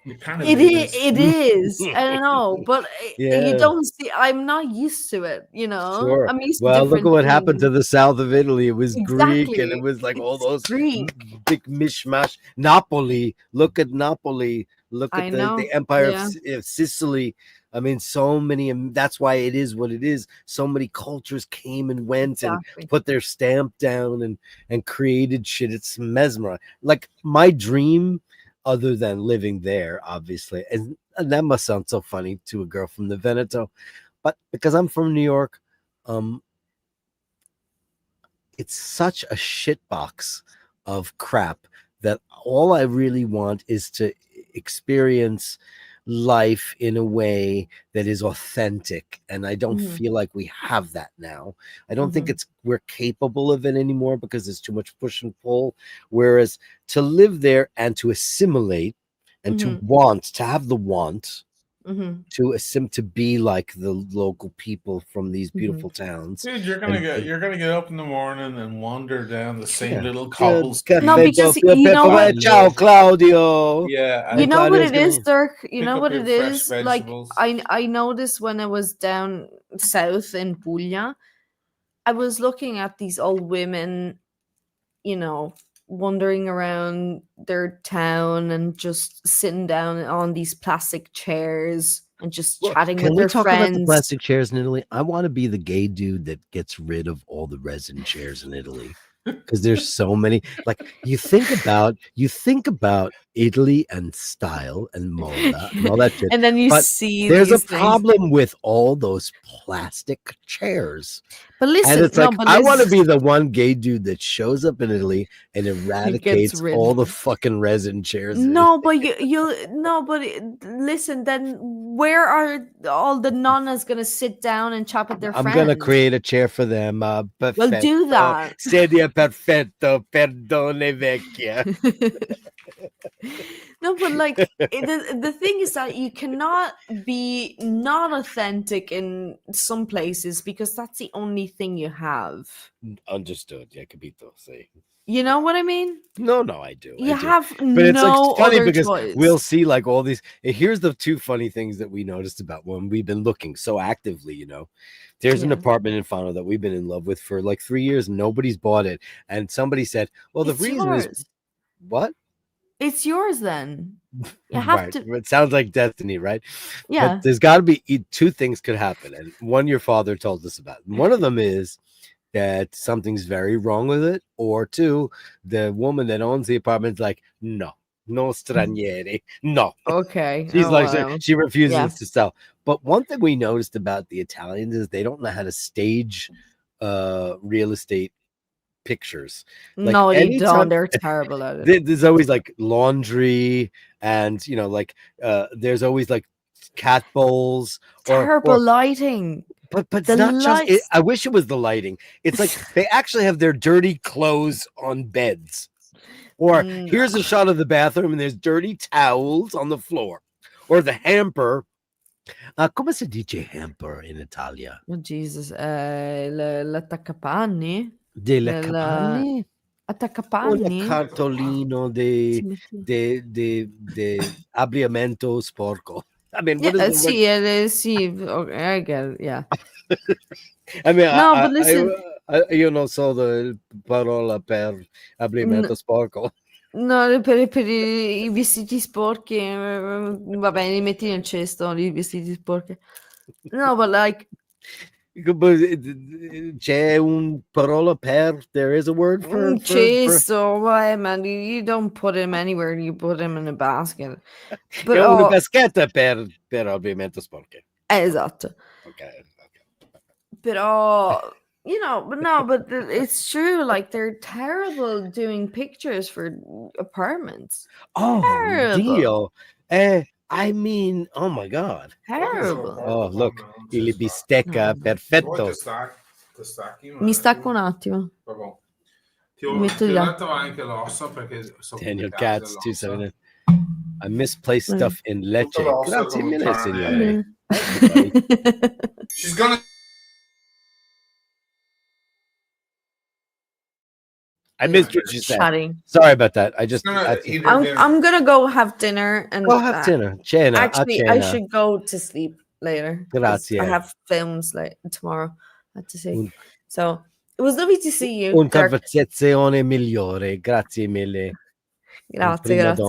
It kind of It is. It is. I don't know, but Yeah. you don't see. I'm not used to it. You know, Sure. I'm used to Well, look different at what happened to things. the south of Italy. It was Greek, and it Exactly. was like all It's those Greek. big mishmash. Napoli. Look at Napoli. Look I at know, the Empire yeah. of Sicily. I mean, so many, and that's why it is what it is. So many cultures came and went Exactly. and put their stamp down and created shit. It's mesmerizing. Like my dream, other than living there, obviously, and that must sound so funny to a girl from the Veneto, but because I'm from New York, it's such a shitbox of crap that all I really want is to experience life in a way that is authentic, and I don't Mhm. feel like we have that now. I don't think we're capable of it anymore because there's too much push and pull, whereas to live there and to assimilate and to have the want to be like the local people from these beautiful towns. Dude, you're gonna get up in the morning and wander down the same Yeah. little cobbles. No, because you know what? Ciao, Claudio. Yeah, You know what Claudio's it is, gonna Dirk? You pick know up what your it fresh is? Like vegetables. I noticed when I was down south in Puglia, I was looking at these old women, you know, wandering around their town and just sitting down on these plastic chairs and just chatting Can with we their talk about the friends. plastic chairs in Italy? I want to be the gay dude that gets rid of all the resin chairs in Italy, because there's so many. Like you think about Italy and style and moda and all that shit, And then you but see there's a these things. problem with all those plastic chairs. But listen, And it's no, like, but I want to listen. be the one gay dude that shows up in Italy and eradicates rid all of the them. fucking resin chairs. in No, but listen. Then where are all the nonnas gonna sit down and chat with their I'm friends? gonna create a chair for them. Well, Perfetto. do that. Sedia perfetto, perdone vecchia. No, but like the thing is that you cannot be not authentic in some places because that's the only thing you have. Understood. Yeah, capito. See. You know what I mean? No, I do. You I do. have But it's like no funny other because choice. we'll see like all these. Here's the two funny things that we noticed about when we've been looking so actively. There's an Yeah. apartment in Fano that we've been in love with for like 3 years. And nobody's bought it, and somebody said, "Well, the It's reason is yours. what." It's yours then. You have Right. to. It sounds like destiny, right? Yeah. But there's got to be two things could happen, and one your father told us about. One of them is that something's very wrong with it, or two, the woman that owns the apartment is like, no stranieri, no. Okay. She's Oh, like, wow. she refuses Yeah. to sell. But one thing we noticed about the Italians is they don't know how to stage real estate pictures. Like, No, they anytime- don't. They're terrible at it. there's always like laundry, and like there's always like cat bowls Terrible lighting. but it's The not just it, lights. I wish it was the lighting. It's like they actually have their dirty clothes on beds, or here's a shot of the bathroom and there's dirty towels on the floor, or the hamper. Come si dice hamper in Italia? Oh, Jesus. L'attaccapanni? Delle Del- capanne? Un Attaccapanni? cartolino de abbigliamento sporco. I mean, what Yeah, is the sì, okay, I get it. Yeah. I mean, No, but listen. io non so la parola per abbigliamento sporco. No, per i vestiti sporchi, va bene, li metti nel cesto, i vestiti sporchi. No, but like, C'è un parola per, there is a word for cesto, why, man, you don't put him anywhere, you put him in a basket. But, È una baschetta per abbigliamento sporco. Esatto. Okay. Però, but it's true, like, they're terrible doing pictures for apartments. Oh, Terrible. Dio. I mean, oh my God. Terrible. Oh, look, il bistecca perfetto. Mi stacco un attimo. Ti ho Metto gli altri. letto anche l'ossa perché sono Daniel complicate Katz, le ossa. 279. I misplaced stuff in Lecce. Tutta l'ossa Grazie come mille, carne. signore. She's gonna I missed what you said. Chatting. Sorry about that. I just eat her dinner. I'm gonna go have dinner and go have dinner. Cena. Actually, I should go to sleep later. 'cause Grazie. I have films tomorrow. I have to see. Un- So it was lovely to see you. Un Dirk. conversazione migliore. Grazie mille. Grazie, grazie.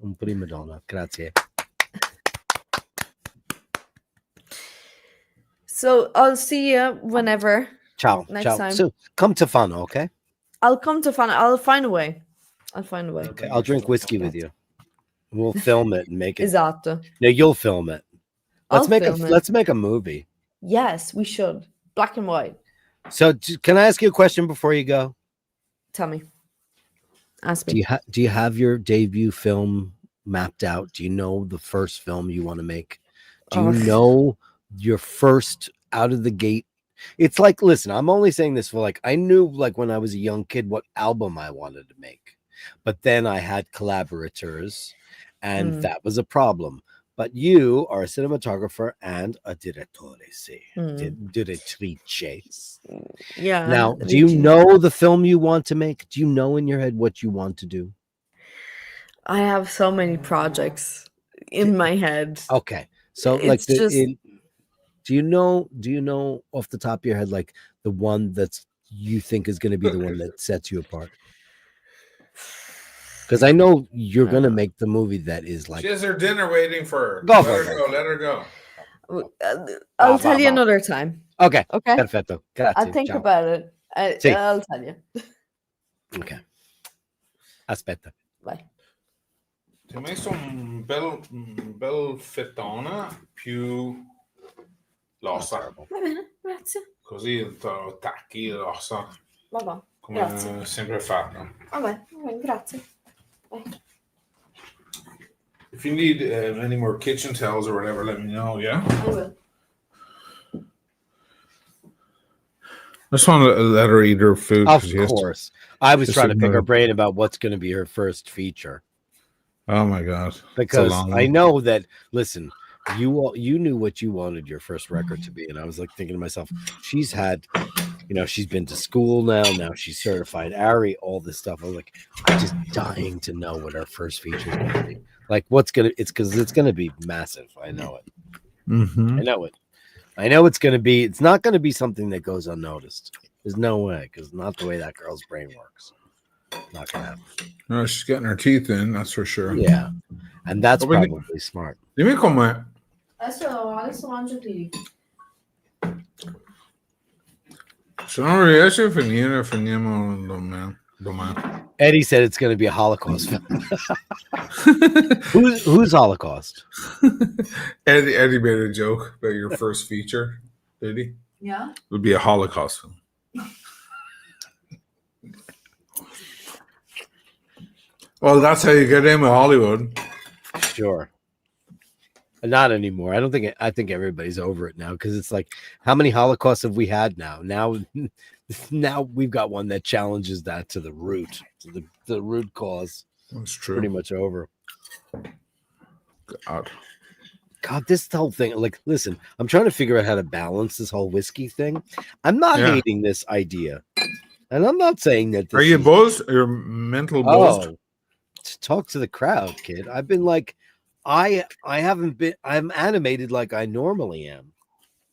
Un prima donna. Grazie. So I'll see you whenever. Ciao. Next ciao. time. So come to Fano, okay? I'll come to find. I'll find a way. I'll find a way. Okay. I'll drink whiskey with you. We'll film it and make it. Esatto. No, you'll film it. I'll Let's make film it. let's make a movie. Yes, we should. Black and white. So can I ask you a question before you go? Tell me. Ask me. Do you have your debut film mapped out? Do you know the first film you want to make? Do you know your first out of the gate? It's like, listen, I'm only saying this for like, I knew like when I was a young kid what album I wanted to make, but then I had collaborators and that was a problem. But you are a cinematographer and a direttore, direttrice. Yeah. Now, do you know the film you want to make? Do you know in your head what you want to do? I have so many projects in my head. Okay. So like do you know off the top of your head like the one that's you think is going to be the one that sets you apart? Because I know you're going to make the movie that is like. She has her dinner waiting for her. Go for it. Let her go. I'll tell you another time. Okay. Okay. Perfetto. Grazie. I'll think Ciao. about it. Sì. I'll tell you. Okay. Aspetta. Bye. Ti ho messo un bel fettone più l'ossa. Va bene, grazie. Così attacchi l'ossa. Vabbè, come grazie. sempre fatto. Vabbè, grazie. Bye. If you need any more kitchen towels or whatever, let me know, yeah? I will. I just want to let her eat her food. Of course. I was trying to pick her ignore- brain about what's going to be her first feature. Oh my God. It's a Because long I one. know that, listen, you knew what you wanted your first record to be. And I was like thinking to myself, she's had You know, she's been to school now. Now she's certified Ari, all this stuff. I was like, I'm just dying to know what our first feature is going to be. Like, it's because it's going to be massive. I know it. Mm-hmm. I know it. I know it's going to be, it's not going to be something that goes unnoticed. There's no way, because not the way that girl's brain works. Not going to happen. No, she's getting her teeth in, that's for sure. Yeah. And that's But we need- probably smart. Dimmi come. Adesso mangio qui. Se non riesci a finire, finiamo domani. Eddie said it's going to be a Holocaust film. Who's Holocaust? Eddie made a joke about your first feature, did he? Yeah. It would be a Holocaust film. Well, that's how you get in with Hollywood. Sure. Not anymore. I think everybody's over it now, because it's like, how many Holocausts have we had now? Now we've got one that challenges that to the root, to the root cause. That's true. Pretty much over. God, this whole thing, like, listen, I'm trying to figure out how to balance this whole whiskey thing. I'm not hating this idea. And I'm not saying that. Are you buzzed? Are you mental buzzed? Oh, talk to the crowd, kid. I've been like, I'm animated like I normally am.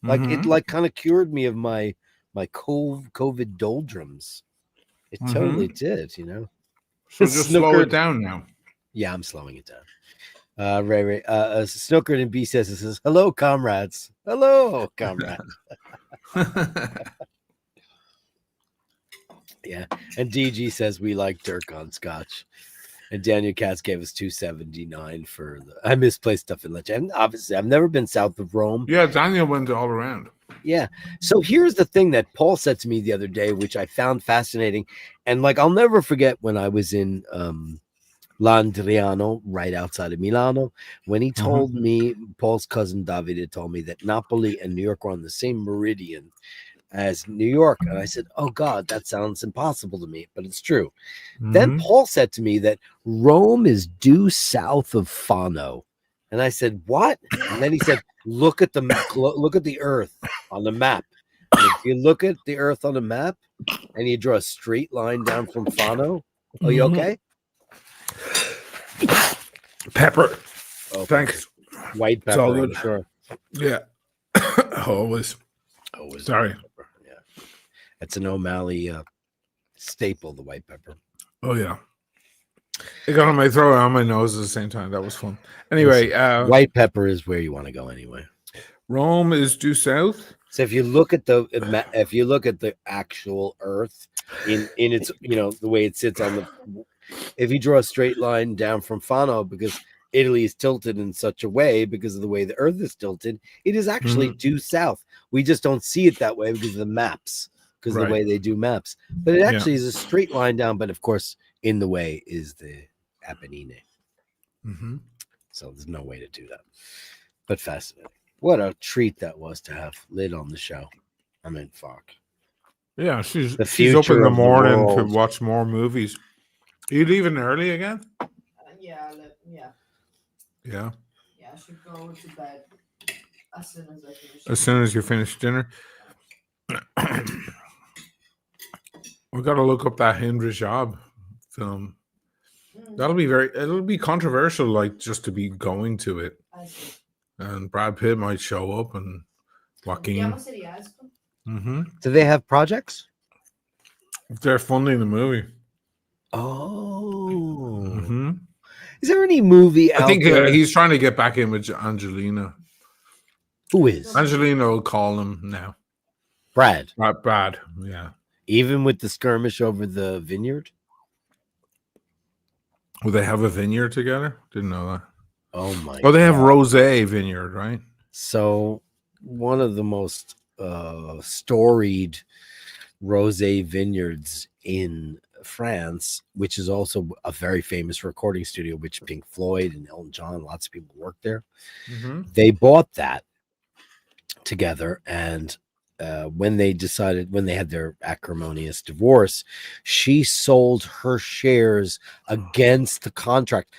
Like it like kind of cured me of my COVID doldrums. It totally did, you know. So just slow it down now. Yeah, I'm slowing it down. Ray, Snookered and B says, hello, comrades. Hello, comrades. Yeah. And DG says we like Dirk on Scotch. And Daniel Katz gave us $2.79 for I misplaced stuff in Lecce. And obviously, I've never been south of Rome. Yeah, Daniel went all around. Yeah. So here's the thing that Paul said to me the other day, which I found fascinating. And like, I'll never forget when I was in Landriano, right outside of Milano, when he told me, Paul's cousin David had told me that Napoli and New York were on the same meridian as New York. And I said, oh God, that sounds impossible to me, but it's true. Then Paul said to me that Rome is due south of Fano. And I said, what? And then he said, look at the earth on the map. And if you look at the earth on the map and you draw a straight line down from Fano, are you okay? Pepper. Oh, thanks. White pepper. All good. Sure. Yeah. Always. Sorry. Yeah. It's an O'Malley staple, the white pepper. Oh, yeah. It got on my throat and on my nose at the same time. That was fun. Anyway. White pepper is where you want to go anyway. Rome is due south. So if you look at the actual earth in its, you know, the way it sits on the, if you draw a straight line down from Fano, because Italy is tilted in such a way because of the way the earth is tilted, it is actually due south. We just don't see it that way because of the maps, because of the way they do maps. But it actually is a straight line down. But of course, in the way is the Apennine. So there's no way to do that. But fascinating. What a treat that was to have Lid on the show. I mean, fuck. Yeah, she's up in the morning to watch more movies. Are you leaving early again? Yeah. Yeah. Yeah, I should go to bed as soon as I finish. As soon as you finish dinner. We got to look up that Hind Rajab film. It'll be controversial, like, just to be going to it. I see. And Brad Pitt might show up and Joaquin. Do they have projects? They're funding the movie. Oh. Is there any movie out I think there? he's trying to get back in with Angelina. Who is? Angelina will call him now. Brad. Brad, yeah. Even with the skirmish over the vineyard? Will they have a vineyard together? Didn't know that. Oh my! Oh, they have Rosé Vineyard, right? So one of the most storied rosé vineyards in France, which is also a very famous recording studio, which Pink Floyd and Elton John, lots of people work there. They bought that together, and when they had their acrimonious divorce, she sold her shares against the contract.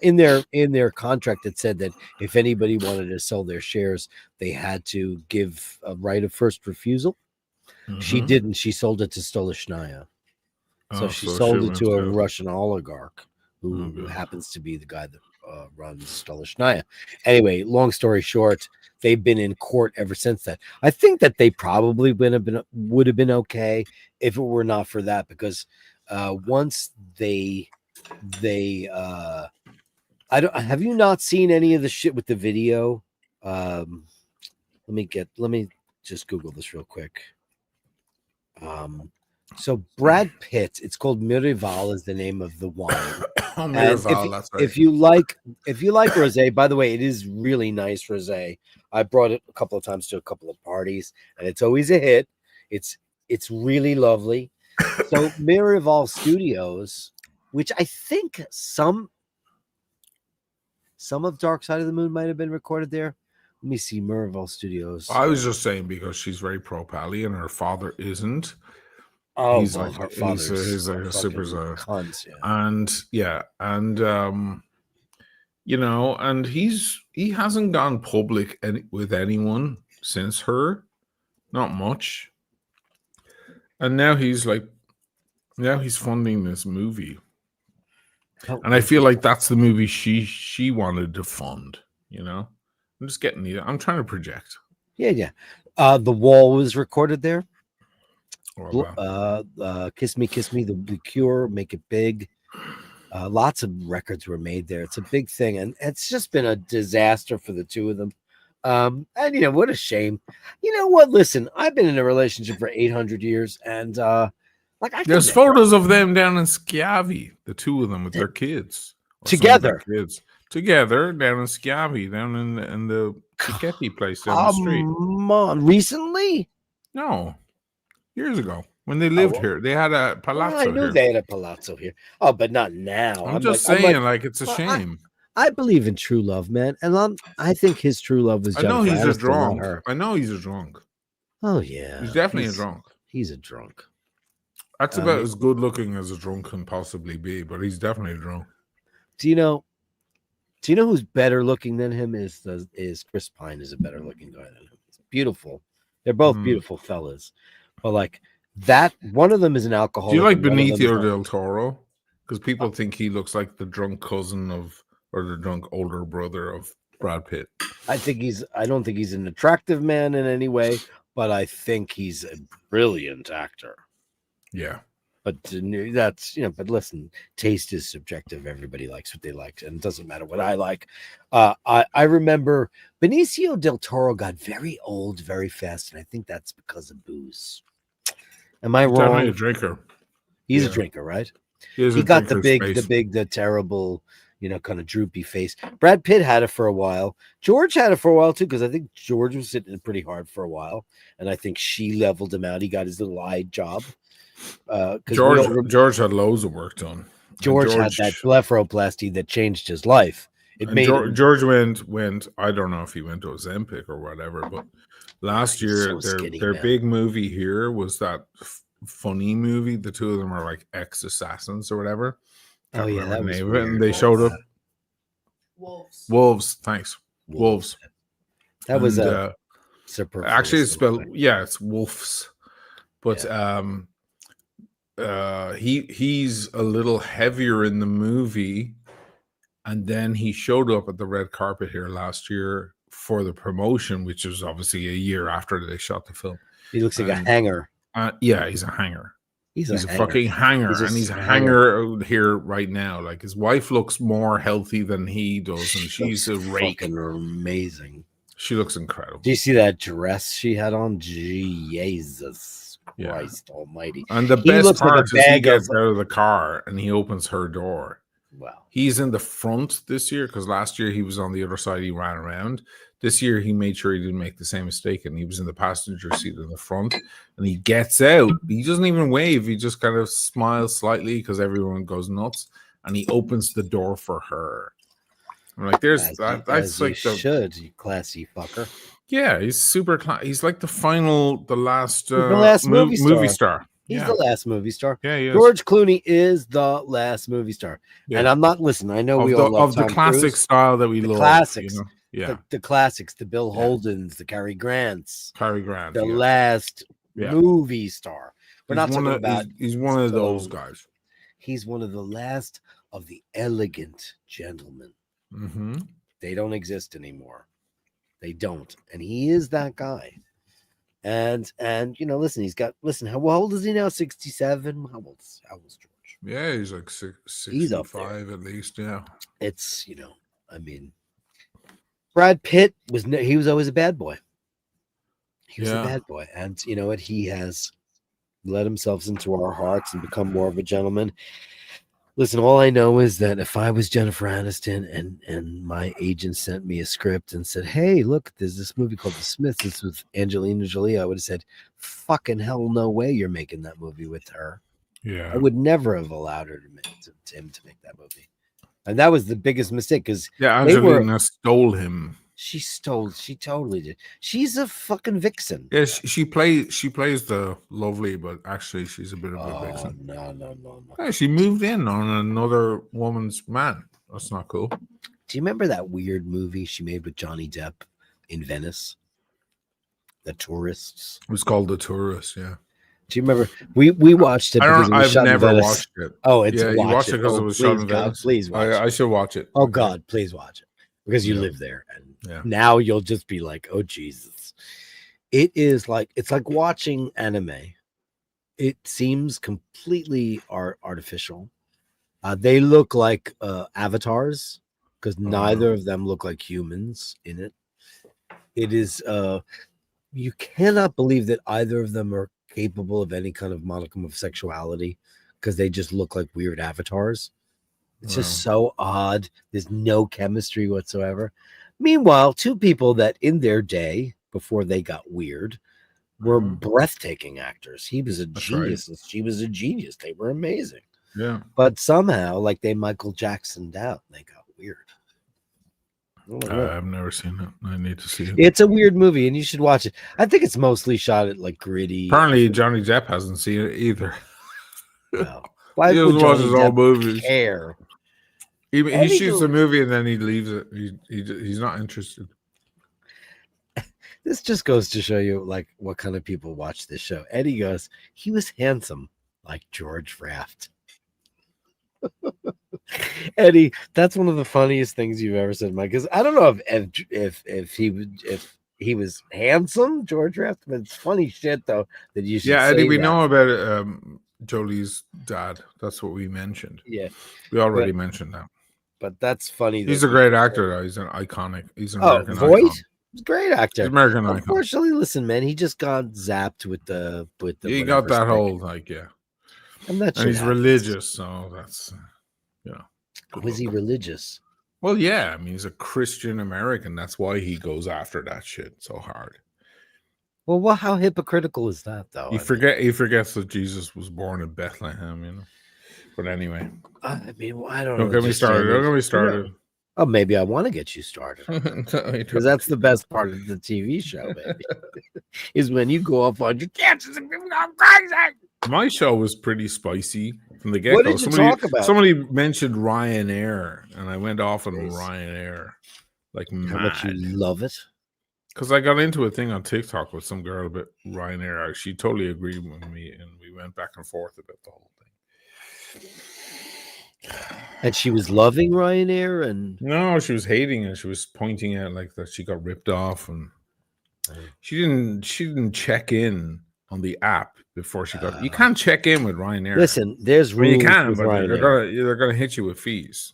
In their contract, it said that if anybody wanted to sell their shares, they had to give a right of first refusal. She Mhm. didn't. She sold it to Stolichnaya. So Oh, she so sold she it went to a to- Russian oligarch who Oh, good. happens to be the guy that runs Stolichnaya. Anyway, long story short, they've been in court ever since that. I think that they probably would have been okay if it were not for that, because once they I don't have you not seen any of the shit with the video? Let me just Google this real quick. So Brad Pitt, it's called Miraval is the name of the wine. Oh, And Miraval, that's right. if you like rosé, by the way, it is really nice rosé. I brought it a couple of times to a couple of parties, and it's always a hit. It's really lovely. So Miraval Studios, which I think some of Dark Side of the Moon might have been recorded there. Let me see, Miraval Studios. I was just saying because she's very pro Pally and her father isn't. Oh, He's well, like her he's father's like a super cunt, yeah. and you know, and he hasn't gone public with anyone since her, not much. And now he's funding this movie, and I feel like that's the movie she wanted to fund. You know, I'm just getting the. I'm trying to project. Yeah. The Wall was recorded there. Oh, wow. Kiss Me, the Cure, Make It Big. Lots of records were made there. It's a big thing, and it's just been a disaster for the two of them. And you know what a shame. You know what? Listen, I've been in a relationship for 800 years, and There's photos of them down in Schiavi, the two of them with their kids together down in Schiavi, down in the Cicchetti place down the street. Mom, recently? No, years ago when they lived here, they had a palazzo I knew here. they had a palazzo here. Oh, but not now. I'm just saying, it's a shame. I believe in true love, man, and I think his true love was. I know he's a Aniston, drunk. not her. I know he's a drunk. Oh yeah, He's definitely a drunk. He's a drunk. That's about as good looking as a drunk can possibly be, but he's definitely a drunk. Do you know who's better looking than him? Is Chris Pine is a better looking guy than him. He's beautiful. They're both beautiful fellas, but like that, one of them is an alcoholic. Do you like Benicio del Toro? Because people think he looks like the drunk cousin or the drunk older brother of Brad Pitt. I don't think he's an attractive man in any way, but I think he's a brilliant actor. Yeah. But that's, but listen, taste is subjective. Everybody likes what they like, and it doesn't matter what I like. I remember Benicio del Toro got very old very fast, and I think that's because of booze. Am I wrong? Definitely a drinker. He's a drinker, right? He got the terrible, kind of droopy face. Brad Pitt had it for a while. George had it for a while too, because I think George was sitting pretty hard for a while, and I think she leveled him out. He got his little eye job. George had loads of work done. George had that blepharoplasty that changed his life. George went. I don't know if he went to Ozempic or whatever, but last year their big movie here was that funny movie. The two of them are like ex-assassins or whatever. Oh yeah, that was weird. And they showed up. Wolves. Thanks. Wolves. That was actually it's spelled. Yeah, it's wolves. But he's a little heavier in the movie, and then he showed up at the red carpet here last year for the promotion, which was obviously a year after they shot the film. He looks like a hanger. Yeah, he's a hanger. He's a hanger. fucking hanger, he's a hanger here right now. Like his wife looks more healthy than he does, and she's a rake. Fucking amazing. She looks incredible. Do you see that dress she had on? Jesus Christ Almighty! And the best part is he gets out of the car and he opens her door. Wow. He's in the front this year because last year he was on the other side. He ran around. This year he made sure he didn't make the same mistake, and he was in the passenger seat in the front. And he gets out. He doesn't even wave. He just kind of smiles slightly because everyone goes nuts. And he opens the door for her. I'm like, that's like you classy fucker. Yeah, he's super. He's like the last movie star. He's the last movie star. Yeah, he is. George Clooney is the last movie star. Yeah. And I'm not listening. I know we all love the classic style that we love. Classics. Yeah. The classics, the Bill Holdens, the Cary Grants. Cary Grant. The last Yeah. movie star. We're not talking about. He's one of those Stone. guys. He's one of the last of the elegant gentlemen. Mm-hmm. They don't exist anymore. They don't, and he is that guy. And listen, how old is he now? 67. How old's George? Yeah, he's like He's up 65 at least. Yeah. It's I mean, Brad Pitt he was always a bad boy. He was a bad boy, and you know what? He has let himself into our hearts and become more of a gentleman. Listen, all I know is that if I was Jennifer Aniston and my agent sent me a script and said, "Hey, look, there's this movie called The Smiths. It's with Angelina Jolie," I would have said, "Fucking hell, no way you're making that movie with her." Yeah. I would never have allowed her to make that movie, and that was the biggest mistake because Angelina stole him. She totally did. She's a fucking vixen. Yeah, she plays the lovely, but actually she's a bit of a vixen. No. Yeah, she moved in on another woman's man. That's not cool. Do you remember that weird movie she made with Johnny Depp in Venice? The Tourists. It was called The Tourist. Yeah. Do you remember? We watched it. I've never watched it. Oh, it's you watched it because it was shot in Venice. Please watch it. I should watch it. Oh God, please watch it because you live there, and now you'll just be like, oh Jesus. It's like watching anime. It seems completely artificial. They look like avatars because neither of them look like humans in it. It is you cannot believe that either of them are capable of any kind of modicum of sexuality because they just look like weird avatars. It's just so odd. There's no chemistry whatsoever. Meanwhile, two people that in their day, before they got weird, were breathtaking actors. He was a genius. Right. She was a genius. They were amazing. Yeah. But somehow, like they Michael Jacksoned out, they got weird. I've never seen it. I need to see it. It's a weird movie, and you should watch it. I think it's mostly shot at like gritty. Apparently, Johnny Depp hasn't seen it either. Well, why he would just watches all movies. Care? He shoots a movie and then he leaves it. He's not interested. This just goes to show you like what kind of people watch this show. Eddie goes, he was handsome like George Raft. Eddie, that's one of the funniest things you've ever said, Mike. Because I don't know if he was handsome, George Raft, but it's funny shit though that you should. Yeah, say Eddie, we that. know about Jolie's dad. That's what we mentioned. Yeah, we already mentioned that. But that's funny. He's a great actor, though. He's an iconic. He's an American Voight? icon. He's a great actor. He's American icon. Unfortunately, listen, man, he just got zapped with the. He got that whole and he's religious, so that's Was he religious? Well, yeah. I mean, he's a Christian American. That's why he goes after that shit so hard. Well, how hypocritical is that, though? He forgets that Jesus was born in Bethlehem, But anyway, I mean, I don't know. Don't get me started. Oh, maybe I want to get you started because that's the best part of the TV show, baby. Is when you go off on your tangents and people go crazy. My show was pretty spicy from the get-go. What did you talk about? Somebody mentioned Ryanair, and I went off on Ryanair like mad. How much you love it? Because I got into a thing on TikTok with some girl about Ryanair. She totally agreed with me, and we went back and forth about the whole thing. And she was loving Ryanair, and no, she was hating it. She was pointing out like that she got ripped off, and she didn't check in on the app before she got. You can't check in with Ryanair. Listen, there's rules. You can, with but Ryanair. they're gonna hit you with fees.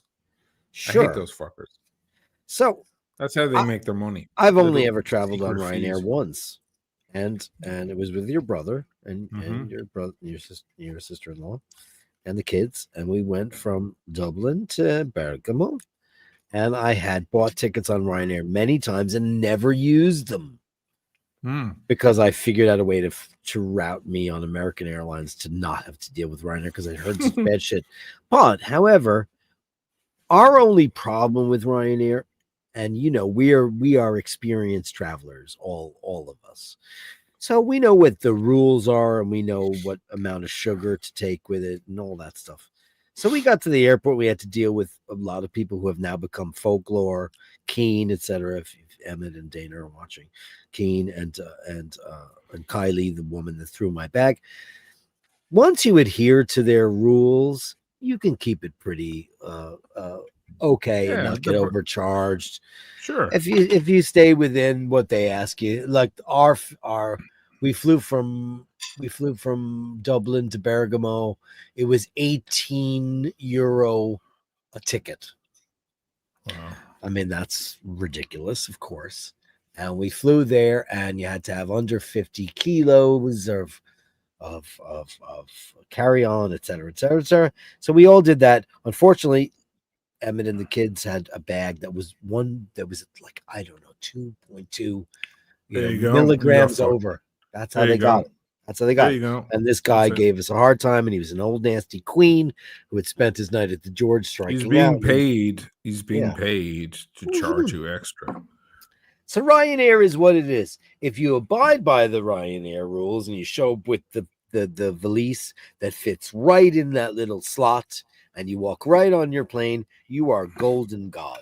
Sure. I hate those fuckers. So that's how they make their money. I've only ever traveled on Ryanair once, and it was with your brother and your brother, your sister-in-law, and the kids, and we went from Dublin to Bergamo, and I had bought tickets on Ryanair many times and never used them because I figured out a way to route me on American Airlines to not have to deal with Ryanair because I heard some bad shit. But however, our only problem with Ryanair, and we are experienced travelers, all of us. So we know what the rules are, and we know what amount of sugar to take with it and all that stuff. So we got to the airport. We had to deal with a lot of people who have now become folklore, keen, etc. Emmett and Dana are watching, Keen and Kylie, the woman that threw my bag. Once you adhere to their rules, you can keep it pretty okay and Yeah, not get overcharged. Sure. If you stay within what they ask you, like we flew from Dublin to Bergamo. It was €18 a ticket. Wow. I mean, that's ridiculous, of course. And we flew there, and you had to have under 50 kilos of carry on, et cetera, et cetera, et cetera. So we all did that. Unfortunately, Emmett and the kids had a bag that was like, I don't know, 2.2 milligrams over. That's how they got it. That's how they got it. And this guy gave us a hard time, and he was an old nasty queen who had spent his night at the George striking He's being out. paid. He's being paid to charge you extra. So Ryanair is what it is. If you abide by the Ryanair rules and you show up with the valise that fits right in that little slot and you walk right on your plane, you are golden god.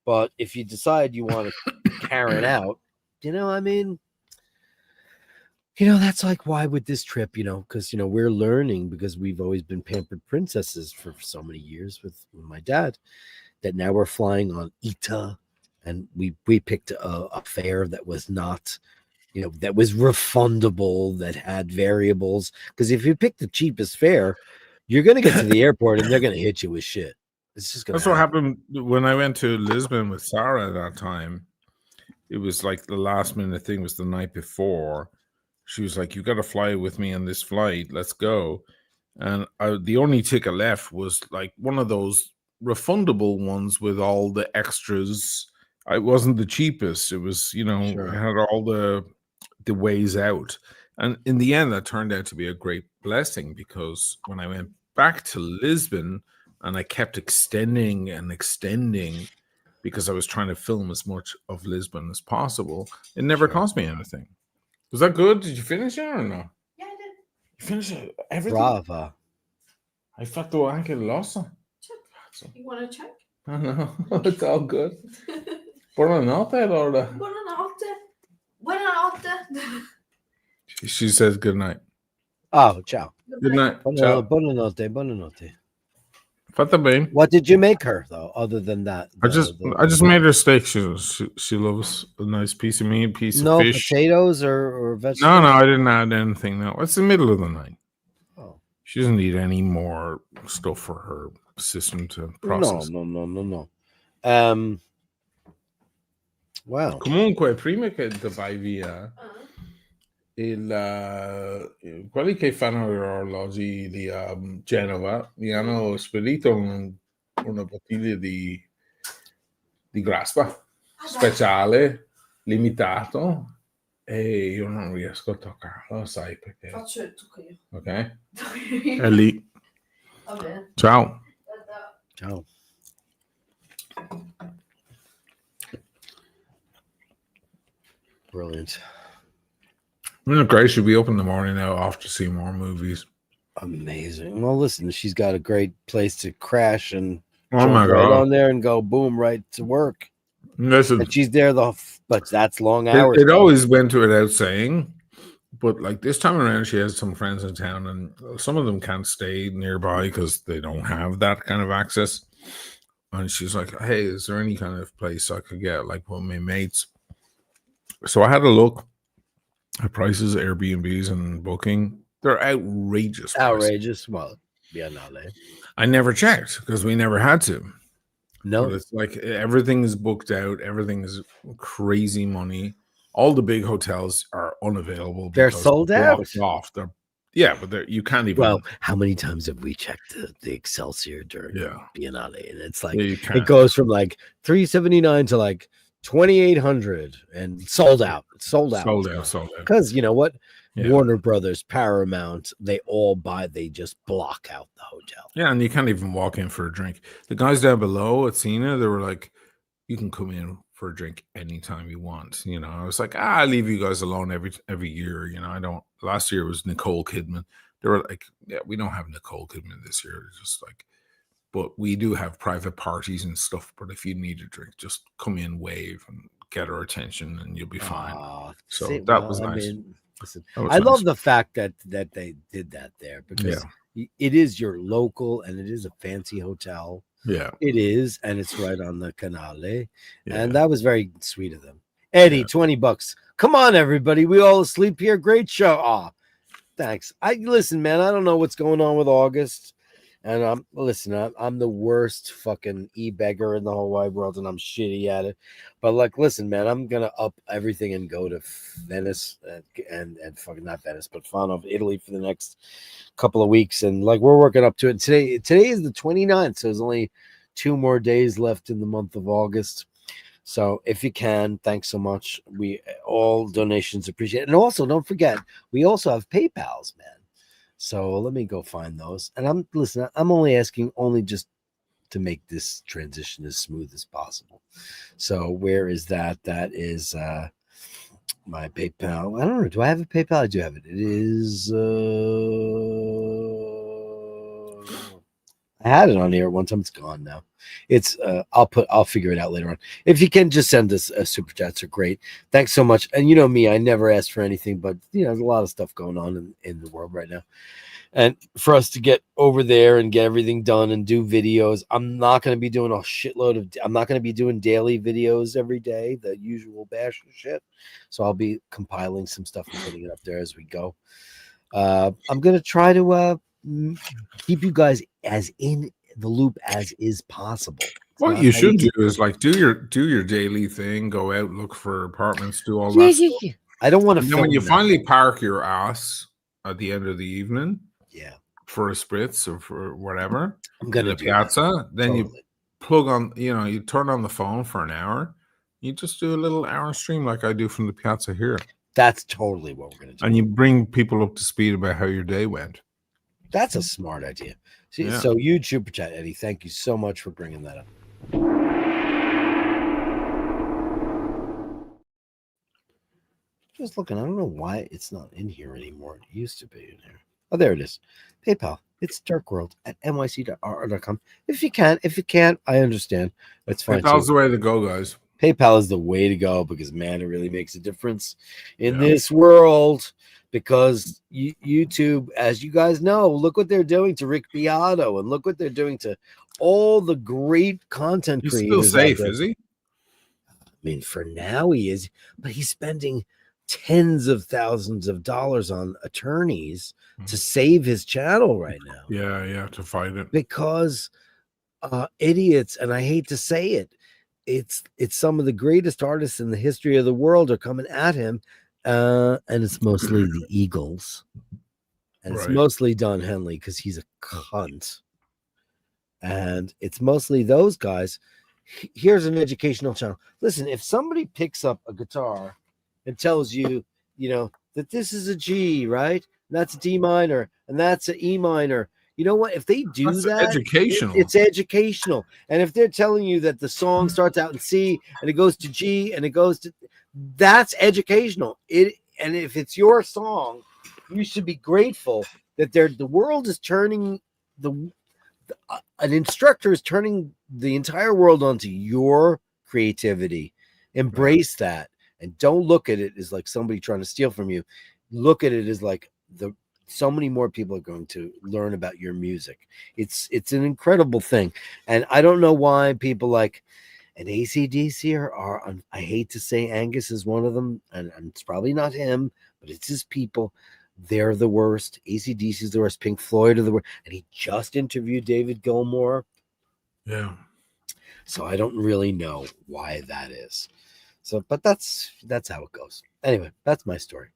But if you decide you want to carry it out, I mean, that's like, why with this trip, because, we're learning, because we've always been pampered princesses for so many years with my dad, that now we're flying on ITA, and we picked a fare that was not, that was refundable, that had variables. Because if you pick the cheapest fare, you're going to get to the airport and they're going to hit you with shit. It's just going to That's what happened when I went to Lisbon with Sarah at that time. It was like the last minute thing was the night before. She was like, "You got to fly with me on this flight. Let's go." And the only ticket left was like one of those refundable ones with all the extras. It wasn't the cheapest. It was, It had all the ways out. And in the end, that turned out to be a great blessing, because when I went back to Lisbon and I kept extending and extending because I was trying to film as much of Lisbon as possible, it never cost me anything. Was that good? Did you finish it or no? Yeah, I did. You finished everything? Brava. Hai fatto anche l'osso? You want to check? Oh, no, it's all good. Buonanotte, allora. Buonanotte. Buonanotte. She says good night. Oh, ciao. Good night. Ciao. Buonanotte. Fatta bene. What did you make her, though, other than that? I just made her steak. She loves a nice piece of meat, piece of fish. No potatoes or vegetables? No, I didn't add anything. No, it's the middle of the night. Oh. She doesn't need any more stuff for her system to process. No. Wow. Comunque, prima che te vai via, quelli che fanno gli orologi di Genova mi hanno spedito una bottiglia di grappa speciale, limitato, e io non riesco a toccarlo, sai perché? Faccio il tocco io. Ok? È lì. Va bene. Ciao. Ciao. Brilliant. Great. Should be open in the morning now, off to see more movies. Amazing. Well, listen, she's got a great place to crash and Oh my right God. on there and go boom right to work. Listen, But she's there but that's long hours. it always went to without saying, but like this time around, she has some friends in town, and some of them can't stay nearby because they don't have that kind of access. And she's like, "Hey, is there any kind of place I could get like with my mates?" So I had a look at prices, Airbnbs and booking. They're outrageous. prices. Outrageous. Well, yeah, no, I never checked because we never had to. no. But it's like everything is booked out. Everything is crazy money. All the big hotels are unavailable. They're because sold they're out. blocked off. But you can't even. Well, how many times have we checked the Excelsior during Biennale? And it's like, you it can't. goes from like $379 to like $2,800 and sold out. Sold out. Because you know what? Yeah. Warner Brothers, Paramount, they just block out the hotel. Yeah, and you can't even walk in for a drink. The guys down below at Cena, they were like, "You can come in for a drink anytime you want." I was like, I leave you guys alone every year. I don't. Last year was Nicole Kidman. They were like, "Yeah, we don't have Nicole Kidman this year." It's just like, but we do have private parties and stuff. But if you need a drink, just come in, wave, and get her attention, and you'll be fine. So See, that was I nice. mean, listen, That was I nice. love the fact that they did that there because it is your local and it is a fancy hotel. Yeah. It is, and it's right on the Canale, Yeah. and that was very sweet of them. Eddie, Yeah. $20. Come on, everybody, we all asleep here. Great show. Aw, thanks. Listen, man. I don't know what's going on with August. And I'm the worst fucking e-beggar in the whole wide world, and I'm shitty at it. But like, listen, man, I'm gonna up everything and go to Venice and fucking not Venice, but Fano of Italy for the next couple of weeks. And like, we're working up to it. Today is the 29th, so there's only 2 more days left in the month of August. So if you can, thanks so much. We all donations appreciate it. And also, don't forget, we also have PayPals, man. So let me go find those. And I'm only asking just to make this transition as smooth as possible. So where is that? That is my PayPal. I don't know. Do I have a PayPal? I do have it. It is I had it on here one time. It's gone now. It's I'll figure it out later on. If you can just send us a super chats are great. Thanks so much. And you know me, I never ask for anything, but there's a lot of stuff going on in the world right now. And for us to get over there and get everything done and do videos, I'm not going to be doing a shitload of. I'm not going to be doing daily videos every day, the usual Basher shit. So I'll be compiling some stuff and putting it up there as we go. I'm going to try to keep you guys as in the loop as is possible. What you should do is like do your daily thing, go out, look for apartments, do all that stuff. Yeah. I don't want to. And then when you finally park your ass at the end of the evening, for a spritz or for whatever, I'm gonna in the piazza, then you plug on, you turn on the phone for an hour. You just do a little hour stream like I do from the piazza here. That's totally what we're gonna do. And you bring people up to speed about how your day went. That's a smart idea. So huge super chat, Eddie. Thank you so much for bringing that up. Just looking, I don't know why it's not in here anymore. It used to be in here. Oh, there it is. PayPal. It's dirkworld@nyc.r.com. If you can, if you can't, I understand. That's fine. PayPal's the way to go, guys. PayPal is the way to go because man, it really makes a difference in this world. Because YouTube, as you guys know, look what they're doing to Rick Beato, and look what they're doing to all the great content creators. He's still safe, is he? I mean, for now he is, but he's spending tens of thousands of dollars on attorneys to save his channel right now. Yeah, to fight it. Because idiots, and I hate to say it, it's some of the greatest artists in the history of the world are coming at him. And it's mostly the Eagles, and it's mostly Don Henley because he's a cunt, and it's mostly those guys. Here's an educational channel. Listen, if somebody picks up a guitar and tells you, that this is a G, right? And that's a D minor, and that's an E minor. You know what? If they do that, educational. It's educational. And if they're telling you that the song starts out in C and it goes to G and it goes to, that's educational. And if it's your song, you should be grateful that the world is turning an instructor is turning the entire world onto your creativity. Embrace that, and don't look at it as like somebody trying to steal from you. Look at it as like so many more people are going to learn about your music. It's an incredible thing. And I don't know why people like an AC/DC are I hate to say Angus is one of them, and it's probably not him, but it's his people. They're the worst. AC/DC is the worst. Pink Floyd are the worst. And he just interviewed David Gilmour. Yeah. So I don't really know why that is. So, but that's how it goes. Anyway, that's my story.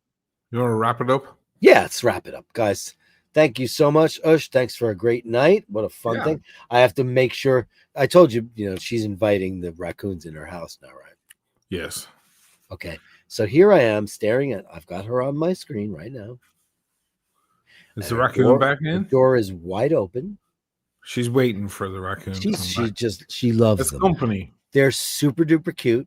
You want to wrap it up? Yeah, let's wrap it up, guys. Thank you so much, Ush. Thanks for a great night. What a fun thing. I have to make sure. I told you, she's inviting the raccoons in her house now, right? Yes. Okay. So here I am staring at, I've got her on my screen right now. Is the raccoon back in? The door is wide open. She's waiting for the raccoon. She loves them. Company. They're super duper cute.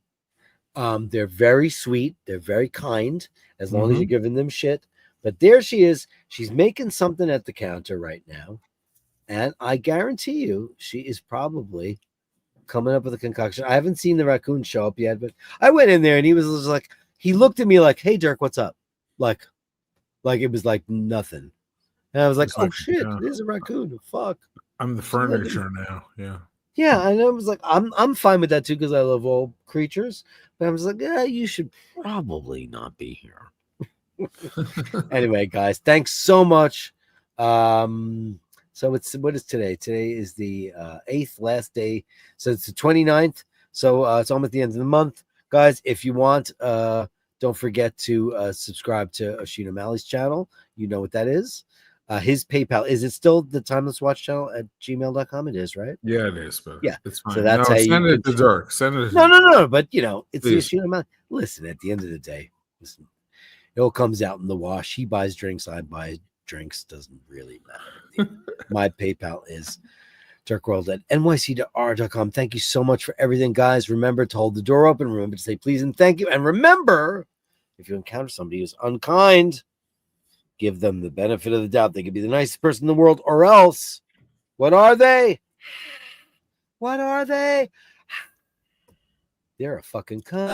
They're very sweet. They're very kind as long as you're giving them shit. But there she is. She's making something at the counter right now. And I guarantee you, she is probably coming up with a concoction. I haven't seen the raccoon show up yet, but I went in there and he was just like, he looked at me like, "Hey, Dirk, what's up?" Like it was like nothing. And I was like, It's "Oh like, shit, yeah. there's a raccoon. Fuck." I'm the furniture now. Yeah. Yeah, and I was like, I'm fine with that too because I love all creatures. But I was like, yeah, you should probably not be here. Anyway, guys, thanks so much. So what is today? Today is the 8th, last day. So it's the 29th. So it's almost the end of the month. Guys, if you want, don't forget to subscribe to Oisín O'Malley's channel. You know what that is. His PayPal, is it still the Timeless Watch channel at gmail.com? It is, right? Yeah, it is, but Yeah. it's fine. So that's no, how send you it to Dirk. Send it to No. But it's the Please. Oisín O'Malley. Listen, at the end of the day, listen, it all comes out in the wash. He buys drinks, I buy drinks. Doesn't really matter. My PayPal is dirkworld at nyc.r.com. Thank you so much for everything, guys. Remember to hold the door open. Remember to say please and thank you. And remember, if you encounter somebody who's unkind, give them the benefit of the doubt. They could be the nicest person in the world, or else, what are they? What are they? They're a fucking cunt.